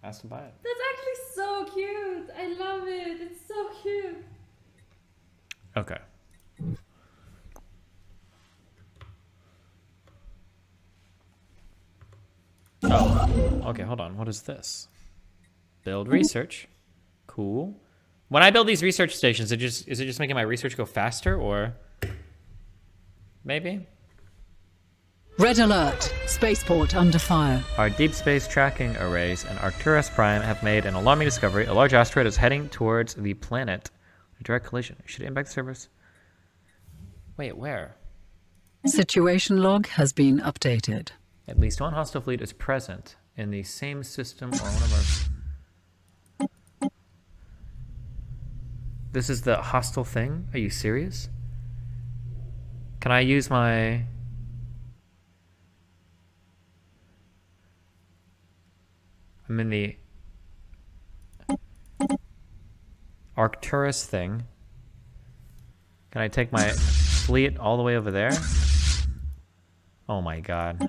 Ask to buy it. That's actually so cute. I love it. It's so cute. Okay. Oh, okay, hold on. What is this? Build research. Cool. When I build these research stations, is it just making my research go faster, or maybe? Red alert. Spaceport under fire. Our deep space tracking arrays and Arcturus Prime have made an alarming discovery. A large asteroid is heading towards the planet. A direct collision. Should it impact the servers? Wait, where? Situation log has been updated. At least one hostile fleet is present in the same system or one of our... This is the hostile thing? Are you serious? Can I use my... I'm in the Arcturus thing. Can I take my fleet all the way over there? Oh my god.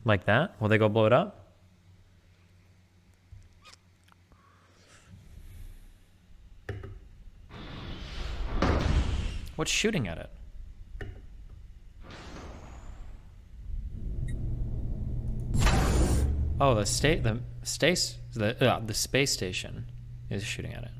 Like that? Will they go blow it up? What's shooting at it? Oh, the space station is shooting at it.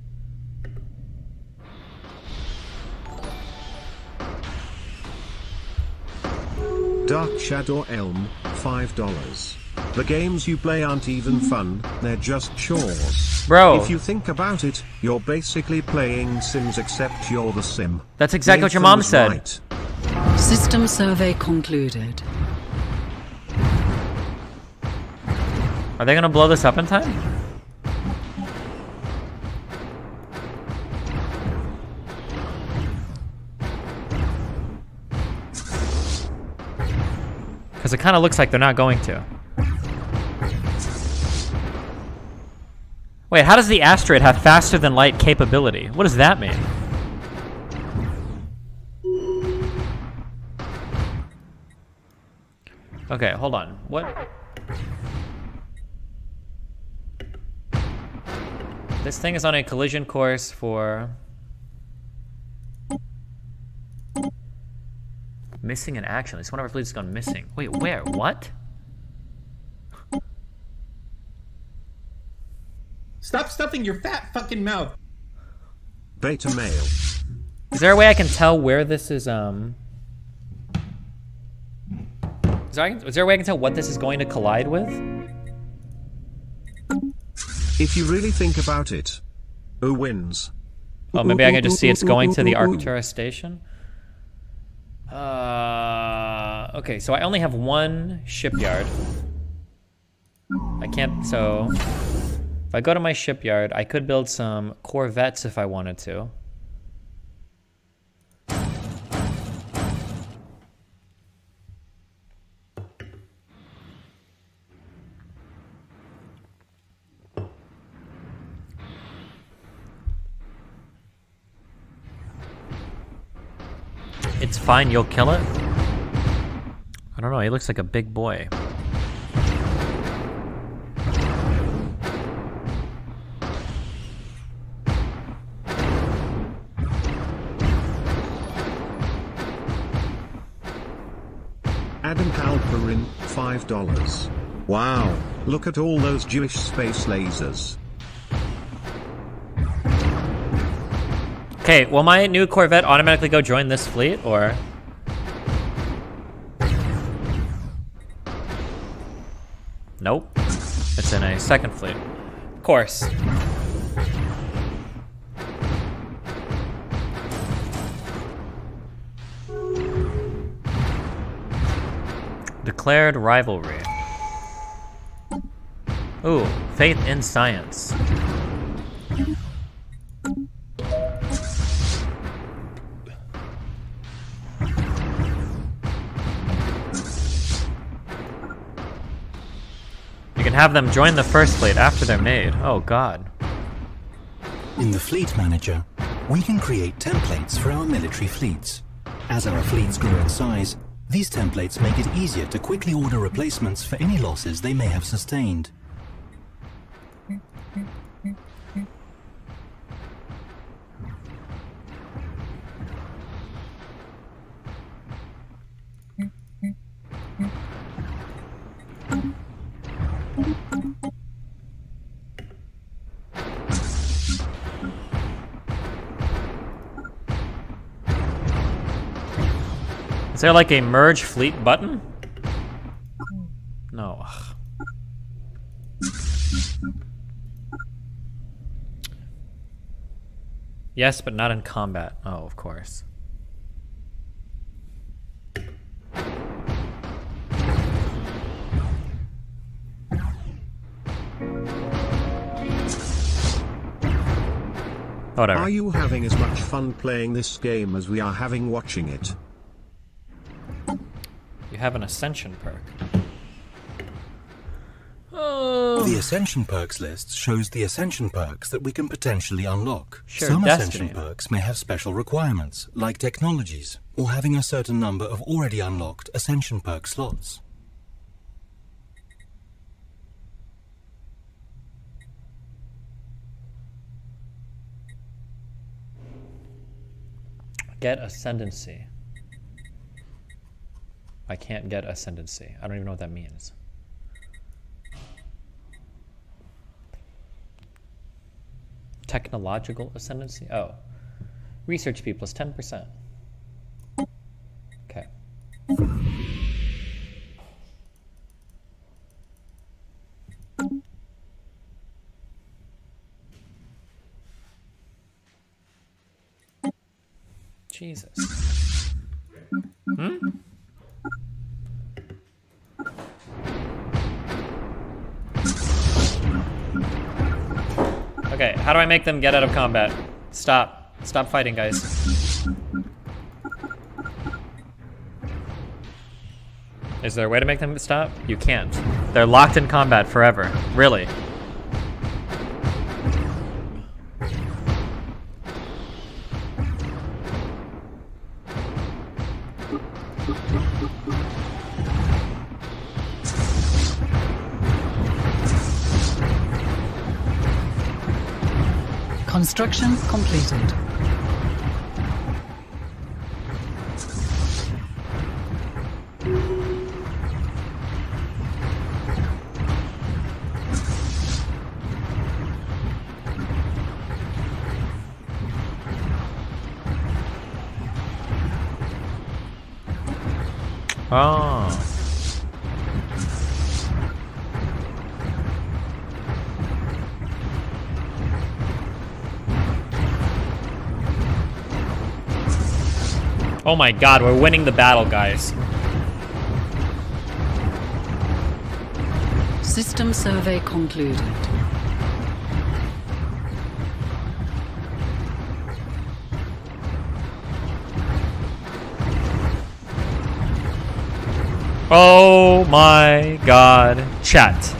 Dark Shadow Elm, $5. The games you play aren't even fun, they're just chores. Bro. If you think about it, you're basically playing Sims except you're the Sim. That's exactly what your mom Nathan's said. right. System survey concluded. Are they gonna blow this up in time? Because it kind of looks like they're not going to. Wait, how does the asteroid have faster than light capability? What does that mean? Okay, hold on. What? This thing is on a collision course for... Missing in action. At least one of our fleets has gone missing. Wait, where? What? Stop stuffing your fat fucking mouth. Beta male. Is there a way I can tell where this is, Is there a way I can tell what this is going to collide with? If you really think about it, who wins? Oh, maybe I can just see it's going to the Arcturus station? Okay, so I only have one shipyard. I can't, so... If I go to my shipyard, I could build some corvettes if I wanted to. It's fine, you'll kill it? I don't know, he looks like a big boy. Adam Halperin, $5. Wow, look at all those Jewish space lasers. Okay, will my new Corvette automatically go join this fleet, or? Nope. It's in a second fleet. Of course. Declared rivalry. Ooh, faith in science. You can have them join the first fleet after they're made. Oh god. In the Fleet Manager, we can create templates for our military fleets. As our fleets grow in size, these templates make it easier to quickly order replacements for any losses they may have sustained. Is there like a merge fleet button? No. Yes, but not in combat. Oh, of course. Whatever. Are you having as much fun playing this game as we are having watching it? You have an Ascension perk. The Ascension perks list shows the Ascension perks that we can potentially unlock. Sure, Some Destiny. Ascension perks may have special requirements, like technologies, or having a certain number of already unlocked Ascension perk slots. Get Ascendancy. I can't get Ascendancy. I don't even know what that means. Technological Ascendancy? Oh. Research P plus 10%. Okay. Jesus. Hmm? Okay, how do I make them get out of combat? Stop. Stop fighting, guys. Is there a way to make them stop? You can't. They're locked in combat forever. Really. Construction completed. Oh. Oh my god, we're winning the battle, guys. System survey concluded. Oh my god. Chat.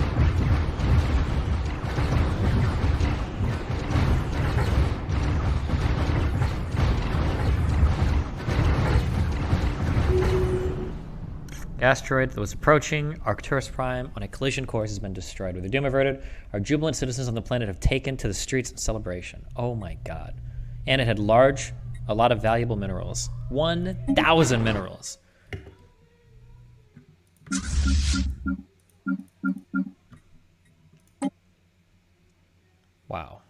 Asteroid that was approaching Arcturus Prime on a collision course has been destroyed. With the doom averted, our jubilant citizens on the planet have taken to the streets in celebration. Oh my god. And it had a lot of valuable minerals. 1,000 minerals. Wow.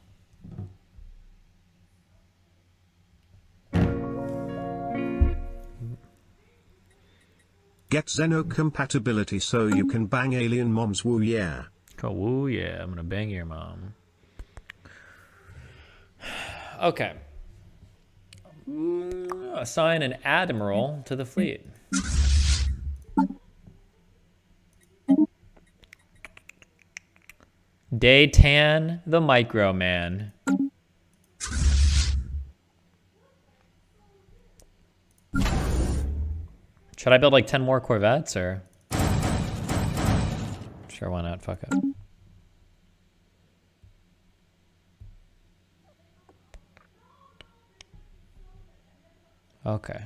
Get Xeno compatibility so you can bang alien moms. Woo yeah. Cool. Woo yeah. I'm gonna bang your mom. Okay. Assign an admiral to the fleet. Daytan the Micro Man. Should I build like 10 more Corvettes or? Sure, why not? Fuck it. Okay.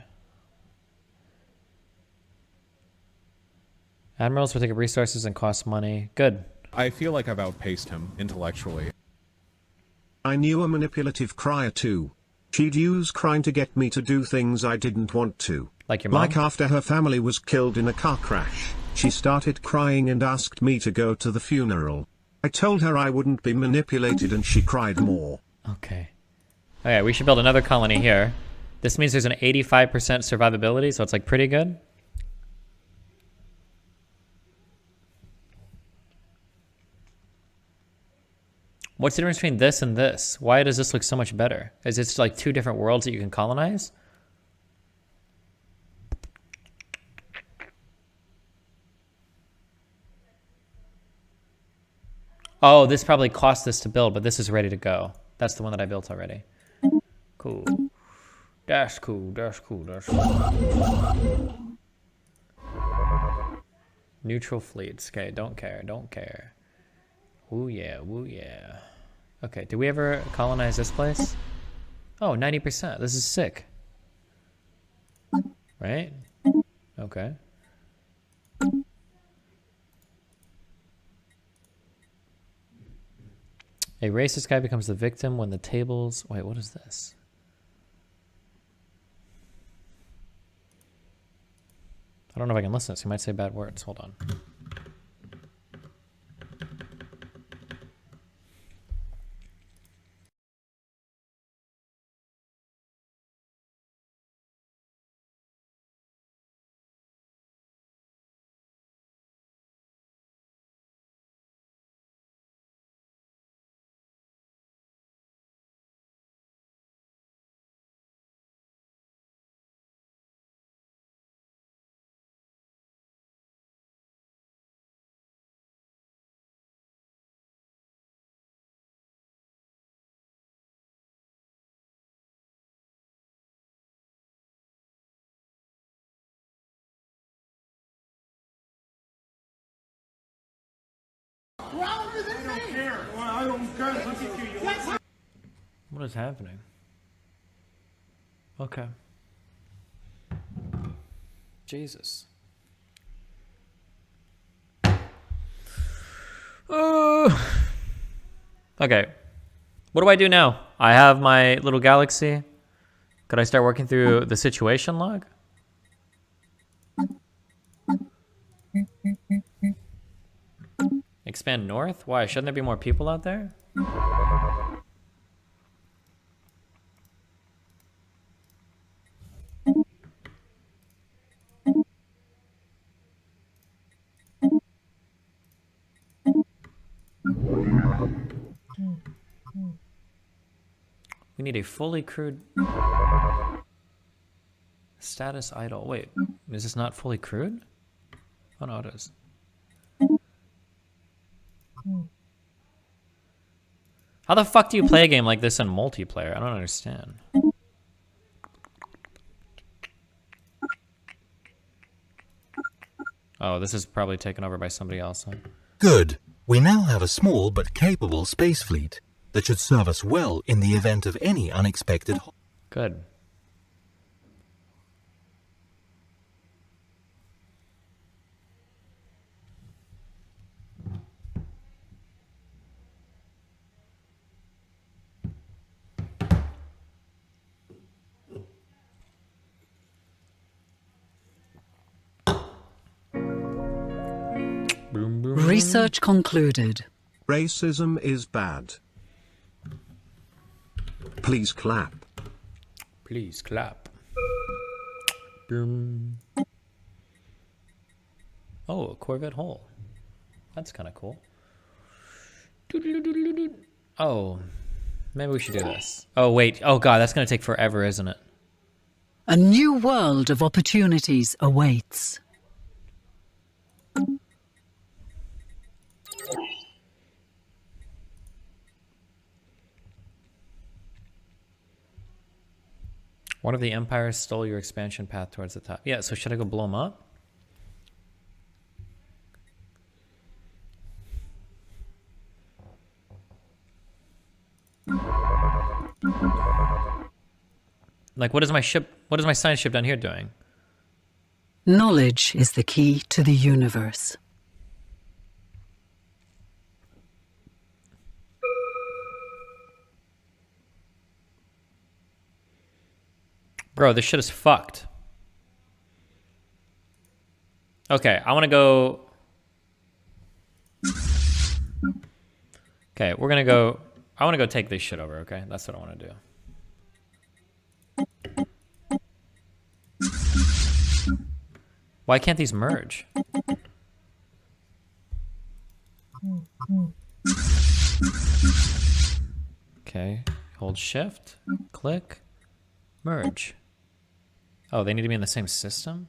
Admirals will take up resources and cost money. Good. I feel like I've outpaced him intellectually. I knew a manipulative crier too. She'd use crying to get me to do things I didn't want to. Like your mom? Like after her family was killed in a car crash, she started crying and asked me to go to the funeral. I told her I wouldn't be manipulated and she cried more. Okay. Okay, we should build another colony here. This means there's an 85% survivability, so it's like pretty good. What's the difference between this and this? Why does this look so much better? Is it like two different worlds that you can colonize? Oh, this probably cost this to build, but this is ready to go. That's the one that I built already. Cool. That's cool, that's cool, that's cool. Neutral fleets. Okay, don't care, don't care. Woo yeah, woo yeah. Okay, did we ever colonize this place? Oh, 90%. This is sick. Right? Okay. A racist guy becomes the victim when the tables... Wait, what is this? I don't know if I can listen to this. He might say bad words. Hold on. What is happening? Okay. Jesus. Okay. What do I do now? I have my little galaxy. Could I start working through the situation log? Expand north? Why? Shouldn't there be more people out there? We need a fully crewed status idle. Wait, is this not fully crewed? Oh no, it is. How the fuck do you play a game like this in multiplayer? I don't understand. Oh, this is probably taken over by somebody else. Huh? Good. We now have a small but capable space fleet that should serve us well in the event of any unexpected... Good. Research concluded. Racism is bad. Please clap. Please clap. Boom. Oh, a Corvette hole. That's kind of cool. Oh, maybe we should do this. Oh, wait. Oh, God, that's going to take forever, isn't it? A new world of opportunities awaits. One of the empires stole your expansion path towards the top. Yeah, so should I go blow them up? Like, what is my science ship down here doing? Knowledge is the key to the universe. Bro, this shit is fucked. Okay, I want to go... Okay, we're gonna go... I want to go take this shit over, okay? That's what I want to do. Why can't these merge? Okay, hold shift, click, merge. Oh, they need to be in the same system?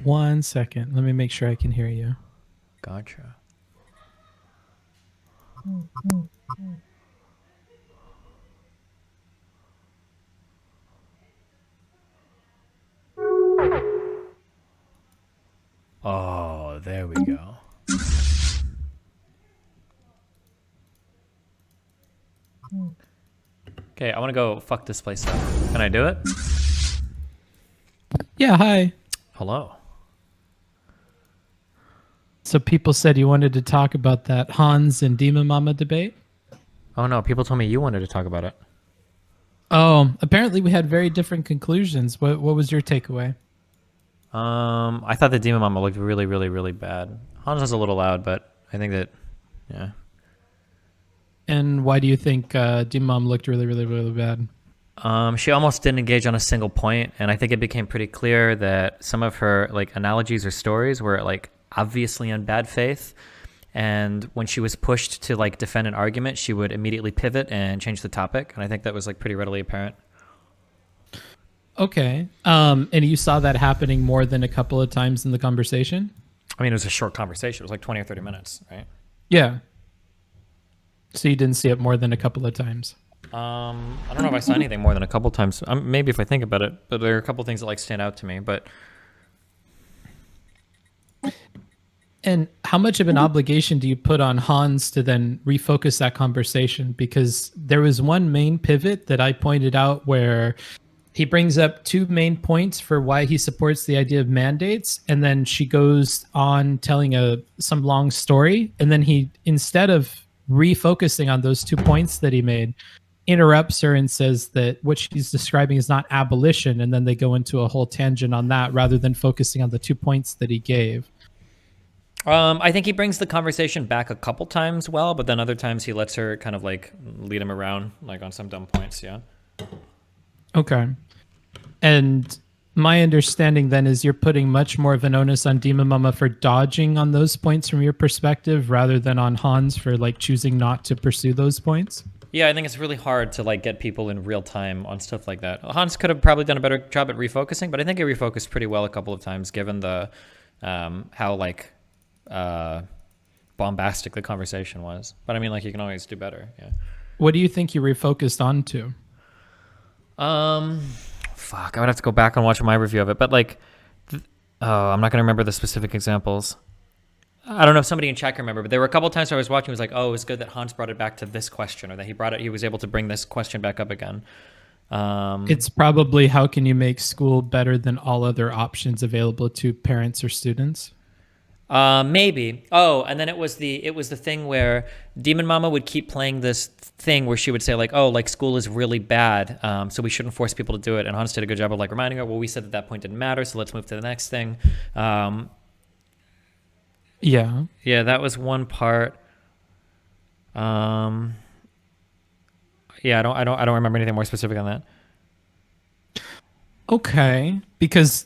One second. Let me make sure I can hear you. Gotcha. Oh, there we go. Okay, I want to go fuck this place up. Can I do it? Yeah, hi. Hello. So people said you wanted to talk about that Hans and DemonMama debate? Oh no, people told me you wanted to talk about it. Oh, apparently we had very different conclusions. What was your takeaway? I thought the DemonMama looked really, really, really bad. Hans was a little loud, but I think that, yeah. And why do you think DemonMama looked really, really, really bad? She almost didn't engage on a single point, and I think it became pretty clear that some of her like analogies or stories were like obviously in bad faith, and when she was pushed to like defend an argument, she would immediately pivot and change the topic, and I think that was like pretty readily apparent. Okay. And you saw that happening more than a couple of times in the conversation? I mean, it was a short conversation. It was like 20 or 30 minutes, right? Yeah. So you didn't see it more than a couple of times? I don't know if I saw anything more than a couple times. Maybe if I think about it, but there are a couple things that like stand out to me, but... And how much of an obligation do you put on Hans to then refocus that conversation? Because there was one main pivot that I pointed out where he brings up two main points for why he supports the idea of mandates, and then she goes on telling some long story, and then he, instead of refocusing on those 2 points that he made, interrupts her and says that what she's describing is not abolition, and then they go into a whole tangent on that rather than focusing on the 2 points that he gave. I think he brings the conversation back a couple times well, but then other times he lets her kind of like lead him around like on some dumb points, yeah. Okay. And my understanding then is you're putting much more of an onus on DemonMama for dodging on those points from your perspective rather than on Hans for like choosing not to pursue those points? Yeah, I think it's really hard to like get people in real time on stuff like that. Hans could have probably done a better job at refocusing, but I think he refocused pretty well a couple of times given the how like bombastic the conversation was. But I mean, like, you can always do better. Yeah. What do you think you refocused onto? Fuck, I would have to go back and watch my review of it. But like, I'm not gonna remember the specific examples. I don't know if somebody in chat can remember, but there were a couple of times I was watching. It was like, oh, it was good that Hans brought it back to this question, or that he was able to bring this question back up again. It's probably how can you make school better than all other options available to parents or students? Maybe. Oh, and then it was the thing where DemonMama would keep playing this thing where she would say like, oh, like school is really bad, so we shouldn't force people to do it. And Hans did a good job of like reminding her, well, we said that point didn't matter, so let's move to the next thing. Yeah. Yeah, that was one part. Yeah, I don't remember anything more specific on that. Okay, because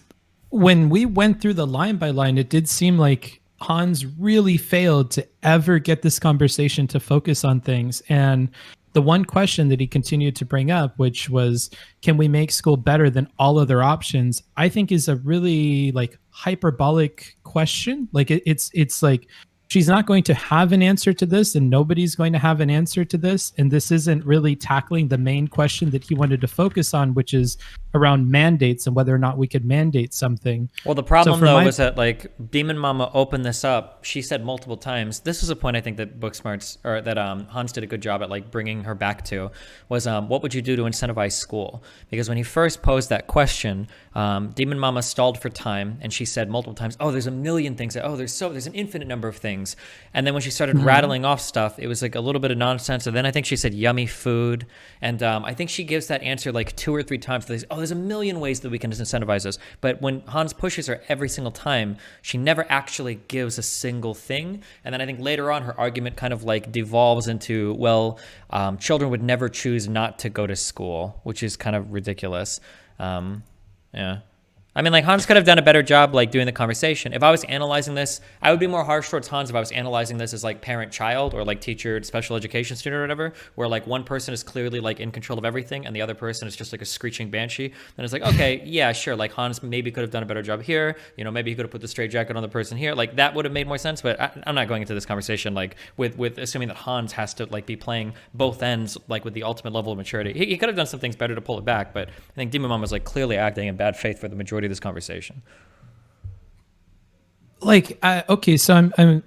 when we went through the line by line, it did seem like Hans really failed to ever get this conversation to focus on things. And the one question that he continued to bring up, which was, can we make school better than all other options? I think is a really like hyperbolic question. Like it's like she's not going to have an answer to this, and nobody's going to have an answer to this. And this isn't really tackling the main question that he wanted to focus on, which is around mandates and whether or not we could mandate something. Well, the problem was that like DemonMama opened this up. She said multiple times. This is a point I think that Booksmarts or that Hans did a good job at like bringing her back to was what would you do to incentivize school? Because when he first posed that question, DemonMama stalled for time, and she said multiple times, "Oh, there's a million things. Oh, there's an infinite number of things." And then when she started rattling off stuff, it was like a little bit of nonsense. And then I think she said yummy food, and I think she gives that answer like 2 or 3 times. There's a million ways that we can incentivize this. But when Hans pushes her every single time, she never actually gives a single thing. And then I think later on, her argument kind of like devolves into, well, children would never choose not to go to school, which is kind of ridiculous. Yeah. I mean, like, Hans could have done a better job, like, doing the conversation. If I was analyzing this, I would be more harsh towards Hans if I was analyzing this as, like, parent-child or, like, teacher, special education student or whatever, where, like, one person is clearly, like, in control of everything and the other person is just, like, a screeching banshee. Then it's like, okay, yeah, sure, like, Hans maybe could have done a better job here. You know, maybe he could have put the straitjacket on the person here. Like, that would have made more sense, but I'm not going into this conversation, like, with assuming that Hans has to, like, be playing both ends, like, with the ultimate level of maturity. He could have done some things better to pull it back, but I think DemonMama was, like, clearly acting in bad faith for the majority of this conversation. Like, okay, so I'm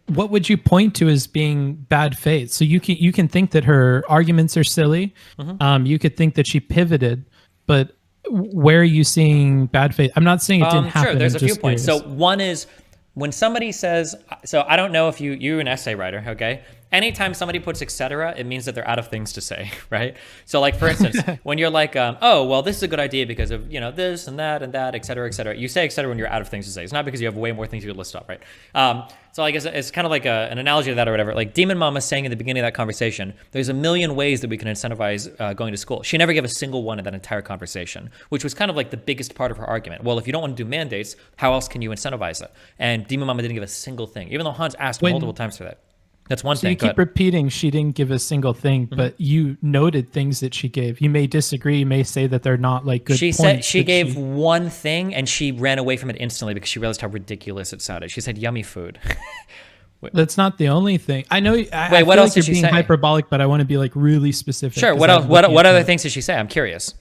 what would you point to as being bad faith? So you can think that her arguments are silly. You could think that she pivoted, but where are you seeing bad faith? I'm not saying it didn't happen. Sure, there's I'm a few just points. curious. So one is when somebody says, so I don't know if you're an essay writer, okay? Anytime somebody puts etc., it means that they're out of things to say, right? So like, for instance, when you're like, oh, well, this is a good idea because of, you know, this and that, et cetera, et cetera. You say et cetera when you're out of things to say. It's not because you have way more things you could list off, right? So I guess it's kind of like an analogy to that or whatever. Like DemonMama saying in the beginning of that conversation, there's a million ways that we can incentivize going to school. She never gave a single one in that entire conversation, which was kind of like the biggest part of her argument. Well, if you don't want to do mandates, how else can you incentivize it? And DemonMama didn't give a single thing, even though Hans asked multiple times for that. That's one thing. You keep repeating she didn't give a single thing, but you noted things that she gave. You may disagree. You may say that they're not like good She points. said she gave one thing and she ran away from it instantly because she realized how ridiculous it sounded. She said yummy food. That's not the only thing. I know. Wait, I what feel else like did you're she being say? hyperbolic, but I want to be like really specific. Sure. What else? What other things did she say? I'm curious.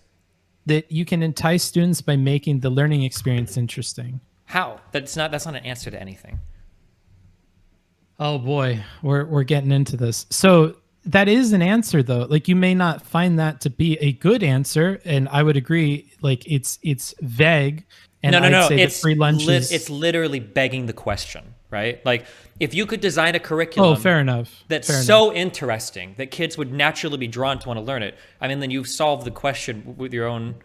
That you can entice students by making the learning experience interesting. How? That's not an answer to anything. Oh boy, we're getting into this. So that is an answer though. Like you may not find that to be a good answer, and I would agree. Like it's vague. And No. Say It's free lunches. it's literally begging the question, right? Like if you could design a curriculum. Oh, fair enough. That's Fair so enough. interesting that kids would naturally be drawn to want to learn it. I mean, then you've solved the question with your own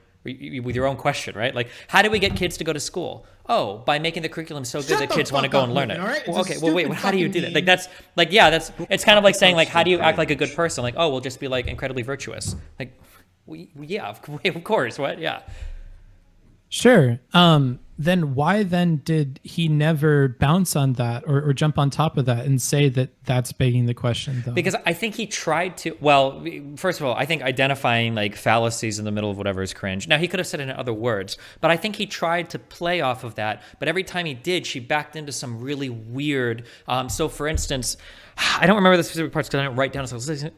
question, right? Like, how do we get kids to go to school? Oh, by making the curriculum so good that kids want to go and learn it. Right? Well, okay, well, wait, how do you do that? Like, that's like, yeah, it's kind of like saying, like, how do you act like a good person? Like, oh, we'll just be like incredibly virtuous. Like, yeah, of course, what? Yeah. Sure. Then why then did he never bounce on that or jump on top of that and say that that's begging the question though? Because I think he tried to, well, first of all, I think identifying like fallacies in the middle of whatever is cringe. Now he could have said it in other words, but I think he tried to play off of that. But every time he did, she backed into some really weird. So for instance, I don't remember the specific parts because I didn't write down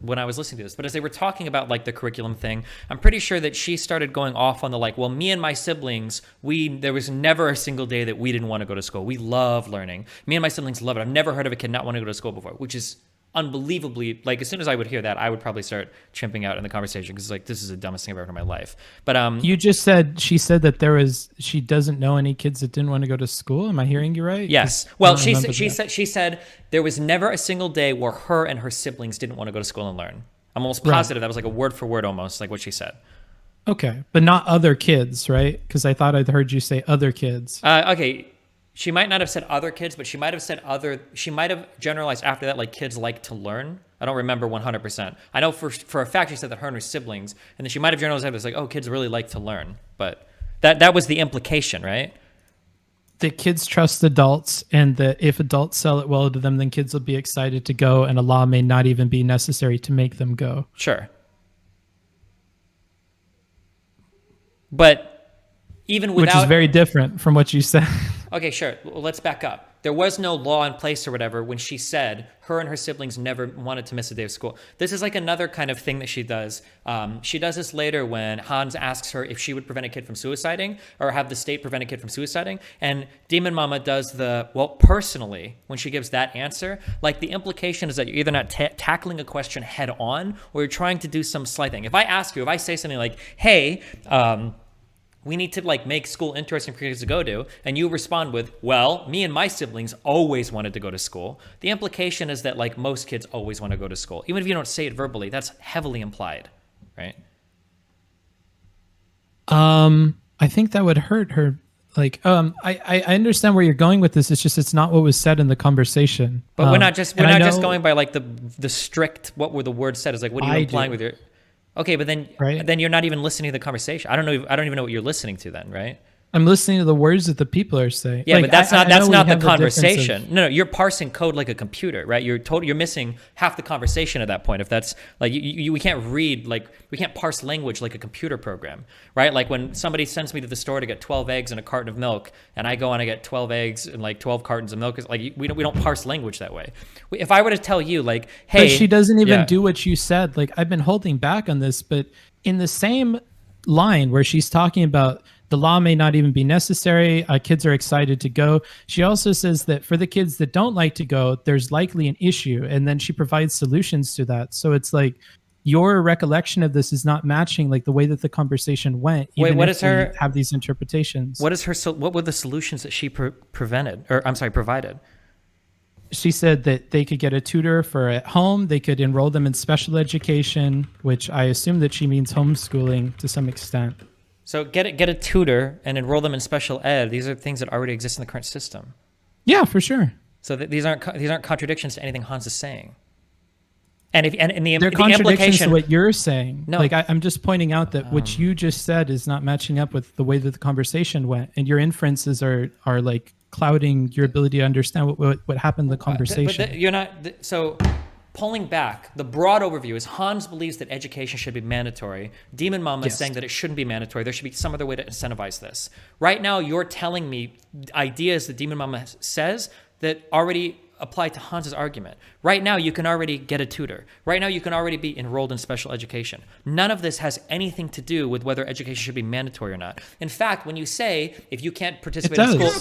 when I was listening to this, but as they were talking about like the curriculum thing, I'm pretty sure that she started going off on the like, well, me and my siblings, there was never a single day that we didn't want to go to school. We love learning. Me and my siblings love it. I've never heard of a kid not want to go to school before, which is unbelievably, like as soon as I would hear that, I would probably start chimping out in the conversation because like this is the dumbest thing I've ever heard in my life. But you just said she said that she doesn't know any kids that didn't want to go to school. Am I hearing you right? Yes. Well, she said there was never a single day where her and her siblings didn't want to go to school and learn. I'm almost positive that was like a word for word almost like what she said. Okay, but not other kids, right? Because I thought I'd heard you say other kids. Okay. She might not have said other kids, but she might have said she might have generalized after that, like kids like to learn. I don't remember 100%. I know for a fact she said that her and her siblings, and then she might have generalized after this, like, oh, kids really like to learn. But that was the implication, right? That kids trust adults, and that if adults sell it well to them, then kids will be excited to go, and a law may not even be necessary to make them go. Sure. But even without... Which is very different from what you said. Okay, sure. Well, let's back up. There was no law in place or whatever when she said her and her siblings never wanted to miss a day of school. This is like another kind of thing that she does. She does this later when Hans asks her if she would prevent a kid from suiciding or have the state prevent a kid from suiciding. And DemonMama does personally, when she gives that answer, like the implication is that you're either not tackling a question head on or you're trying to do some slight thing. If I say something like, hey, we need to like make school interesting for kids to go to, and you respond with, well, me and my siblings always wanted to go to school. The implication is that like most kids always want to go to school. Even if you don't say it verbally, that's heavily implied, right? I think that would hurt her. Like, I understand where you're going with this. It's just, it's not what was said in the conversation. But we're not just going by like the strict, what were the words said. Is like, what are you implying with your... Okay, but then you're not even listening to the conversation. I don't even know what you're listening to then, right? I'm listening to the words that the people are saying. Yeah, like, but that's not the conversation. Of... No, you're parsing code like a computer, right? You're missing half the conversation at that point. If that's like we can't read, like we can't parse language like a computer program, right? Like when somebody sends me to the store to get 12 eggs and a carton of milk, and I go and I get 12 eggs and like 12 cartons of milk, like we don't parse language that way. If I were to tell you like, hey, but she doesn't even do what you said. Like I've been holding back on this, but in the same line where she's talking about the law may not even be necessary, kids are excited to go, she also says that for the kids that don't like to go, there's likely an issue, and then she provides solutions to that. So it's like your recollection of this is not matching like the way that the conversation went. Wait, even what if is her... have these interpretations? What were the solutions that she provided? She said that they could get a tutor for at home. They could enroll them in special education, which I assume that she means homeschooling to some extent. So get a tutor and enroll them in special ed. These are things that already exist in the current system. Yeah, for sure. So these aren't contradictions to anything Hans is saying. And the they're contradictions implication to what you're saying. No, like I'm just pointing out that what you just said is not matching up with the way that the conversation went, and your inferences are like clouding your ability to understand what happened in the conversation. But you're not. So pulling back, the broad overview is Hans believes that education should be mandatory. DemonMama is saying that it shouldn't be mandatory. There should be some other way to incentivize this. Right now, you're telling me ideas that DemonMama says that already apply to Hans's argument. Right now, you can already get a tutor. Right now, you can already be enrolled in special education. None of this has anything to do with whether education should be mandatory or not. In fact, when you say if you can't participate in school,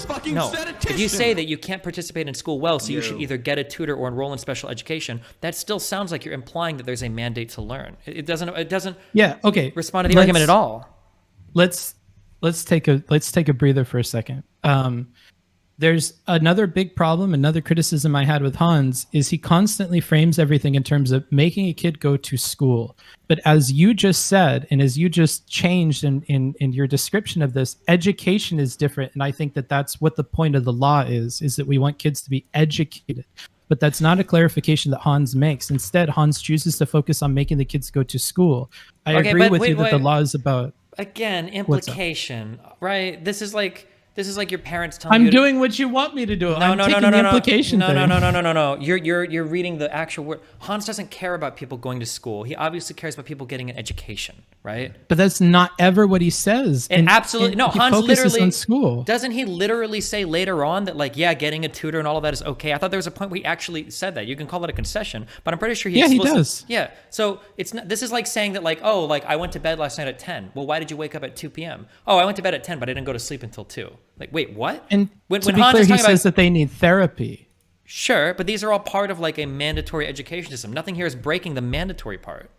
if you say that you can't participate in school well, so you should either get a tutor or enroll in special education, that still sounds like you're implying that there's a mandate to learn. It doesn't. Yeah. Okay. Respond to the argument at all. Let's take a breather for a second. There's another big problem, another criticism I had with Hans is he constantly frames everything in terms of making a kid go to school. But as you just said, and as you just changed in your description of this, education is different. And I think that that's what the point of the law is that we want kids to be educated. But that's not a clarification that Hans makes. Instead, Hans chooses to focus on making the kids go to school. I agree with you that the law is about... Again, implication, right? This is like your parents telling you. I'm doing what you want me to do. I'm taking the implication thing. No. You're reading the actual word. Hans doesn't care about people going to school. He obviously cares about people getting an education, right? But that's not ever what he says. And absolutely no. Hans literally on school. Doesn't he literally say later on that like getting a tutor and all of that is okay? I thought there was a point where he actually said that. You can call it a concession, but I'm pretty sure he does. Yeah. So it's not. This is like saying that like I went to bed last night at 10. Well, why did you wake up at 2 p.m.? Oh, I went to bed at 10, but I didn't go to sleep until 2. Like, wait, what? And when to be Hans clear, is he talking says that they need therapy. Sure, but these are all part of like a mandatory education system. Nothing here is breaking the mandatory part.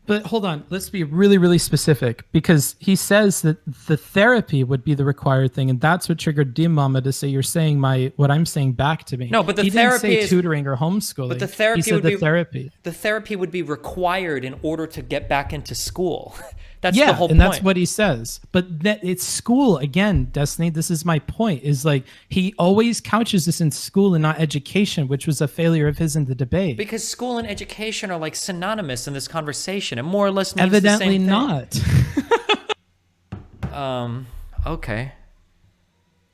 But hold on, let's be really, really specific, because he says that the therapy would be the required thing, and that's what triggered DemonMama to say you're saying what I'm saying back to me. No, but he didn't say tutoring or homeschooling. But the therapy he said would be therapy. The therapy would be required in order to get back into school. That's yeah, the whole and point. that's what he says. But that it's school again, Destiny. This is my point. Is like he always couches this in school and not education, which was a failure of his in the debate. Because school and education are like synonymous in this conversation. It more or less means Evidently the same thing. not. Okay.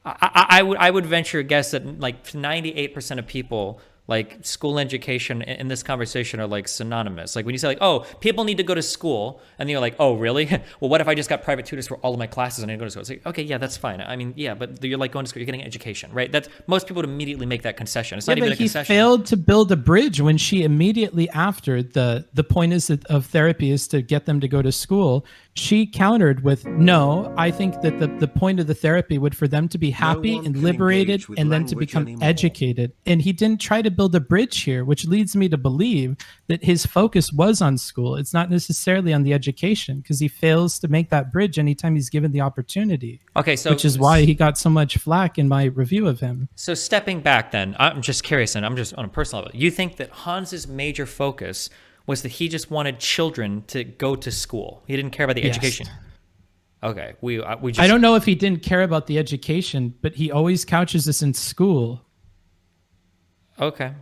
I would venture a guess that like 98% of people, like school and education in this conversation are like synonymous. Like when you say like, oh, people need to go to school, and you're like, oh, really? Well, what if I just got private tutors for all of my classes and I need to go to school? It's like, okay, yeah, that's fine. I mean, yeah, but you're like going to school, you're getting education, right? That's most people would immediately make that concession. It's not even a concession. He failed to build a bridge when she immediately after the point is that of therapy is to get them to go to school. She countered with, no, I think that the point of the therapy would for them to be happy and liberated and then to become educated. And he didn't try to build a bridge here, which leads me to believe that his focus was on school. It's not necessarily on the education because he fails to make that bridge anytime he's given the opportunity. Okay, so which is why he got so much flack in my review of him. So stepping back then, I'm just curious, and I'm just on a personal level. You think that Hans's major focus was that he just wanted children to go to school? He didn't care about the education. Okay, we just. I don't know if he didn't care about the education, but he always couches this in school. Okay.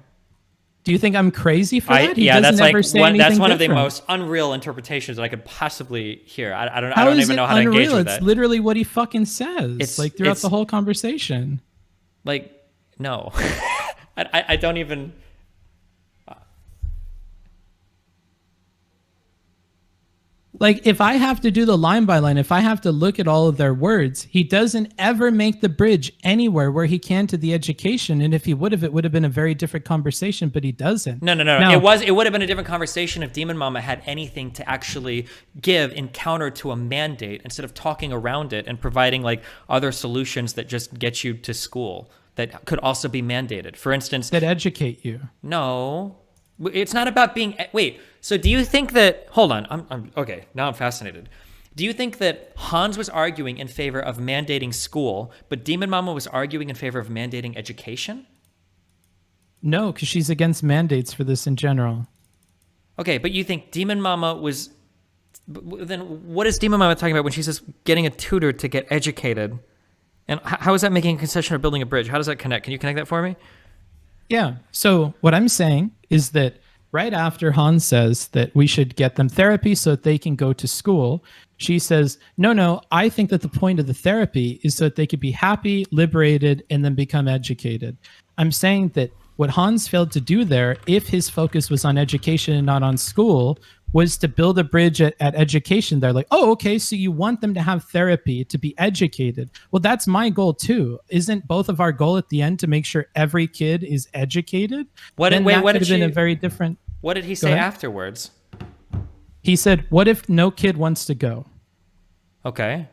Do you think I'm crazy for that? Yeah, that's like that's one of the different. most unreal interpretations that I could possibly hear. I don't How is even it know how to engage unreal? with It's that. literally what he fucking says. It's like throughout the whole conversation. Like, no, I don't even. Like if I have to do the line by line, if I have to look at all of their words, he doesn't ever make the bridge anywhere where he can to the education. And if he would have, it would have been a very different conversation, but he doesn't. No. Now, It would have been a different conversation if DemonMama had anything to actually give in counter to a mandate instead of talking around it and providing like other solutions that just get you to school that could also be mandated. For instance, that educate you. No, it's not about being. Wait. So do you think that? Hold on. I'm okay. Now I'm fascinated. Do you think that Hans was arguing in favor of mandating school, but DemonMama was arguing in favor of mandating education? No, because she's against mandates for this in general. Okay, but you think DemonMama was. Then what is DemonMama talking about when she says getting a tutor to get educated? And how is that making a concession or building a bridge? How does that connect? Can you connect that for me? Yeah. So what I'm saying is that right after Hans says that we should get them therapy so that they can go to school, she says, no, I think that the point of the therapy is so that they could be happy, liberated, and then become educated. I'm saying that what Hans failed to do there, if his focus was on education and not on school, was to build a bridge at education. They're like, oh, okay, so you want them to have therapy to be educated. Well, that's my goal too. Isn't both of our goal at the end to make sure every kid is educated? What did been a very different. What did he say afterwards? He said, what if no kid wants to go? Okay.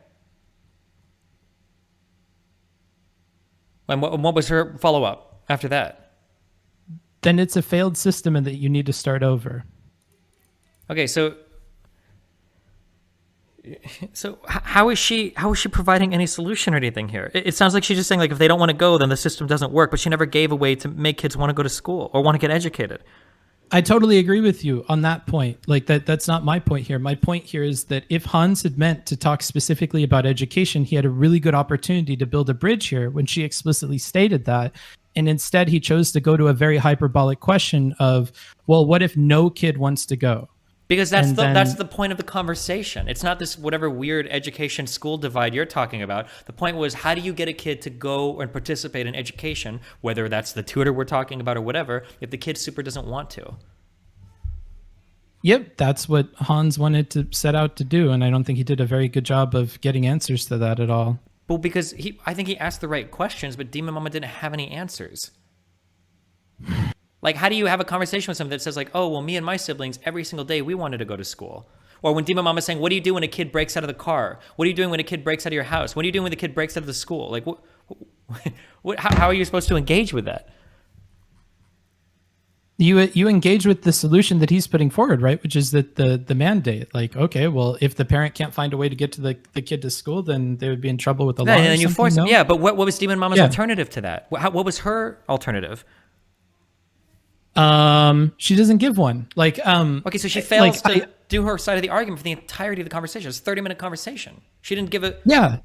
And what was her follow-up after that? Then it's a failed system and that you need to start over. Okay, so how is she providing any solution or anything here? It sounds like she's just saying like if they don't want to go, then the system doesn't work. But she never gave a way to make kids want to go to school or want to get educated. I totally agree with you on that point. Like that's not my point here. My point here is that if Hans had meant to talk specifically about education, he had a really good opportunity to build a bridge here when she explicitly stated that. And instead he chose to go to a very hyperbolic question of, well, what if no kid wants to go? Because that's the point of the conversation. It's not this whatever weird education school divide you're talking about. The point was, how do you get a kid to go and participate in education, whether that's the tutor we're talking about or whatever, if the kid super doesn't want to? Yep, that's what Hans wanted to set out to do, and I don't think he did a very good job of getting answers to that at all. Well, because I think he asked the right questions, but DemonMama didn't have any answers. Like, how do you have a conversation with someone that says like, oh, well, me and my siblings, every single day, we wanted to go to school? Or when DemonMama is saying, what do you do when a kid breaks out of the car? What are you doing when a kid breaks out of your house? What are you doing when the kid breaks out of the school? Like, how are you supposed to engage with that? You engage with the solution that he's putting forward, right? Which is that the mandate. Like, okay, well, if the parent can't find a way to get to the kid to school, then they would be in trouble with the law. And then you force them. Yeah, but what was DemonMama's alternative to that? What was her alternative? She doesn't give one. Like, okay, so she fails do her side of the argument for the entirety of the conversation. It was a 30-minute conversation. She didn't give a... Yeah.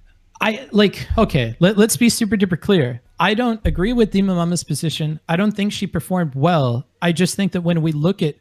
Okay, let's be super duper clear. I don't agree with DemonMama's position. I don't think she performed well. I just think that when we look at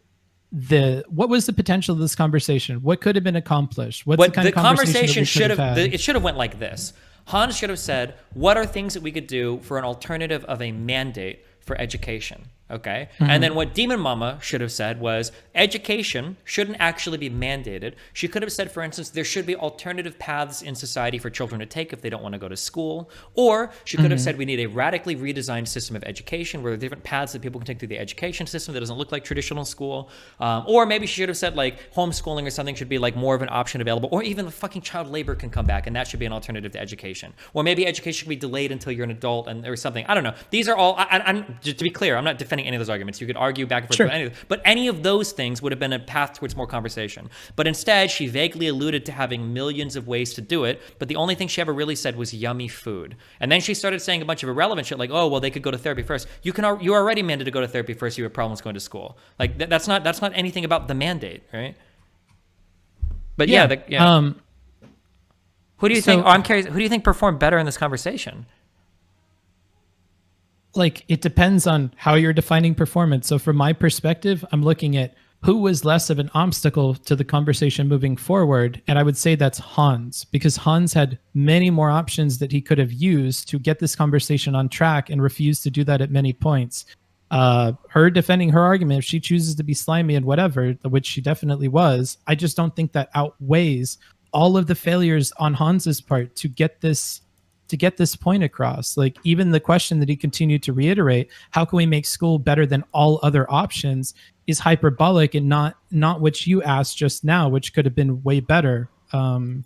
what was the potential of this conversation? What could have been accomplished? What's the kind of conversation should have had? it should have went like this. Hans should have said, what are things that we could do for an alternative of a mandate for education? Okay. Mm-hmm. And then what DemonMama should have said was education shouldn't actually be mandated. She could have said, for instance, there should be alternative paths in society for children to take if they don't want to go to school. Or she could have said we need a radically redesigned system of education where there are different paths that people can take through the education system that doesn't look like traditional school. Or maybe she should have said like homeschooling or something should be like more of an option available. Or even the fucking child labor can come back and that should be an alternative to education. Or maybe education should be delayed until you're an adult or something. I don't know. These are all, I'm just to be clear, I'm not defending any of those arguments. You could argue back and forth about any of them, but any of those things would have been a path towards more conversation. But instead, she vaguely alluded to having millions of ways to do it, but the only thing she ever really said was yummy food. And then she started saying a bunch of irrelevant shit like, oh, well, they could go to therapy first. You're already mandated to go to therapy first. You have problems going to school. Like that's not anything about the mandate, right? But yeah. Who do you think? Oh, I'm curious. Who do you think performed better in this conversation? Like, it depends on how you're defining performance. So from my perspective, I'm looking at who was less of an obstacle to the conversation moving forward. And I would say that's Hans, because Hans had many more options that he could have used to get this conversation on track and refused to do that at many points. Her defending her argument, if she chooses to be slimy and whatever, which she definitely was, I just don't think that outweighs all of the failures on Hans's part to get this point across. Like, even the question that he continued to reiterate, how can we make school better than all other options, is hyperbolic and not what you asked just now, which could have been way better. I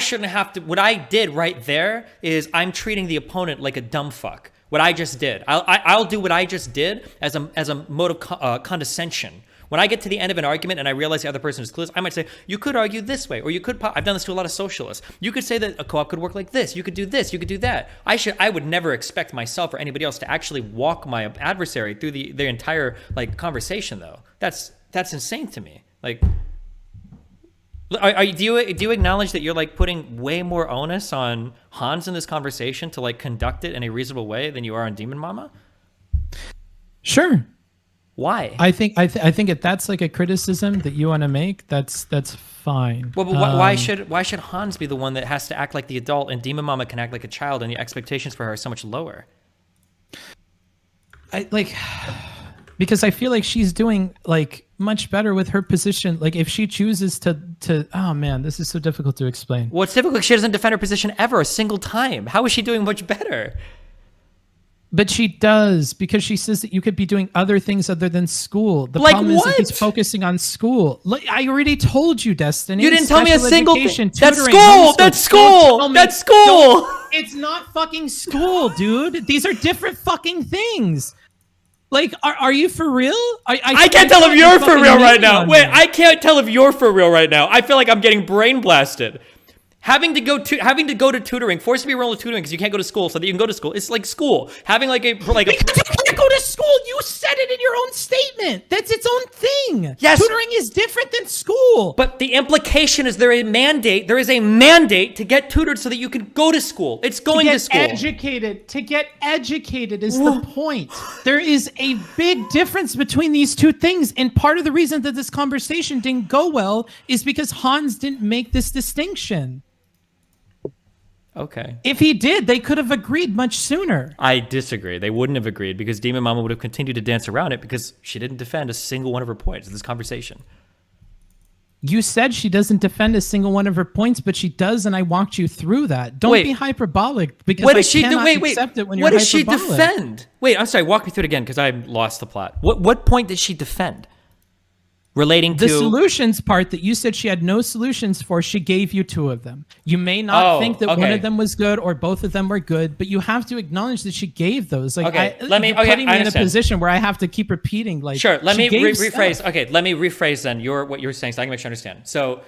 shouldn't have to. What I did right there is I'm treating the opponent like a dumb fuck. What I just did, I'll do what I just did as a mode of condescension. When I get to the end of an argument and I realize the other person is clueless, I might say, you could argue this way, or you could, I've done this to a lot of socialists. You could say that a co-op could work like this. You could do this, you could do that. I would never expect myself or anybody else to actually walk my adversary through the entire like conversation though. That's insane to me. Like, do you acknowledge that you're like putting way more onus on Hans in this conversation to like conduct it in a reasonable way than you are on DemonMama? Sure. Why? I think if that's like a criticism that you want to make, that's fine. Well, but why should Hans be the one that has to act like the adult and DemonMama can act like a child and the expectations for her are so much lower? Because I feel like she's doing like much better with her position. Like, if she chooses to oh man, this is so difficult to explain. Well, it's difficult. She doesn't defend her position ever a single time. How is she doing much better? But she does, because she says that you could be doing other things other than school. The like problem what? is that he's focusing on school. Like, I already told you, Destiny. You didn't tell me a single thing. That's tutoring, school. homeschool. That's school. That's school. It's not fucking school, dude. These are different fucking things. Like, are you for real? I can't tell if you're for real right now. Wait, I can't tell if you're for real right now. I feel like I'm getting brain blasted. Having to go to tutoring, forced to be enrolled in tutoring because you can't go to school so that you can go to school. It's like school. Having like because you can't go to school. You said it in your own statement. That's its own thing. Yes. Tutoring is different than school. But the implication is there is a mandate to get tutored so that you can go to school. It's going to school. To get educated is the point. There is a big difference between these two things. And part of the reason that this conversation didn't go well is because Hans didn't make this distinction. Okay. If he did, they could have agreed much sooner. I disagree. They wouldn't have agreed because DemonMama would have continued to dance around it because she didn't defend a single one of her points in this conversation. You said she doesn't defend a single one of her points, but she does, and I walked you through that. Don't be hyperbolic, because I cannot accept it when you're hyperbolic. What does she defend? Wait, I'm sorry. Walk me through it again because I lost the plot. What point did she defend? Relating to the solutions part that you said she had no solutions for, she gave you two of them. You may not think that one of them was good or both of them were good, but you have to acknowledge that she gave those. Like, putting me in a position where I have to keep repeating. Like, sure, let me rephrase. Okay, let me rephrase then what you're saying so I can make sure I understand. So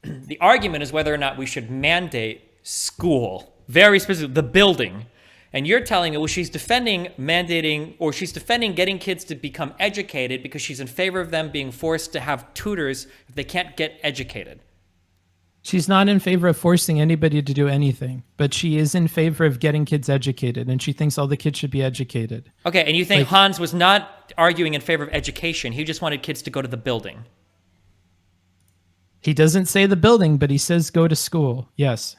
the argument is whether or not we should mandate school, very specific, the building. And you're telling me, well, she's defending mandating, or she's defending getting kids to become educated because she's in favor of them being forced to have tutors if they can't get educated. She's not in favor of forcing anybody to do anything, but she is in favor of getting kids educated, and she thinks all the kids should be educated. Okay, and you think Hans was not arguing in favor of education. He just wanted kids to go to the building. He doesn't say the building, but he says go to school. Yes.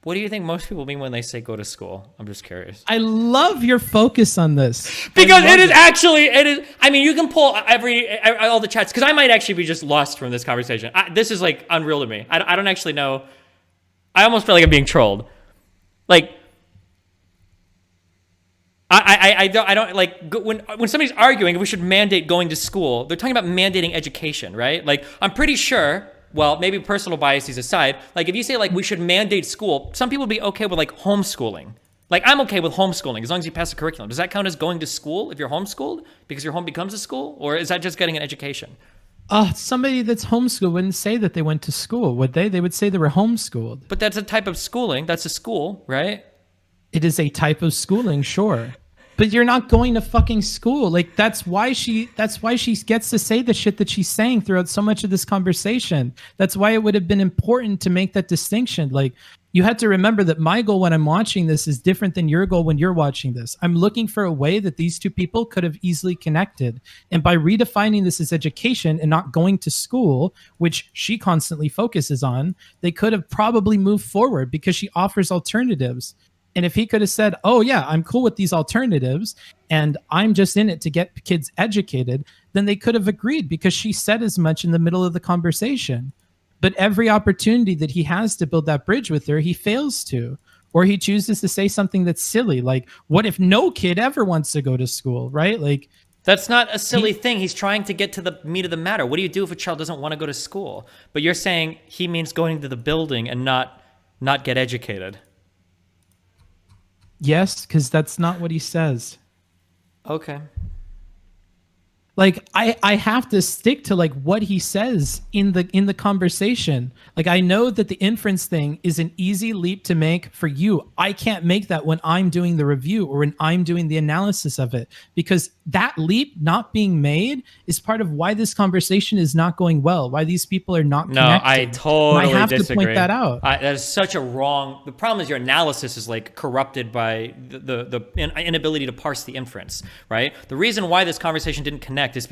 What do you think most people mean when they say go to school? I'm just curious. I love your focus on this. Because it is actually, I mean, you can pull all the chats, because I might actually be just lost from this conversation. This is like unreal to me. I don't actually know. I almost feel like I'm being trolled. Like, I don't like when somebody's arguing if we should mandate going to school, they're talking about mandating education, right? Like, I'm pretty sure, well, maybe personal biases aside, like if you say like we should mandate school, some people would be okay with like homeschooling. Like, I'm okay with homeschooling as long as you pass the curriculum. Does that count as going to school if you're homeschooled because your home becomes a school, or is that just getting an education? Somebody that's homeschooled wouldn't say that they went to school, would they? They would say they were homeschooled. But that's a type of schooling. That's a school, right? It is a type of schooling, sure. But you're not going to fucking school. Like, that's why she gets to say the shit that she's saying throughout so much of this conversation. That's why it would have been important to make that distinction. Like, you had to remember that my goal when I'm watching this is different than your goal when you're watching this. I'm looking for a way that these two people could have easily connected. And by redefining this as education and not going to school, which she constantly focuses on, they could have probably moved forward because she offers alternatives. And if he could have said, oh, yeah, I'm cool with these alternatives and I'm just in it to get kids educated, then they could have agreed because she said as much in the middle of the conversation. But every opportunity that he has to build that bridge with her, he fails to. Or he chooses to say something that's silly, like, what if no kid ever wants to go to school, right? Like, that's not a silly thing. He's trying to get to the meat of the matter. What do you do if a child doesn't want to go to school? But you're saying he means going to the building and not get educated. Yes, because that's not what he says. Okay. Like, I have to stick to like what he says in the conversation. Like, I know that the inference thing is an easy leap to make for you. I can't make that when I'm doing the review or when I'm doing the analysis of it, because that leap not being made is part of why this conversation is not going well, why these people are not connected. No, I totally and I have disagree. to point that out. That is such a wrong. The problem is your analysis is like corrupted by the inability to parse the inference, right? The reason why this conversation didn't connect isn't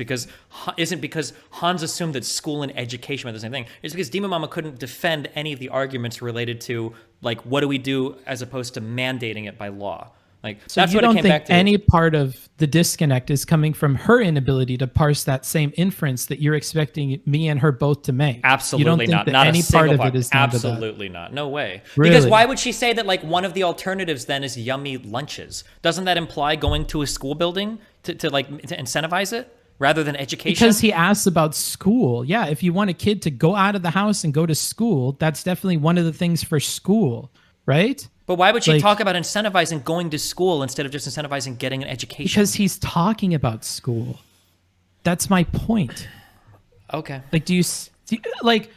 because Hans assumed that school and education were the same thing. It's because DemonMama couldn't defend any of the arguments related to like what do we do as opposed to mandating it by law. Like, so that's you what it don't came think back to. any part of the disconnect is coming from her inability to parse that same inference that you're expecting me and her both to make? Absolutely you don't think not. That not any a single part of it is down to that? Absolutely not. No way. Really? Because why would she say that like one of the alternatives then is yummy lunches? Doesn't that imply going to a school building to incentivize it rather than education? Because he asks about school. Yeah, if you want a kid to go out of the house and go to school, that's definitely one of the things for school, right? But why would she talk about incentivizing going to school instead of just incentivizing getting an education? Because he's talking about school. That's my point. Okay. Like, do you like?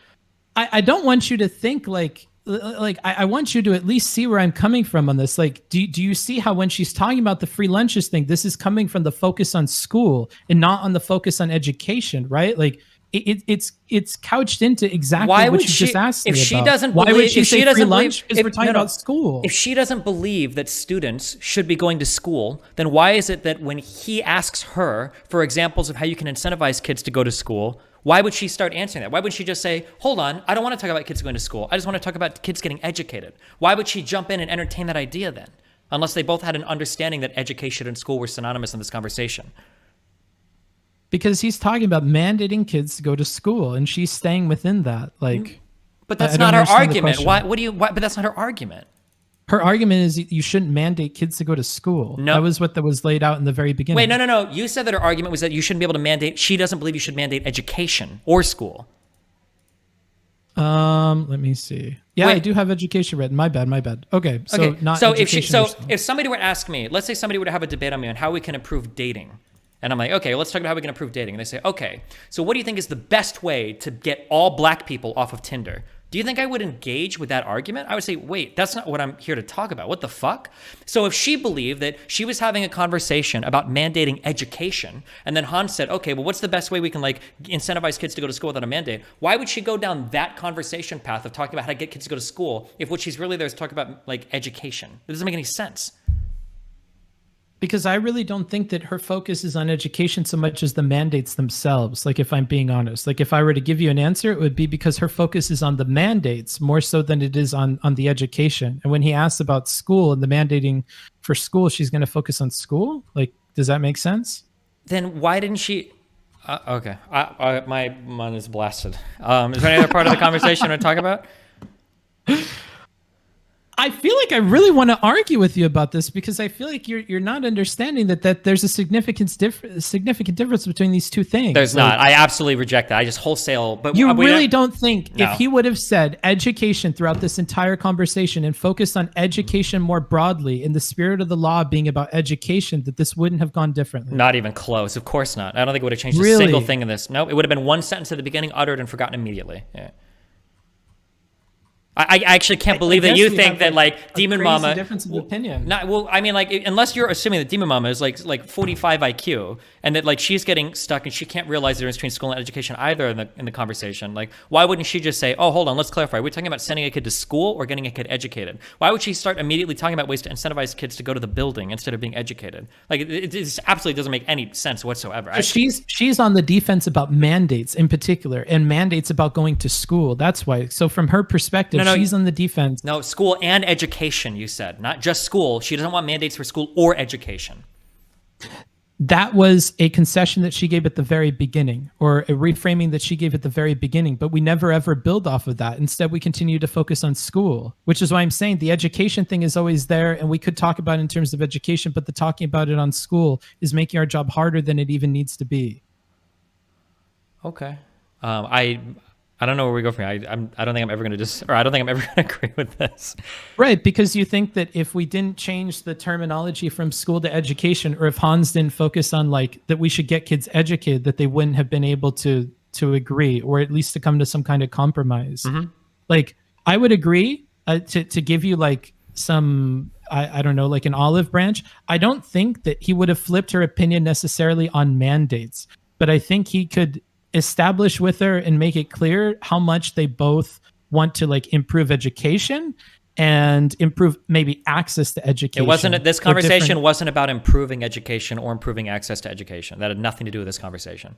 I don't want you to think like I want you to at least see where I'm coming from on this. Like, do you see how when she's talking about the free lunches thing, this is coming from the focus on school and not on the focus on education, right? Like, it's couched into exactly what you just asked me about. If she doesn't why believe, would she if say she doesn't free lunch? believe, Because we're talking about school. If she doesn't believe that students should be going to school, then why is it that when he asks her for examples of how you can incentivize kids to go to school, why would she start answering that? Why would she just say, hold on, I don't want to talk about kids going to school. I just want to talk about kids getting educated. Why would she jump in and entertain that idea then? Unless they both had an understanding that education and school were synonymous in this conversation. Because he's talking about mandating kids to go to school, and she's staying within that. Like, but that's not her argument. But that's not her argument. Her argument is you shouldn't mandate kids to go to school. No. That was what that was laid out in the very beginning. Wait, no. You said that her argument was that you shouldn't be able to mandate. She doesn't believe you should mandate education or school. Let me see. Yeah, I do have education written. My bad. Okay, so not education. If somebody were to ask me, let's say somebody were to have a debate on me on how we can improve dating. And I'm like, okay, let's talk about how we can improve dating. And they say, okay, so what do you think is the best way to get all black people off of Tinder? Do you think I would engage with that argument? I would say, wait, that's not what I'm here to talk about. What the fuck? So if she believed that she was having a conversation about mandating education, and then Hans said, okay, well, what's the best way we can like incentivize kids to go to school without a mandate? Why would she go down that conversation path of talking about how to get kids to go to school if what she's really there is talking about like education? It doesn't make any sense. Because I really don't think that her focus is on education so much as the mandates themselves. Like, if I'm being honest, like if I were to give you an answer, it would be because her focus is on the mandates more so than it is on the education. And when he asks about school and the mandating for school, she's going to focus on school. Like, does that make sense? Then why didn't she? Okay, my mind is blasted. Is there any other part of the conversation to talk about? I feel like I really want to argue with you about this because I feel like you're not understanding that there's a significant difference between these two things. There's not. I absolutely reject that. I just wholesale. But you really don't think No. if he would have said education throughout this entire conversation and focused on education more broadly in the spirit of the law being about education, that this wouldn't have gone differently? Not even close. Of course not. I don't think it would have changed a Really? single thing in this. No, it would have been one sentence at the beginning, uttered and forgotten immediately. Yeah. I actually can't believe that you think that like DemonMama difference of opinion. Not well. I mean, like unless you're assuming that DemonMama is like 45 IQ and that like she's getting stuck and she can't realize the difference between school and education either in the conversation. Like, why wouldn't she just say, "Oh, hold on, let's clarify. Are we talking about sending a kid to school or getting a kid educated?" Why would she start immediately talking about ways to incentivize kids to go to the building instead of being educated? Like, it absolutely doesn't make any sense whatsoever. So she's on the defense about mandates in particular, and mandates about going to school. That's why. So from her perspective, she's on the defense. No, school and education, you said, not just school. She doesn't want mandates for school or education. That was a concession that she gave at the very beginning, or a reframing that she gave at the very beginning, but we never ever build off of that. Instead, we continue to focus on school, which is why I'm saying the education thing is always there, and we could talk about it in terms of education, but the talking about it on school is making our job harder than it even needs to be. Okay. I don't know where we go from here. I don't think I'm ever going to I don't think I'm ever going to agree with this. Right, because you think that if we didn't change the terminology from school to education, or if Hans didn't focus on like that we should get kids educated, that they wouldn't have been able to agree, or at least to come to some kind of compromise. Mm-hmm. Like, I would agree to give you like some, I don't know, like an olive branch. I don't think that he would have flipped her opinion necessarily on mandates, but I think he could establish with her and make it clear how much they both want to like improve education and improve maybe access to education. It wasn't, this conversation wasn't about improving education or improving access to education. That had nothing to do with this conversation.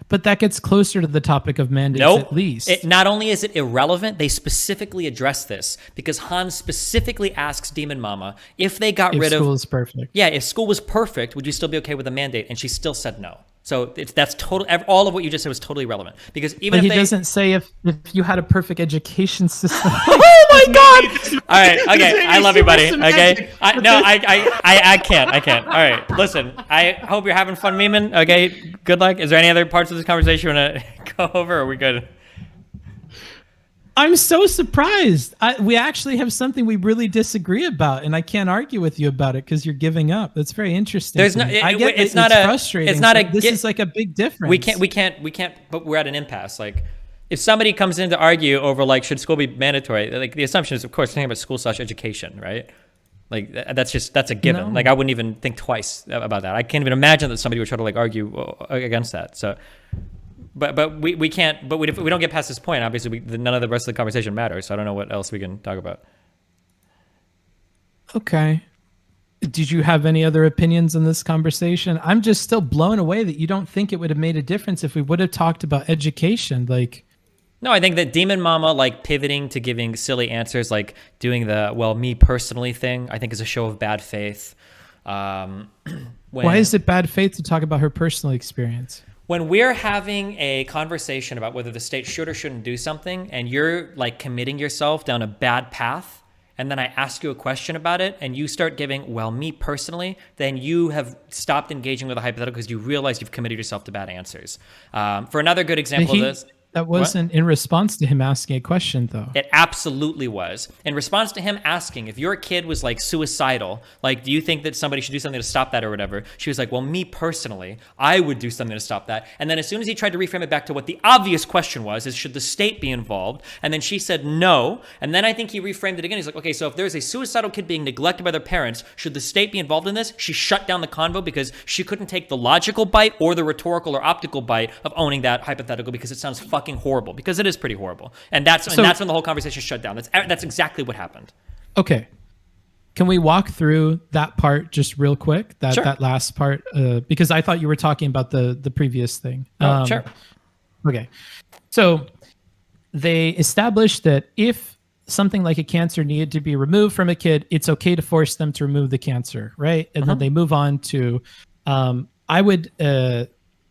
But that gets closer to the topic of mandates, at least. Not only is it irrelevant, they specifically address this because Hans specifically asks DemonMama if they got rid of... If school is perfect. Yeah, if school was perfect, would you still be okay with a mandate? And she still said no. So that's total. All of what you just said was totally irrelevant because even but if he doesn't say if you had a perfect education system. Oh my god! All right, okay, I love you, buddy. Okay, I can't. All right, listen. I hope you're having fun memeing. Okay, good luck. Is there any other parts of this conversation you want to go over? Or are we good? I'm so surprised. We actually have something we really disagree about, and I can't argue with you about it because you're giving up. That's very interesting. There's no. It's frustrating. It's not this is like a big difference. We can't. But we're at an impasse. Like, if somebody comes in to argue over like should school be mandatory, like the assumption is of course thinking about school/education, right? Like that's a given. No. Like I wouldn't even think twice about that. I can't even imagine that somebody would try to like argue against that. So. But we can't. But if we don't get past this point, obviously none of the rest of the conversation matters. So I don't know what else we can talk about. Okay. Did you have any other opinions in this conversation? I'm just still blown away that you don't think it would have made a difference if we would have talked about education. Like, no, I think that DemonMama like pivoting to giving silly answers, like doing the me personally thing, I think is a show of bad faith. Why is it bad faith to talk about her personal experience? When we're having a conversation about whether the state should or shouldn't do something, and you're like committing yourself down a bad path, and then I ask you a question about it, and you start giving, me personally, then you have stopped engaging with a hypothetical because you realize you've committed yourself to bad answers. For another good example of this, That wasn't in response to him asking a question, though. It absolutely was. In response to him asking if your kid was like suicidal, like, do you think that somebody should do something to stop that or whatever? She was like, well, me personally, I would do something to stop that. And then as soon as he tried to reframe it back to what the obvious question was, is should the state be involved? And then she said no. And then I think he reframed it again. He's like, okay, so if there's a suicidal kid being neglected by their parents, should the state be involved in this? She shut down the convo because she couldn't take the logical bite or the rhetorical or optical bite of owning that hypothetical because it sounds fucking horrible, because it is pretty horrible. And that's when the whole conversation shut down. That's exactly what happened. Okay. Can we walk through that part just real quick? That last part, because I thought you were talking about the previous thing. Sure. Okay. So they established that if something like a cancer needed to be removed from a kid, it's okay to force them to remove the cancer, right? And then they move on to,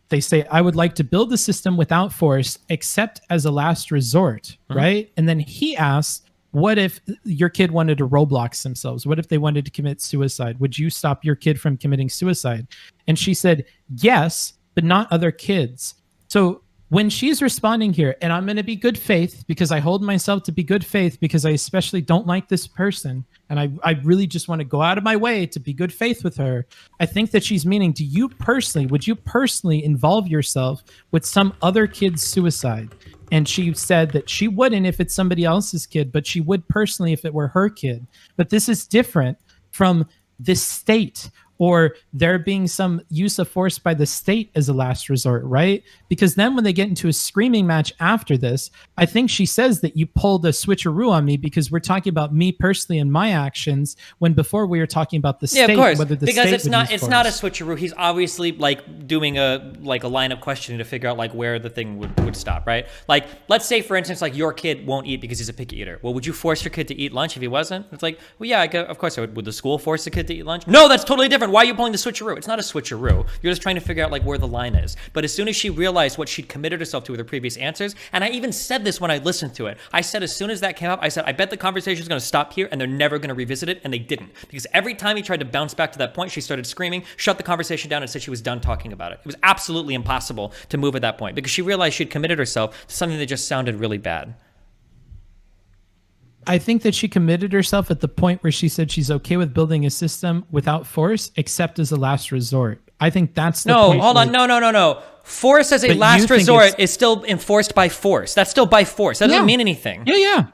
they say, I would like to build the system without force, except as a last resort, right? And then he asks, what if your kid wanted to Roblox themselves? What if they wanted to commit suicide? Would you stop your kid from committing suicide? And she said, yes, but not other kids. So when she's responding here, and I'm going to be good faith because I hold myself to be good faith because I especially don't like this person. And I really just want to go out of my way to be good faith with her. I think that she's meaning, would you personally involve yourself with some other kid's suicide? And she said that she wouldn't if it's somebody else's kid, but she would personally if it were her kid. But this is different from the state or there being some use of force by the state as a last resort, right? Because then when they get into a screaming match after this, I think she says that you pulled a switcheroo on me because we're talking about me personally and my actions when before we were talking about the state. Yeah, of course. Whether the because state it's would not use it's not a force. switcheroo. He's obviously like doing a line of questioning to figure out like where the thing would stop, right? Like let's say for instance like your kid won't eat because he's a picky eater. Well, would you force your kid to eat lunch if he wasn't? It's like, well, yeah, of course I would. Would the school force the kid to eat lunch? No, that's totally different. Why are you pulling the switcheroo? It's not a switcheroo. You're just trying to figure out like where the line is. But as soon as she realized what she'd committed herself to with her previous answers, and I even said this when I listened to it, I said as soon as that came up, I said, I bet the conversation is going to stop here and they're never going to revisit it, and they didn't. Because every time he tried to bounce back to that point, she started screaming, shut the conversation down, and said she was done talking about it. It was absolutely impossible to move at that point because she realized she'd committed herself to something that just sounded really bad. I think that she committed herself at the point where she said she's okay with building a system without force, except as a last resort. I think that's the point. Hold on. No. Force as a But last you think resort it's- is still enforced by force. That's still by force. That doesn't mean anything. Yeah.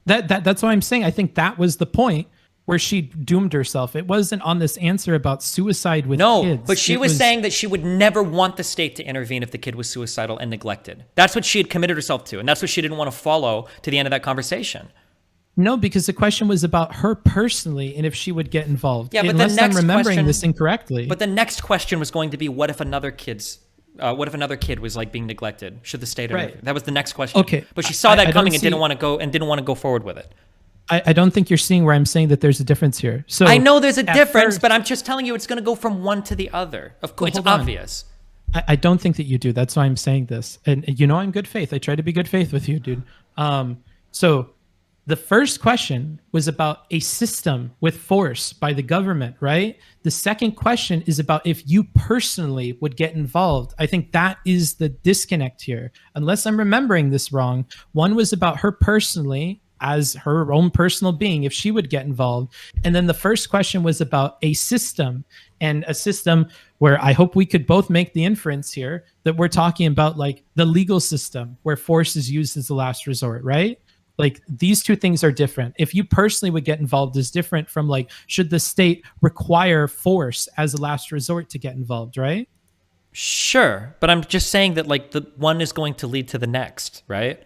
That's what I'm saying. I think that was the point where she doomed herself. It wasn't on this answer about suicide with kids. But she was saying that she would never want the state to intervene if the kid was suicidal and neglected. That's what she had committed herself to, and that's what she didn't want to follow to the end of that conversation. No, because the question was about her personally and if she would get involved. Yeah, but Unless the next I'm remembering question, this incorrectly. But the next question was going to be, what if another kid was like being neglected? Should the state intervene? Right. That was the next question. Okay. But she saw that I coming don't and didn't want to go forward with it. I don't think you're seeing where I'm saying that there's a difference here. So I know there's a at difference, first- but I'm just telling you it's going to go from one to the other. Of course, Well, it's hold on. obvious. I don't think that you do. That's why I'm saying this. And you know I'm good faith. I try to be good faith with you, dude. So the first question was about a system with force by the government, right? The second question is about if you personally would get involved. I think that is the disconnect here. Unless I'm remembering this wrong, one was about her personally as her own personal being, if she would get involved. And then the first question was about a system, and a system where I hope we could both make the inference here that we're talking about like the legal system where force is used as the last resort, right? Like these two things are different. If you personally would get involved is different from like, should the state require force as a last resort to get involved, right? Sure, but I'm just saying that like the one is going to lead to the next, right?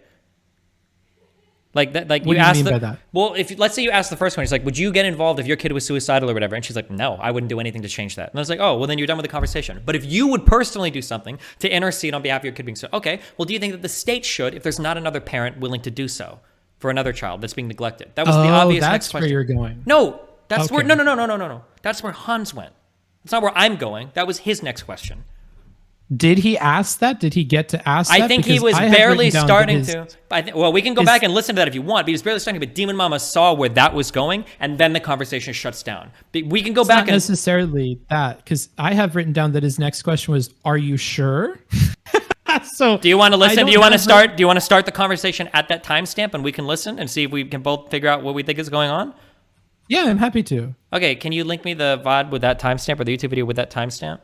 Like that, like What you do you asked mean the, by that? Well, if let's say you asked the first one, it's like, would you get involved if your kid was suicidal or whatever? And she's like, no, I wouldn't do anything to change that. And I was like, oh, well then you're done with the conversation. But if you would personally do something to intercede on behalf of your kid being so, okay, well, do you think that the state should if there's not another parent willing to do so for another child that's being neglected? That was the obvious that's next question. where you're going. No, that's Okay. where no. That's where Hans went. That's not where I'm going. That was his next question. Did he ask that? Did he get to ask that? I think he Because was I had barely written down that starting his- to. Well, we can go back and listen to that if you want, but he was barely starting. But DemonMama saw where that was going, and then the conversation shuts down. But we can go It's back not and necessarily that, because I have written down that his next question was, "Are you sure?" So do you want to I listen? don't Do you want to have start? Do you want to start the conversation at that timestamp and we can listen and see if we can both figure out what we think is going on? Yeah, I'm happy to. Okay, can you link me the VOD with that timestamp or the YouTube video with that timestamp?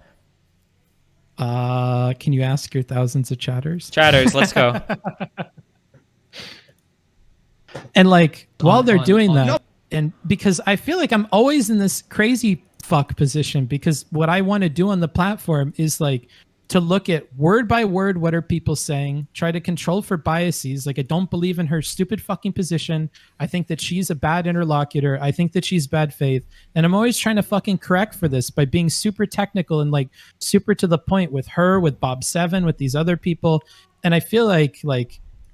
Can you ask your thousands of chatters? Chatters, let's go. And like while they're doing that, No. and because I feel like I'm always in this crazy fuck position, because what I want to do on the platform is like to look at word by word, what are people saying, try to control for biases. Like I don't believe in her stupid fucking position. I think that she's a bad interlocutor. I think that she's bad faith. And I'm always trying to fucking correct for this by being super technical and like super to the point with her, with Bob Seven, with these other people. And I feel like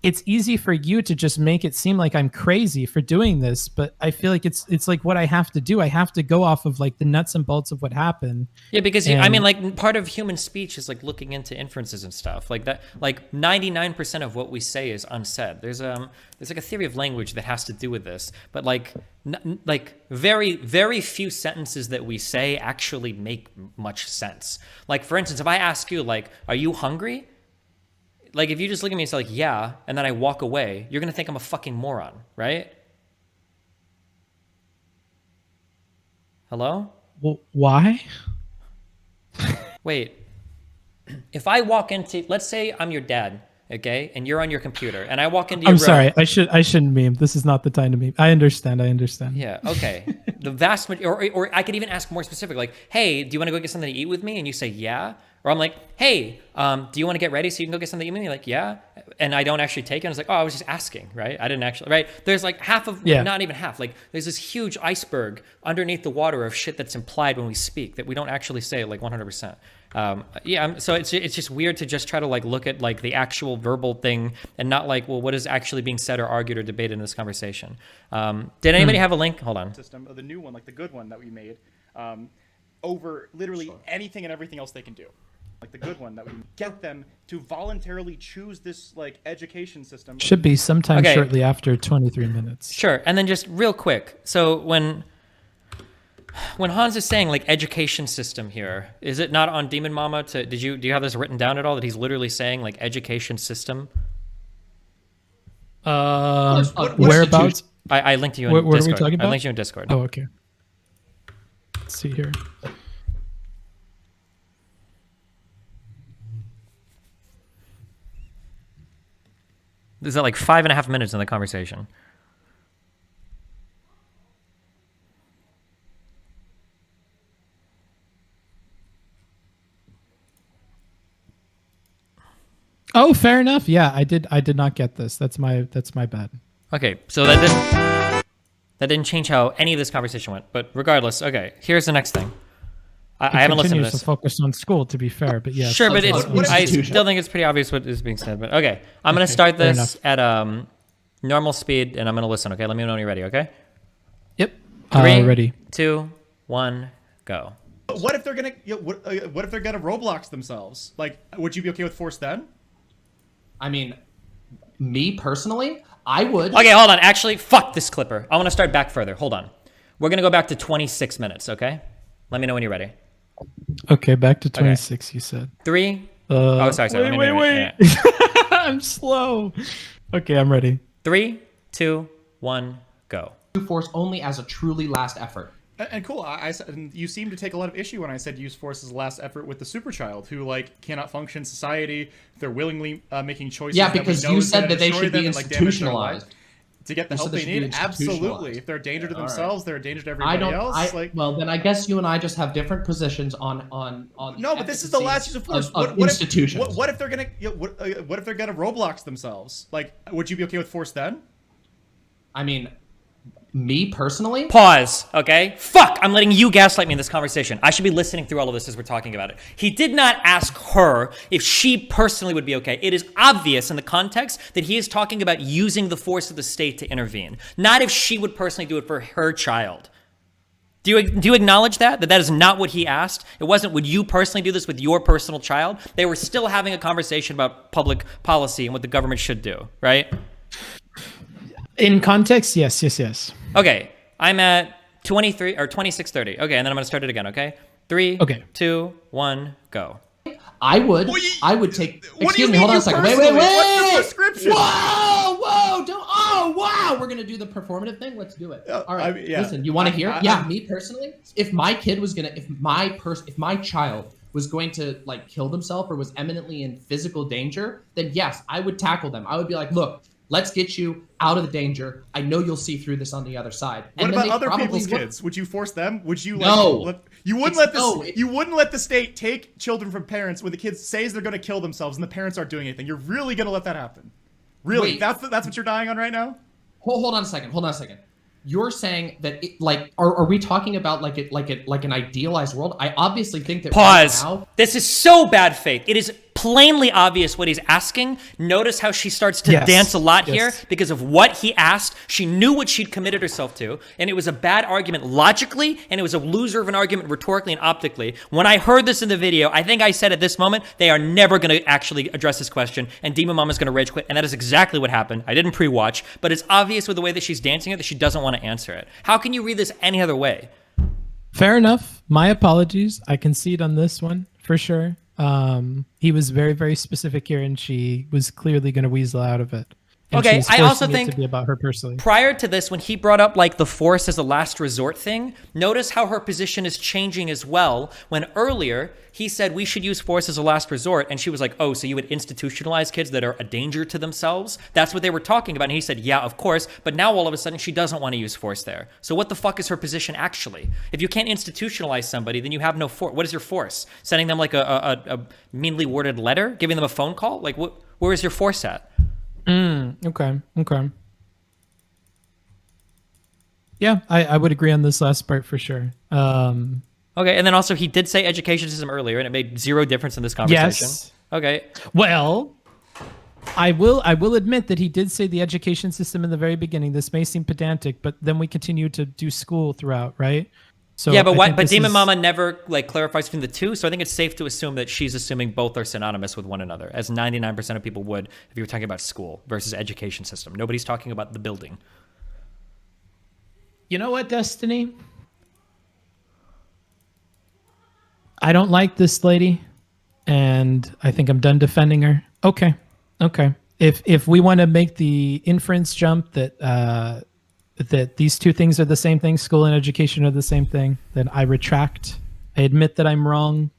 it's easy for you to just make it seem like I'm crazy for doing this, but I feel like it's like what I have to do. I have to go off of like the nuts and bolts of what happened. Yeah, because I mean, like part of human speech is like looking into inferences and stuff like that. Like 99% of what we say is unsaid. There's like a theory of language that has to do with this, but like very, very few sentences that we say actually make much sense. Like for instance, if I ask you like, "Are you hungry?" Like, if you just look at me and say, like, yeah, and then I walk away, you're going to think I'm a fucking moron, right? Hello? Well, why? Wait. If I walk into, let's say I'm your dad, okay? And you're on your computer, and I walk into your room. I'm sorry. I shouldn't meme. This is not the time to meme. I understand. Yeah, okay. The vast majority, or I could even ask more specific, like, hey, do you want to go get something to eat with me? And you say, yeah. Or I'm like, hey, do you want to get ready so you can go get something to eat with me? You're like, yeah. And I don't actually take it. And it's like, oh, I was just asking, right? I didn't actually, right? There's like half of, not even half. Like there's this huge iceberg underneath the water of shit that's implied when we speak that we don't actually say like 100%. So it's just weird to just try to like look at like the actual verbal thing and not like, well, what is actually being said or argued or debated in this conversation? Did anybody have a link? Hold on. System of the new one, like the good one that we made, over literally anything and everything else they can do. Like the good one that we get them to voluntarily choose this like education system. Should be sometime shortly after 23 minutes. Sure. And then just real quick. So when Hans is saying like education system here, is it not on DemonMama do you have this written down at all that he's literally saying like education system? Whereabouts? I linked you in Discord. What are we talking about? I linked you in Discord. Oh, okay. Let's see here. This is like 5.5 minutes in the conversation. Oh, fair enough. Yeah, I did not get this. That's my bad. Okay, so that didn't change how any of this conversation went. But regardless, okay, here's the next thing. I haven't listened to this. To focus on school, to be fair, but yeah. Sure, but I still think it's pretty obvious what is being said. But okay, I'm gonna start this at normal speed, and I'm gonna listen. Okay, let me know when you're ready. Okay. Yep. 3, ready. 2, 1, go. What if they're gonna what if they're gonna Roblox themselves? Like, would you be okay with force then? I mean, me personally, I would. Okay, hold on. Actually, fuck this clipper. I want to start back further. Hold on. We're gonna go back to 26 minutes. Okay. Let me know when you're ready. Okay, back to 26. You said 3. Oh, sorry. Wait. I'm slow. Okay, I'm ready. 3, 2, 1, go. Force only as a truly last effort. And cool. You seem to take a lot of issue when I said use force as last effort with the super child who like cannot function in society. They're willingly making choices. Yeah, because you said that they should be institutionalized. To get the help they need, absolutely. If they're a danger to themselves, they're a danger to everybody else. Well, then I guess you and I just have different positions on. No, but this is the last use of force. What institutions. What if they're gonna? What if they're gonna Roblox themselves? Like, would you be okay with force then? I mean, me personally. Pause. Okay. Fuck. I'm letting you gaslight me in this conversation. I should be listening through all of this as we're talking about it. He did not ask her if she personally would be okay. It is obvious in the context that he is talking about using the force of the state to intervene, not if she would personally do it for her child. Do you acknowledge that is not what he asked? It wasn't, would you personally do this with your personal child? They were still having a conversation about public policy and what the government should do, right? In context, yes. Okay, I'm at 23 or 26:30. Okay, and then I'm gonna start it again. Okay, 3, 2, 1, go. I would take. What do you Excuse me, mean hold on you a second. personally? Wait. What's the prescription? Whoa, don't. Oh, wow. We're gonna do the performative thing. Let's do it. All right. Listen, you want to hear? Me personally, if my kid was gonna, if my child was going to like kill themselves or was eminently in physical danger, then yes, I would tackle them. I would be like, look, let's get you out of the danger. I know you'll see through this on the other side. What And about then other probably people's would. kids? Would you force them? Would you No. you wouldn't let the state take children from parents when the kid says they're going to kill themselves and the parents aren't doing anything. You're really going to let that happen? Really? Wait. That's what you're dying on right now? Hold on a second. You're saying that are we talking about like an idealized world? I obviously think that Pause. right now, This is so bad faith. It is plainly obvious what he's asking. Notice how she starts to dance a lot here because of what he asked. She knew what she'd committed herself to, and it was a bad argument logically, and it was a loser of an argument rhetorically and optically. When I heard this in the video, I think I said at this moment, they are never going to actually address this question, and DemonMama is going to rage quit, and that is exactly what happened. I didn't pre-watch, but it's obvious with the way that she's dancing it that she doesn't want to answer it. How can you read this any other way? Fair enough. My apologies. I concede on this one for sure. He was very, very specific here, and she was clearly going to weasel out of it. And Okay, she's I also forcing it think to be about her personally. prior to this, when he brought up like the force as a last resort thing, notice how her position is changing as well. When earlier he said we should use force as a last resort, and she was like, "Oh, so you would institutionalize kids that are a danger to themselves?" That's what they were talking about, and he said, "Yeah, of course." But now all of a sudden she doesn't want to use force there. So what the fuck is her position actually? If you can't institutionalize somebody, then you have no force. What is your force? Sending them like a meanly worded letter, giving them a phone call? Like where is your force at? Okay. Yeah, I would agree on this last part for sure. Okay, and then also he did say education system earlier, and it made zero difference in this conversation. Yes. Okay. Well, I will admit that he did say the education system in the very beginning. This may seem pedantic, but then we continue to do school throughout, right? So yeah, but but DemonMama never like clarifies between the two, so I think it's safe to assume that she's assuming both are synonymous with one another, as 99% of people would if you were talking about school versus education system. Nobody's talking about the building. You know what, Destiny? I don't like this lady, and I think I'm done defending her. Okay. If we want to make the inference jump that that these two things are the same thing, school and education are the same thing, then I retract. I admit that I'm wrong.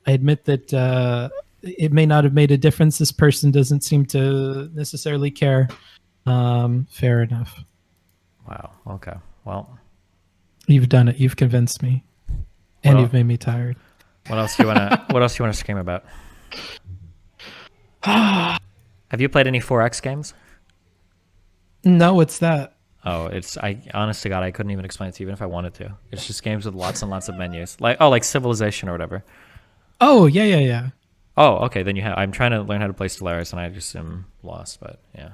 I admit that it may not have made a difference. This person doesn't seem to necessarily care. Fair enough. Wow. Okay. Well, you've done it. You've convinced me, and you've made me tired. What else do you wanna? What else do you want to scream about? Have you played any 4X games? No, what's that? Oh, honest to God, I couldn't even explain it to you even if I wanted to. It's just games with lots and lots of menus. Like Civilization or whatever. Oh, yeah. Oh, okay, then I'm trying to learn how to play Stellaris and I just am lost, but yeah.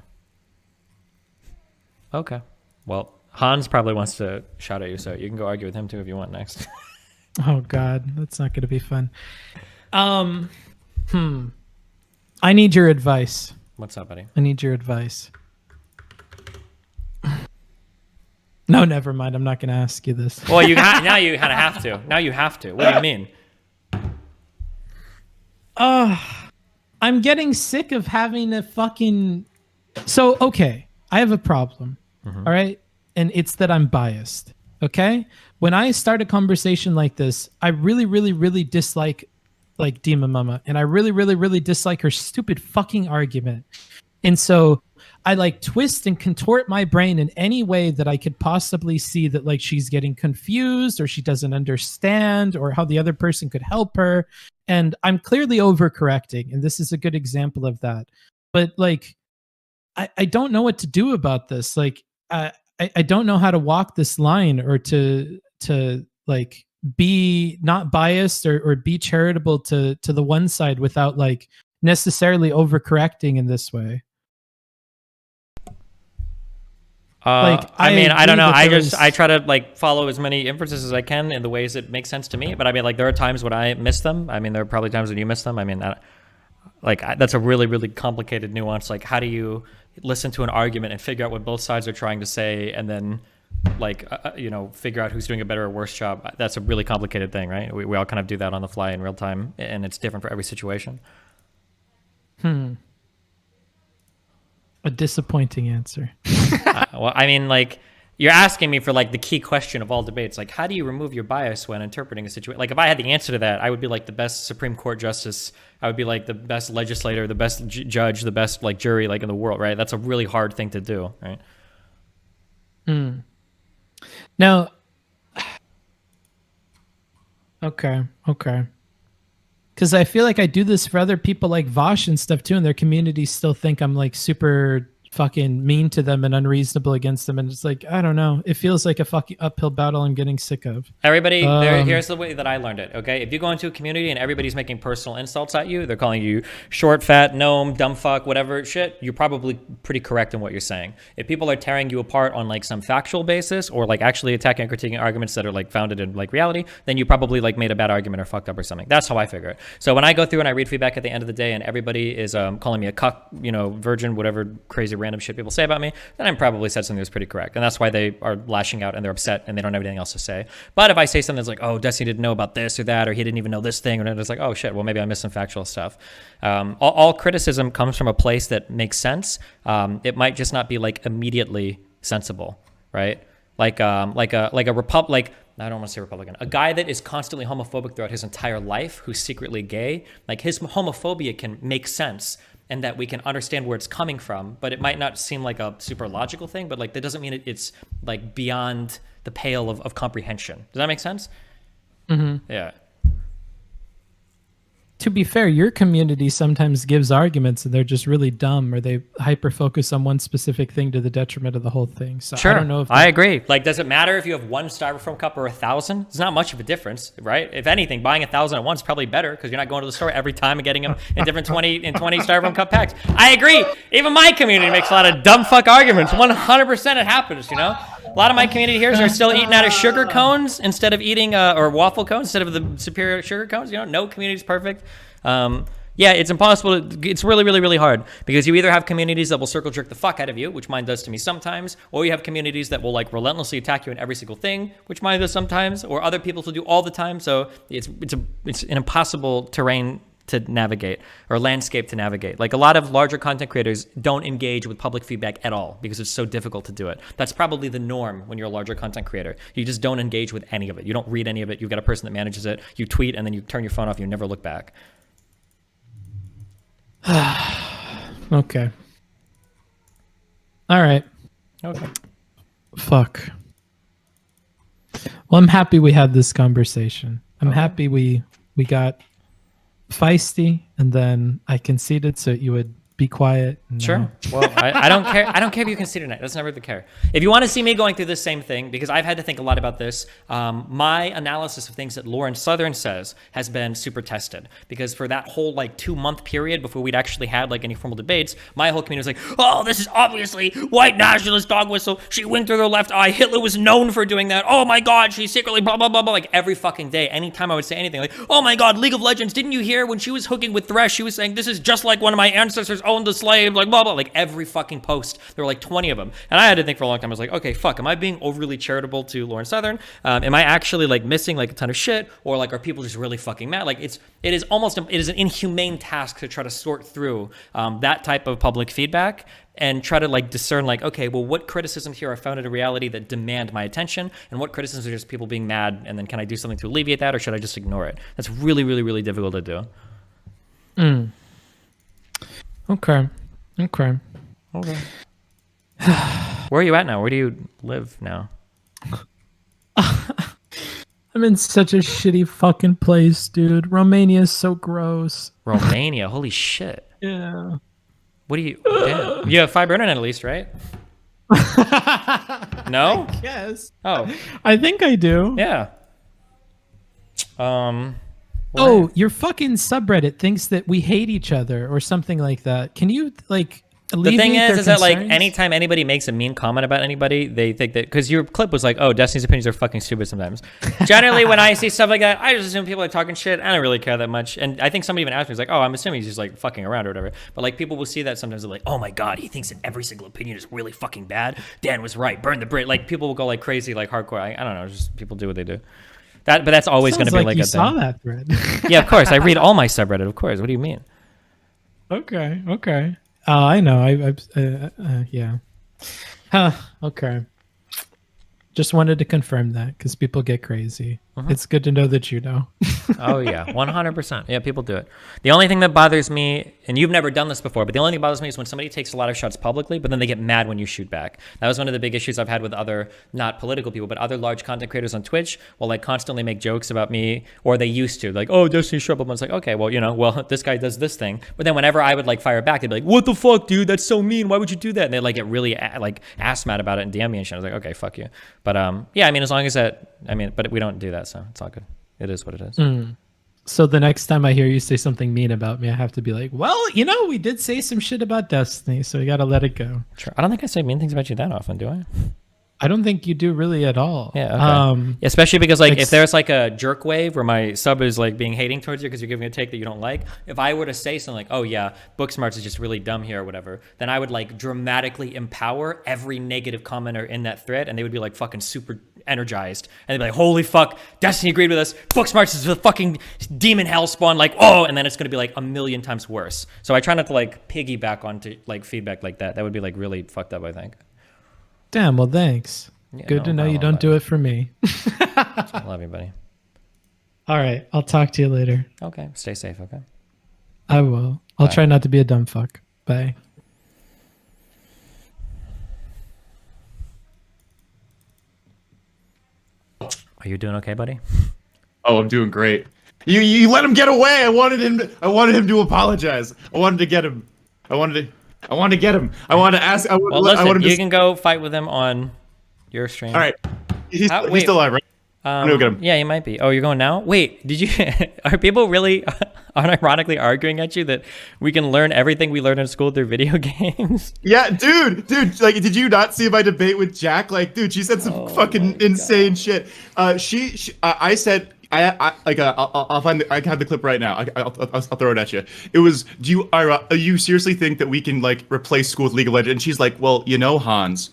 Okay. Well, Hans probably wants to shout at you, so you can go argue with him too if you want next. Oh God, that's not going to be fun. I need your advice. What's up, buddy? I need your advice. No, never mind. I'm not going to ask you this. Well, now you kind of have to. Now you have to. What do you mean? I'm getting sick of having a fucking... So, okay, I have a problem, all right? And it's that I'm biased, okay? When I start a conversation like this, I really, really, really dislike DemonMama, and I really, really, really dislike her stupid fucking argument. And so I twist and contort my brain in any way that I could possibly see that she's getting confused or she doesn't understand or how the other person could help her. And I'm clearly overcorrecting, and this is a good example of that. But I don't know what to do about this. I don't know how to walk this line or to be not biased or be charitable to the one side without necessarily overcorrecting in this way. I don't know. I try to follow as many inferences as I can in the ways that make sense to me. But I mean, there are times when I miss them. I mean, there are probably times when you miss them. I mean, that's a really, really complicated nuance. How do you listen to an argument and figure out what both sides are trying to say and then figure out who's doing a better or worse job. That's a really complicated thing, right? We all kind of do that on the fly in real time, and it's different for every situation. A disappointing answer. Well, I mean, like, you're asking me for like the key question of all debates, like how do you remove your bias when interpreting a situation? Like if I had the answer to that, I would be like the best Supreme Court justice. I would be like the best legislator, the best judge, the best like jury like in the world, right? That's a really hard thing to do, right? Now, okay. Because I feel like I do this for other people like Vosh and stuff too, and their communities still think I'm like super fucking mean to them and unreasonable against them, and it's like, I don't know, it feels like a fucking uphill battle I'm getting sick of. Everybody, here's the way that I learned it, okay? If you go into a community and everybody's making personal insults at you, they're calling you short, fat, gnome, dumb fuck, whatever shit, you're probably pretty correct in what you're saying. If people are tearing you apart on like some factual basis or like actually attacking and critiquing arguments that are like founded in like reality, then you probably like made a bad argument or fucked up or something. That's how I figure it. So when I go through and I read feedback at the end of the day and everybody is calling me a cuck, virgin, whatever crazy random shit people say about me, then I probably said something that's pretty correct. And that's why they are lashing out and they're upset and they don't have anything else to say. But if I say something that's like, oh, Destiny didn't know about this or that, or he didn't even know this thing, or it's like, oh shit, well maybe I missed some factual stuff. All criticism comes from a place that makes sense. It might just not be like immediately sensible, right? I don't want to say Republican, a guy that is constantly homophobic throughout his entire life, who's secretly gay, like his homophobia can make sense and that we can understand where it's coming from, but it might not seem like a super logical thing, but like that doesn't mean it's like beyond the pale of comprehension. Does that make sense? Yeah. To be fair, your community sometimes gives arguments and they're just really dumb, or they hyper focus on one specific thing to the detriment of the whole thing. So sure. I don't know if I agree. Like, does it matter if you have one styrofoam cup or 1,000? It's not much of a difference, right? If anything, buying 1,000 at once is probably better because you're not going to the store every time and getting them in different 20 styrofoam cup packs. I agree. Even my community makes a lot of dumb fuck arguments. 100% it happens, A lot of my community here are still eating out of sugar cones instead of eating or waffle cones instead of the superior sugar cones. No community's perfect. Yeah, it's impossible. It's really, really, really hard because you either have communities that will circle jerk the fuck out of you, which mine does to me sometimes, or you have communities that will like relentlessly attack you in every single thing, which mine does sometimes, or other people will do all the time. So it's an impossible terrain to navigate or landscape to navigate. Like a lot of larger content creators don't engage with public feedback at all because it's so difficult to do it. That's probably the norm when you're a larger content creator. You just don't engage with any of it. You don't read any of it. You've got a person that manages it. You tweet and then you turn your phone off. You never look back. Okay. All right. Okay. Fuck. Well, I'm happy we had this conversation. I'm happy we got feisty and then I conceded so you would be quiet. Sure. Well, I don't care. I don't care if you concede or not. That's never the care. If you want to see me going through this same thing, because I've had to think a lot about this, my analysis of things that Lauren Southern says has been super tested. Because for that whole like 2-month period before we'd actually had like any formal debates, my whole community was like, oh, this is obviously white nationalist dog whistle. She went through the left eye. Hitler was known for doing that. Oh my God, she's secretly blah, blah, blah, blah. Like every fucking day, anytime I would say anything like, oh my God, League of Legends, didn't you hear when she was hooking with Thresh, she was saying, this is just like one of my ancestors owned a slave, like blah, blah. Like every fucking post, there were like 20 of them. And I had to think for a long time, I was like, okay, fuck, am I being overly charitable to Lauren Southern? Am I actually like missing like a ton of shit? Or like, are people just really fucking mad? Like it is an inhumane task to try to sort through that type of public feedback and try to like discern like, okay, well, what criticisms here are founded in reality that demand my attention, and what criticisms are just people being mad, and then can I do something to alleviate that, or should I just ignore it? That's really, really, really difficult to do. Okay. Where are you at now? Where do you live now? I'm in such a shitty fucking place, dude. Romania is so gross. Romania? Holy shit. Yeah. What do you... Damn. You have fiber internet at least, right? No? I guess. Oh. I think I do. Yeah. Oh, your fucking subreddit thinks that we hate each other or something like that. Can you, like, The thing alleviate is their that like concerns? anytime anybody makes a mean comment about anybody, they think that because your clip was like, oh, Destiny's opinions are fucking stupid sometimes. Generally, when I see stuff like that, I just assume people are talking shit. I don't really care that much. And I think somebody even asked me, he's like, oh, I'm assuming he's just like fucking around or whatever. But like people will see that sometimes they're like, oh my god, he thinks that every single opinion is really fucking bad. Dan was right. Burn the bridge. Like people will go like crazy, like hardcore. I don't know. Just people do what they do. But that's always going to be like you a saw thing. that thread. Yeah, of course. I read all my subreddit. Of course. What do you mean? Okay. I know. Yeah. Huh. Okay. Just wanted to confirm that because people get crazy. It's good to know that you know. Oh yeah, 100%. Yeah, people do it. The only thing that bothers me, and you've never done this before, but the only thing that bothers me is when somebody takes a lot of shots publicly, but then they get mad when you shoot back. That was one of the big issues I've had with other, not political people, but other large content creators on Twitch will like constantly make jokes about me, or they used to, like, oh, Destiny show up. I was like, okay, well, this guy does this thing. But then whenever I would like fire back, they'd be like, what the fuck, dude? That's so mean. Why would you do that? And they like get really like ass mad about it and DM me and shit. I was like, okay, fuck you. But yeah, I mean, as long as but we don't do that, so it's all good. It is what it is. So the next time I hear you say something mean about me, I have to be like, well, we did say some shit about Destiny, so we got to let it go. Sure. I don't think I say mean things about you that often, do I? I don't think you do really at all. Yeah, okay. Especially because like if there's like a jerk wave where my sub is like being hating towards you because you're giving a take that you don't like, if I were to say something like, oh yeah, Booksmarts is just really dumb here or whatever, then I would like dramatically empower every negative commenter in that thread, and they would be like fucking super energized, and they'd be like, holy fuck, Destiny agreed with us, Booksmarts is the fucking demon hellspawn, like, oh, and then it's gonna be like a million times worse. So I try not to like piggyback onto like feedback like that. That would be like really fucked up, I think. Damn, well, thanks. Yeah, Good to know you don't do it for me. I love you, buddy. All right, I'll talk to you later. Okay, stay safe, okay? I will. I'll try not to be a dumb fuck. Bye. Are you doing okay, buddy? Oh, I'm doing great. You let him get away. I wanted him to apologize. I wanted to get him. I wanted to get him. I wanted to ask. Well, listen, you can go fight with him on your stream. All right. He's still alive, right? I'm gonna get him. Yeah, he might be. Oh, you're going now? Wait, did you? Are people really unironically arguing at you that we can learn everything we learned in school through video games? Yeah, dude. Like, did you not see my debate with Jack? Like, dude, she said some fucking insane shit. I said. I'll find. I have the clip right now. I'll throw it at you. It was. Do you seriously think that we can like replace school with League of Legends? And she's like, well, Hans,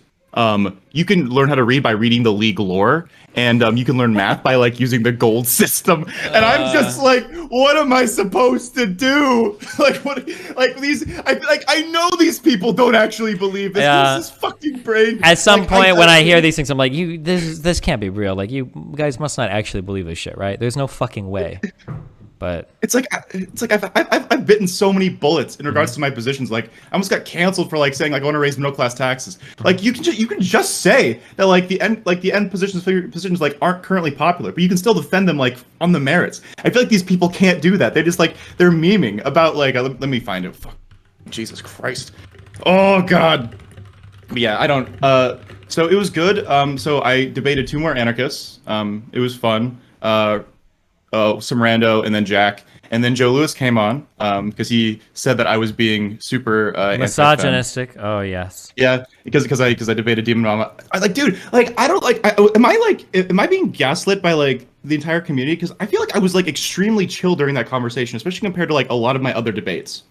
you can learn how to read by reading the League lore, and you can learn math by like using the gold system. And I'm just like, what am I supposed to do? Like what? Like these? I know these people don't actually believe this. Yeah. This is fucking brain. At some point, when I hear these things, I'm like, this can't be real. Like you guys must not actually believe this shit, right? There's no fucking way. But it's like I've bitten so many bullets in regards to my positions. Like I almost got canceled for like saying like I want to raise middle class taxes. Like you can just say that like the end positions like aren't currently popular, but you can still defend them like on the merits. I feel like these people can't do that. They just like they're memeing about like let me find it. Fuck, Jesus Christ. Oh God. But yeah, I don't. So it was good. So I debated 2 more anarchists. It was fun. Some rando, and then Jack, and then Joe Lewis came on because he said that I was being super misogynistic. Oh yes, yeah, because I debated DemonMama. I like, dude, like I don't like. Am I being gaslit by like the entire community? Because I feel like I was like extremely chill during that conversation, especially compared to like a lot of my other debates.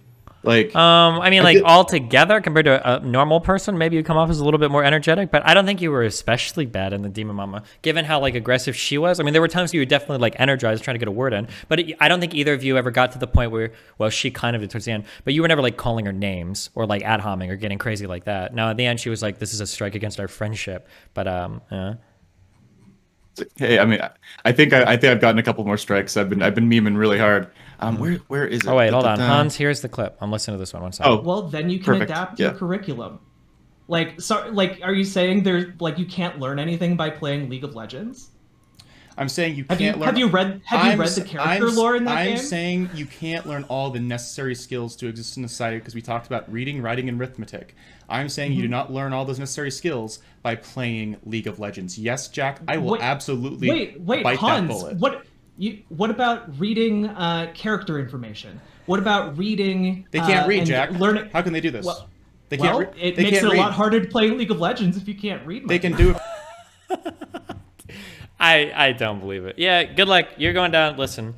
Like, I mean, like altogether compared to a normal person, maybe you come off as a little bit more energetic, but I don't think you were especially bad in the DemonMama, given how like aggressive she was. I mean, there were times you were definitely like energized trying to get a word in, but I don't think either of you ever got to the point where, well, she kind of did towards the end, but you were never like calling her names or like ad homing or getting crazy like that. Now at the end, she was like, "This is a strike against our friendship," but Hey, I mean, I think I've gotten a couple more strikes. I've been memeing really hard. Where is it? Oh wait, hold on, Hans. Here's the clip. I'm listening to this one second. Oh, well, then you can adapt your curriculum. Like, are you saying there's like you can't learn anything by playing League of Legends? I'm saying you can't learn. Have you read the character lore in that game? I'm saying you can't learn all the necessary skills to exist in a society because we talked about reading, writing, and arithmetic. I'm saying you do not learn all those necessary skills by playing League of Legends. Yes, Jack, I will absolutely bite Hans, that bullet. What about reading character information? What about reading? They can't read, Jack. How can they do this? Well, They Well, can't. it They makes can't it a read. lot harder to play League of Legends if you can't read. They can do it. I don't believe it. Yeah, good luck. You're going down. Listen.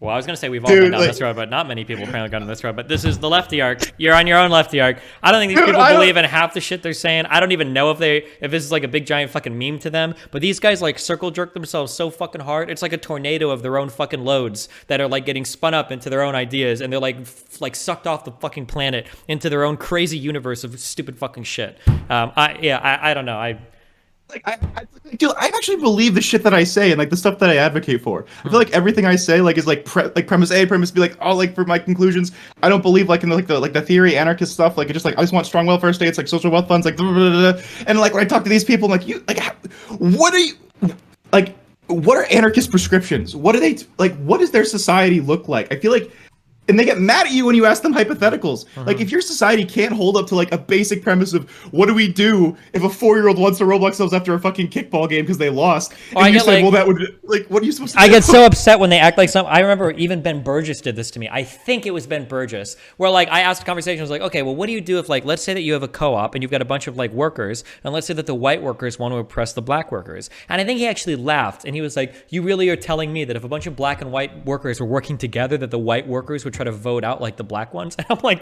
Well, I was going to say we've all Dude, been down like- this road, but not many people apparently gone down this road. But this is the lefty arc. You're on your own lefty arc. I don't think these Dude, people I don't- believe in half the shit they're saying. I don't even know if this is like a big giant fucking meme to them. But these guys like circle jerk themselves so fucking hard. It's like a tornado of their own fucking loads that are like getting spun up into their own ideas, and they're like sucked off the fucking planet into their own crazy universe of stupid fucking shit. I don't know. Dude, I actually believe the shit that I say and like the stuff that I advocate for. I feel like everything I say like is like premise A, premise B, like all like for my conclusions. I don't believe like in the theory anarchist stuff. Like I just want strong welfare states, like social wealth funds, like blah, blah, blah, blah. And like when I talk to these people, I'm like, you like what are you like? What are anarchist prescriptions? What are they like? What does their society look like? I feel like. And they get mad at you when you ask them hypotheticals. Like, if your society can't hold up to, like, a basic premise of, what do we do if a 4-year-old wants to Roblox themselves after a fucking kickball game because they lost? Oh, And you say, well, that would, like, what are you supposed to do? I get so upset when they act like some. I remember even Ben Burgess did this to me. I think it was Ben Burgess, where like I asked a conversation. I was like, okay, well, what do you do if like, let's say that you have a co-op and you've got a bunch of like workers, and let's say that the white workers want to oppress the black workers. And I think he actually laughed, and he was like, you really are telling me that if a bunch of black and white workers were working together, that the white workers would try to vote out like the black ones? And I'm like,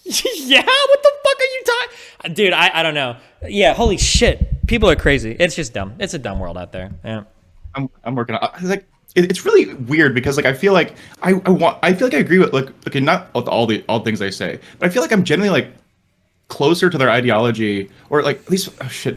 yeah, what the fuck are you talking? Dude, I don't know. Yeah, holy shit. People are crazy. It's just dumb. It's a dumb world out there. Yeah. I'm working on like it's really weird because like I feel like I feel like I agree with like okay, not with all things they say, but I feel like I'm generally like closer to their ideology, or like at least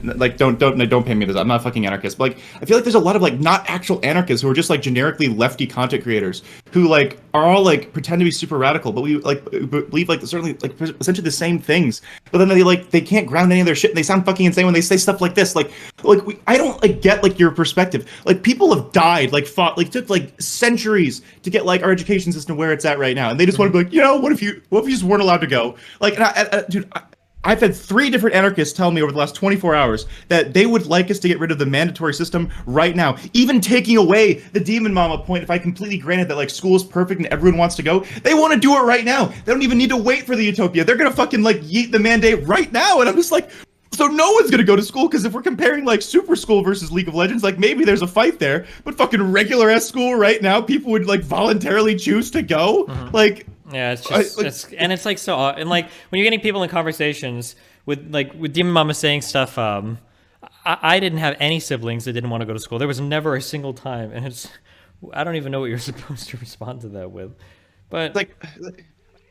like don't pay me this. I'm not a fucking anarchist, but like I feel like there's a lot of like not actual anarchists who are just like generically lefty content creators who like are all like pretend to be super radical, but we like believe like certainly like essentially the same things, but then they can't ground any of their shit and they sound fucking insane when they say stuff like this. I don't like get like your perspective. Like people have died, like fought, like took like centuries to get like our education system where it's at right now, and they just want to be like, what if you just weren't allowed to go? Like, dude. I've had 3 different anarchists tell me over the last 24 hours that they would like us to get rid of the mandatory system right now. Even taking away the DemonMama point, if I completely granted that like school is perfect and everyone wants to go, they want to do it right now. They don't even need to wait for the utopia. They're going to fucking like yeet the mandate right now. And I'm just like, so no one's going to go to school, because if we're comparing like super school versus League of Legends, like maybe there's a fight there, but fucking regular ass school right now, people would like voluntarily choose to go. Like, yeah, it's just it's like so, and like when you're getting people in conversations with DemonMama saying stuff. I didn't have any siblings that didn't want to go to school. There was never a single time, and I don't even know what you're supposed to respond to that with. But like,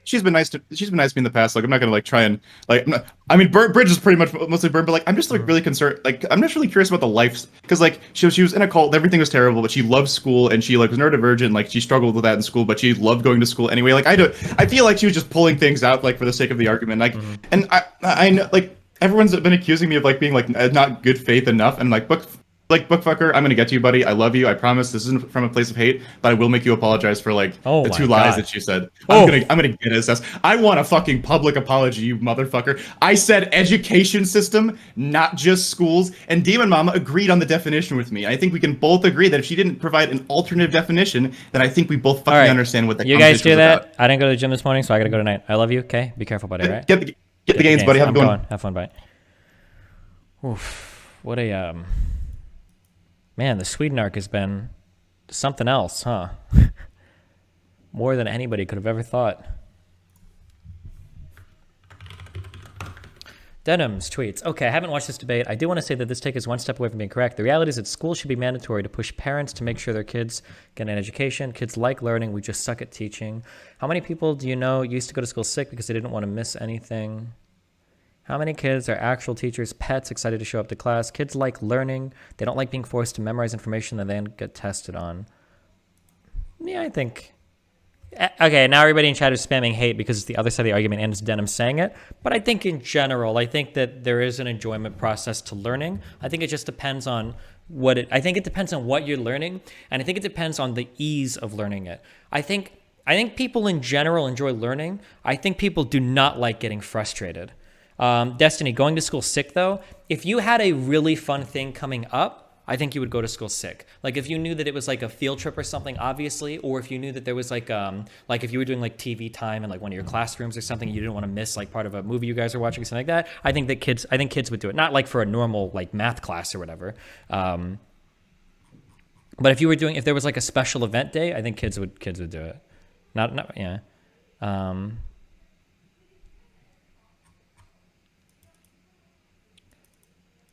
she's been nice to me in the past. Like I'm not gonna like try and like Bridge is pretty much mostly burned, but like I'm just like really concerned. Like I'm just really curious about the life, because like she was in a cult, everything was terrible, but she loved school and she like was neurodivergent. Like she struggled with that in school, but she loved going to school anyway. Like I feel like she was just pulling things out like for the sake of the argument. Like and I know like everyone's been accusing me of like being like not good faith enough, and like Bookfucker, I'm gonna get to you, buddy. I love you. I promise this isn't from a place of hate, but I will make you apologize for like the 2 lies that you said. I'm gonna get his ass. I want a fucking public apology, you motherfucker. I said education system, not just schools. And DemonMama agreed on the definition with me. I think we can both agree that if she didn't provide an alternative definition, then I think we both fucking understand what that. You guys do that. About. I didn't go to the gym this morning, so I gotta go tonight. I love you. Okay, be careful, buddy. Right? Get the gains, buddy. Have a good one. Have fun, bye. Oof. What a man, the Sweden arc has been something else, huh? More than anybody could have ever thought. Denham's tweets. Okay, I haven't watched this debate. I do want to say that this take is one step away from being correct. The reality is that school should be mandatory to push parents to make sure their kids get an education. Kids like learning. We just suck at teaching. How many people do you know used to go to school sick because they didn't want to miss anything? How many kids are actual teachers' pets, excited to show up to class? Kids like learning. They don't like being forced to memorize information that they then get tested on. Yeah, I think. Okay, now everybody in chat is spamming hate because it's the other side of the argument and it's Denham saying it. But I think in general, I think that there is an enjoyment process to learning. I think it just depends on I think it depends on what you're learning, and I think it depends on the ease of learning it. I think people in general enjoy learning. I think people do not like getting frustrated. Destiny, going to school sick though, if you had a really fun thing coming up, I think you would go to school sick. Like if you knew that it was like a field trip or something, obviously, or if you knew that there was like if you were doing like TV time in like one of your classrooms or something, you didn't want to miss like part of a movie you guys are watching or something like that. I think kids would do it. Not like for a normal like math class or whatever. But if there was like a special event day, I think kids would do it. Yeah.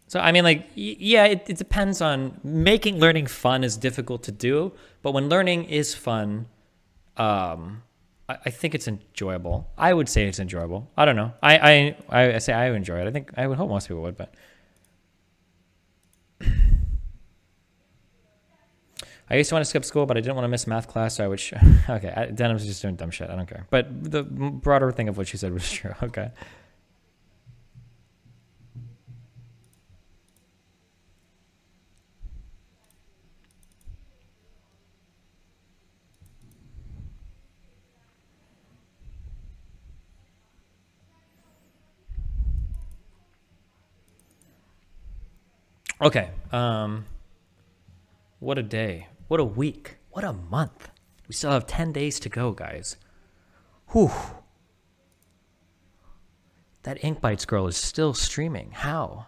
So, I mean, like, yeah, it depends on making learning fun is difficult to do. But when learning is fun, I think it's enjoyable. I would say it's enjoyable. I don't know. I say I would enjoy it. I would hope most people would, but. I used to want to skip school, but I didn't want to miss math class, so I would. Okay, Denim's just doing dumb shit. I don't care. But the broader thing of what she said was true. Okay. Okay. What a day. What a week. What a month. We still have 10 days to go, guys. Whew. That Ink Bites girl is still streaming. How?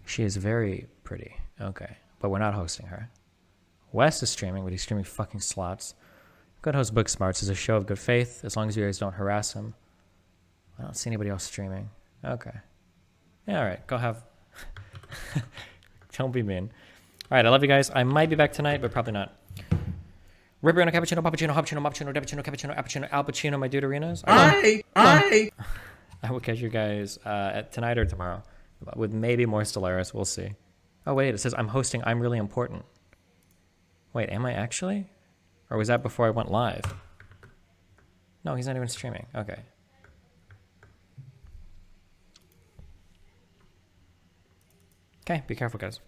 She is very pretty. Okay. But we're not hosting her. Wes is streaming, but he's streaming fucking slots. Good host Booksmarts is a show of good faith, as long as you guys don't harass him. I don't see anybody else streaming. Okay. Yeah, all right. Go have... Don't be mean. All right, I love you guys. I might be back tonight, but probably not. Ribberino, cappuccino, pappuccino, hoppuccino, moppuccino, depuccino, cappuccino, appuccino, alpuccino, my duderinos. I will catch you guys tonight or tomorrow with maybe more Stellaris. We'll see. Oh, wait. It says I'm hosting I'm Really Important. Wait, am I actually? Or was that before I went live? No, he's not even streaming. Okay. Okay, be careful, guys.